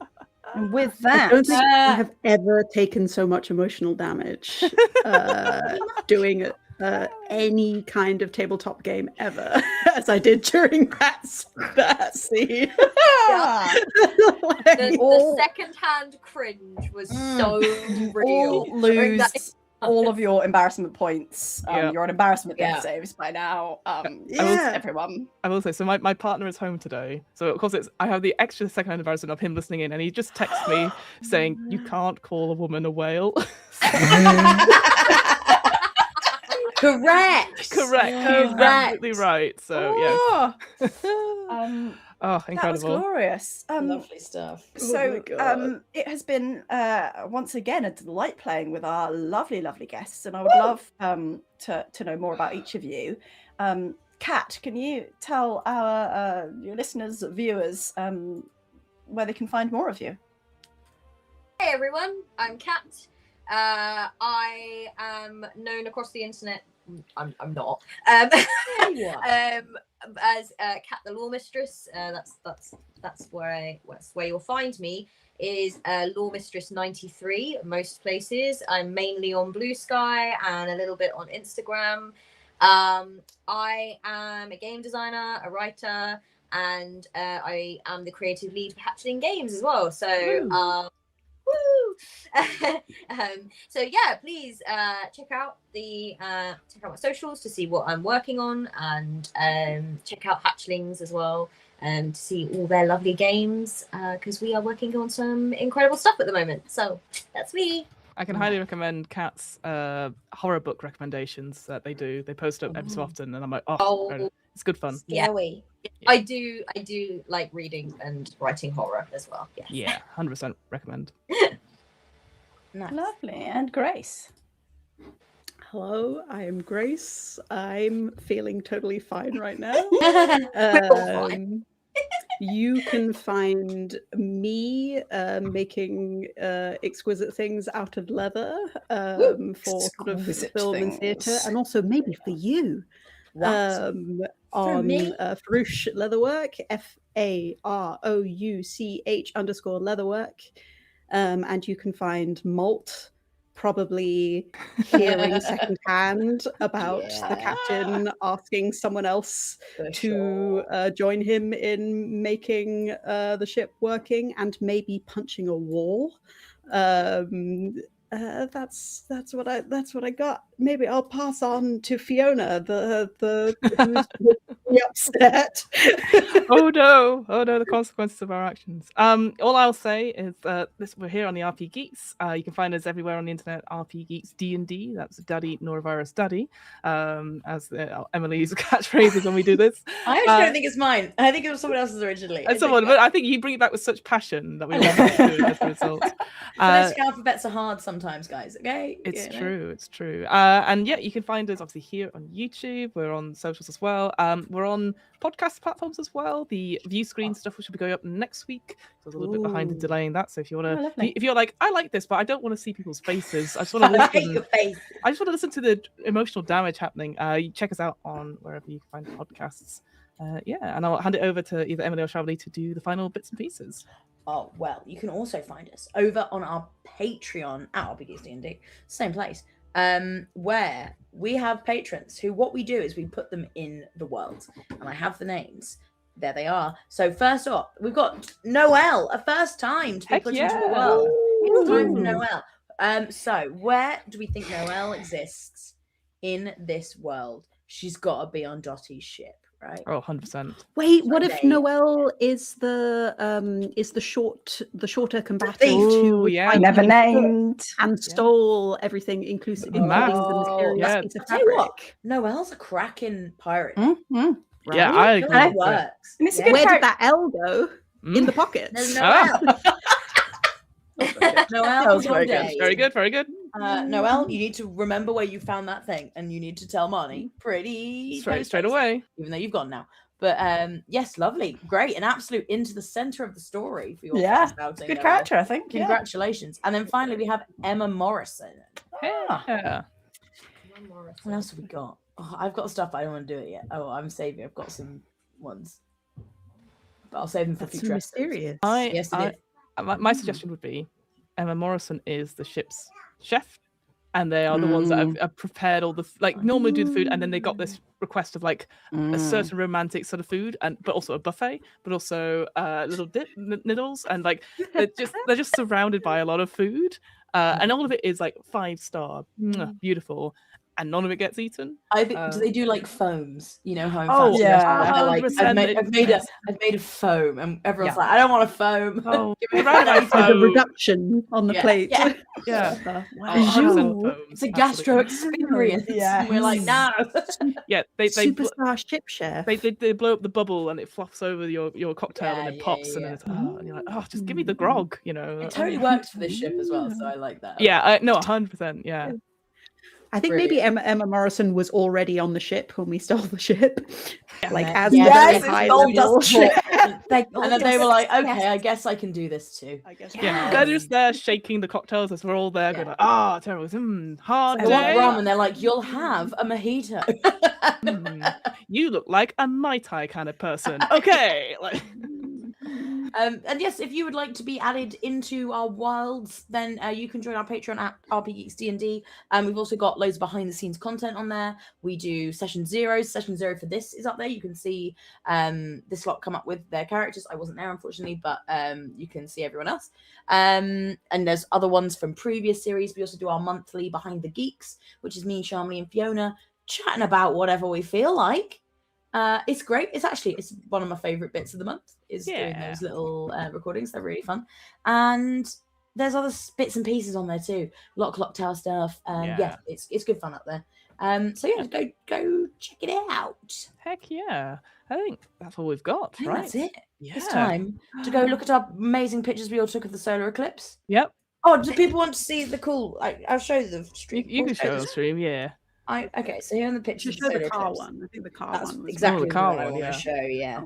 And with I that, don't think I have ever taken so much emotional damage doing any kind of tabletop game ever as I did during that scene. The second-hand cringe was so real. all lose all of your embarrassment points. You're on embarrassment death saves by now. Everyone. I will say, so my partner is home today, so of course I have the extra second-hand embarrassment of him listening in, and he just texts me saying, "You can't call a woman a whale." Correct. He's absolutely right. So oh, incredible! That was glorious. Lovely stuff. So it has been once again a delight playing with our lovely guests, and I would love to know more about each of you. Kat, can you tell our your listeners, viewers, where they can find more of you? Hey everyone, I'm Kat. I am known across the internet. I'm not. As Kat the Loremistress. That's where you'll find me. Is Loremistress 93 most places. I'm mainly on Blue Sky and a little bit on Instagram. I am a game designer, a writer, and I am the creative lead for Hatchling Games as well. So so yeah, please check out my socials to see what I'm working on, and check out Hatchlings as well to see all their lovely games, because we are working on some incredible stuff at the moment. So that's me. I can highly recommend Kat's horror book recommendations that they do. They post up every so often, and I'm like, it's good fun. Yeah, I do like reading and writing horror as well. Yes. Yeah, 100% recommend. Nice. Lovely. And Grace. Hello, I am Grace. I'm feeling totally fine right now. You can find me making exquisite things out of leather for sort of film and theatre, and also maybe for you on Farouche Leatherwork, FAROUCH_leatherwork. And you can find Malt probably hearing secondhand about the captain asking someone else to join him in making the ship working, and maybe punching a wall. That's what I got. Maybe I'll pass on to Fiona, the who's really upset. Oh no, the consequences of our actions. All I'll say is we're here on the RPGeeks. You can find us everywhere on the internet. RPGeeks D&D. That's Daddy Norovirus Daddy. As Emily's catchphrase is when we do this. I actually don't think it's mine. I think it was someone else's originally. But I think you bring it back with such passion that we love to do it as a result. Phonetic alphabets are hard sometimes, guys. Okay, it's true. And yeah, you can find us obviously here on YouTube. We're on socials as well. We're on podcast platforms as well. The view screen stuff which will be going up next week. So I was a little bit behind in delaying that. So if you want to, if you're like, I like this, but I don't want to see people's faces. I just want to listen. I just want to listen to the emotional damage happening. You check us out on wherever you can find podcasts. And I'll hand it over to either Emily or Shavali to do the final bits and pieces. Oh, well, you can also find us over on our Patreon at RPGeeks D&D, same place, where we have patrons who, what we do is we put them in the world, and I have the names. There they are. So first off, we've got Noelle, a first time to be put into the world. It's time for Noelle. So where do we think Noelle exists in this world? She's got to be on Dottie's ship. Right. Oh, 100%. Wait, what if Noelle is the shorter combatant who never named and stole everything, including the mysterious piece of fabric? What? Noelle's a cracking pirate. Mm-hmm. Right? Yeah, I agree. It works. Where did that L go? In the pockets. There's Noelle. Noelle, was very good. Monday. Very good, very good. Noelle, you need to remember where you found that thing, and you need to tell Marnie pretty Straight away. even though you've gone now. But yes, lovely, great, an absolute into the center of the story for your Yeah, first outing. Good Noelle. character, I think. Congratulations. And then finally we have Emma Morrison. Yeah. What else have we got? Oh, I've got stuff, but I don't want to do it yet. Oh, I'm saving. I've got some ones, but I'll save them for That's future episodes. mysterious. Yes, it is. My suggestion would be Emma Morrison is the ship's chef, and they are the ones that have prepared all the normally do the food, and then they got this request of like a certain romantic sort of food, but also a buffet, but also little niddles, and like they're just surrounded by a lot of food, and all of it is like 5-star, beautiful, and none of it gets eaten. I think do they do like foams? You know how in Oh, fancy yeah. restaurants they're like, 100% I've made a foam, and everyone's like, I don't want a foam. Oh, Give me right, that right, foam. The reduction on the plate. Yeah. Yeah. Wow. It's a gastro experience. Yeah. We're like, no. Yeah, they Superstar ship chef. they blow up the bubble and it fluffs over your cocktail and it pops and then it's and you're like, oh, just give me the grog, you know. It totally works for this ship as well, so I like that. Yeah, no, 100%. Yeah. I think maybe Emma Morrison was already on the ship when we stole the ship. Like as Yes, the it's high gold level dust ship. and then they were like, okay, I guess I can do this too. I guess. Yeah, they're just there shaking the cocktails as we're all there going, terrible, hard I want day. rum, and they're like, you'll have a mojito. You look like a Mai Tai kind of person. Okay. Like. And yes, if you would like to be added into our wilds, then you can join our Patreon at RPGeeks D&D. We've also got loads of behind the scenes content on there. We do session 0. Session 0 for this is up there. You can see this lot come up with their characters. I wasn't there, unfortunately, but you can see everyone else. And there's other ones from previous series. We also do our monthly Behind the Geeks, which is me, Shamli, and Fiona chatting about whatever we feel like. It's great. It's one of my favorite bits of the month is doing those little recordings. They're really fun. And there's other bits and pieces on there too. A lot of clock tower stuff. It's good fun up there. So yeah, go check it out. Heck yeah. I think that's all we've got, I think right? that's it. Yeah. It's time to go look at our amazing pictures we all took of the solar eclipse. Yep. Oh, do people want to see the cool? I'll show you the stream. You can show the stream, yeah. Okay, so here in the pictures. Show the car one. I think the car That's one was exactly the car what I one, want yeah. to show. Yeah,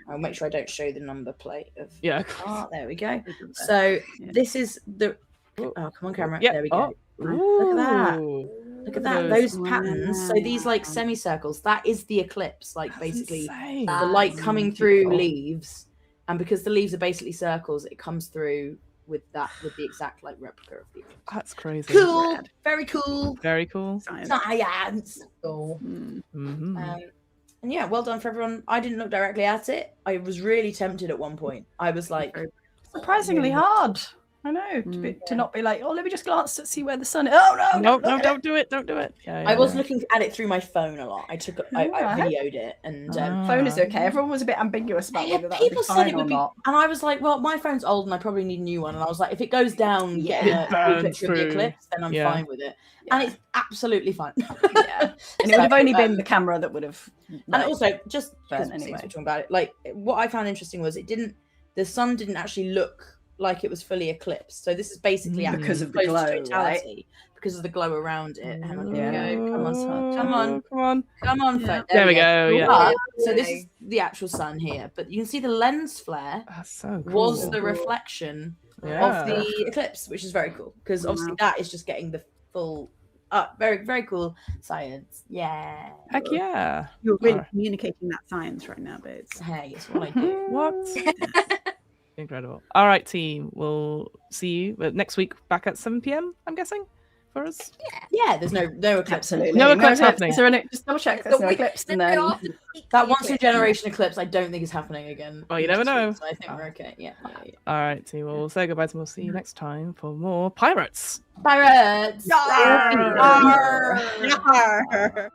I'll make sure I don't show the number plate of. Yeah. There we go. So this is the. Oh, come on, camera. Yep. There we go. Look at that. Look at that. Those patterns. So these like semicircles. That is the eclipse. Like basically the light coming through leaves, and because the leaves are basically circles, it comes through with the exact like replica of the eclipse. That's crazy. Cool. Very cool. Very cool. Science. Cool. Mm-hmm. And yeah, well done for everyone. I didn't look directly at it. I was really tempted at one point. I was like, Surprisingly hard. I know to not be like, oh, let me just glance to see where the sun is. Oh no, No, don't do it. Don't do it. Yeah, I was looking at it through my phone a lot. I videoed it, and phone is okay. Everyone was a bit ambiguous about whether that would be people said fine it or would be, not. and I was like, well, my phone's old, and I probably need a new one. And I was like, if it goes down, it a burns picture of the through. eclipse, then I'm fine with it. Yeah. And it's absolutely fine. Yeah, and it would have only been the camera that would have. And also, just because anyway. we're talking about it, like what I found interesting was the sun didn't actually look like it was fully eclipsed. So this is basically Because of the close glow, to totality, because of the glow around it. Hang on, here we go. Come on, Yeah. There we go. Yeah. But, so this is the actual sun here, but you can see the lens flare That's so cool. was the reflection of the eclipse, which is very cool because obviously that is just getting the full. Very, very cool science. Yeah. Heck yeah. You're really communicating that science right now, but it's Hey, it's what I do. What? Incredible. All right, team. We'll see you next week back at 7 p.m. I'm guessing for us. Yeah, there's no eclipse. Absolutely. No eclipse happening. Is there just double check there's no eclipse and then That once in a generation eclipse, I don't think is happening again. Well, you never know. So I think we're okay. Yeah. All right, team. Well, we'll say goodbye and we'll see you next time for more Pirates. Pirates. Yarr! Yarr! Yarr!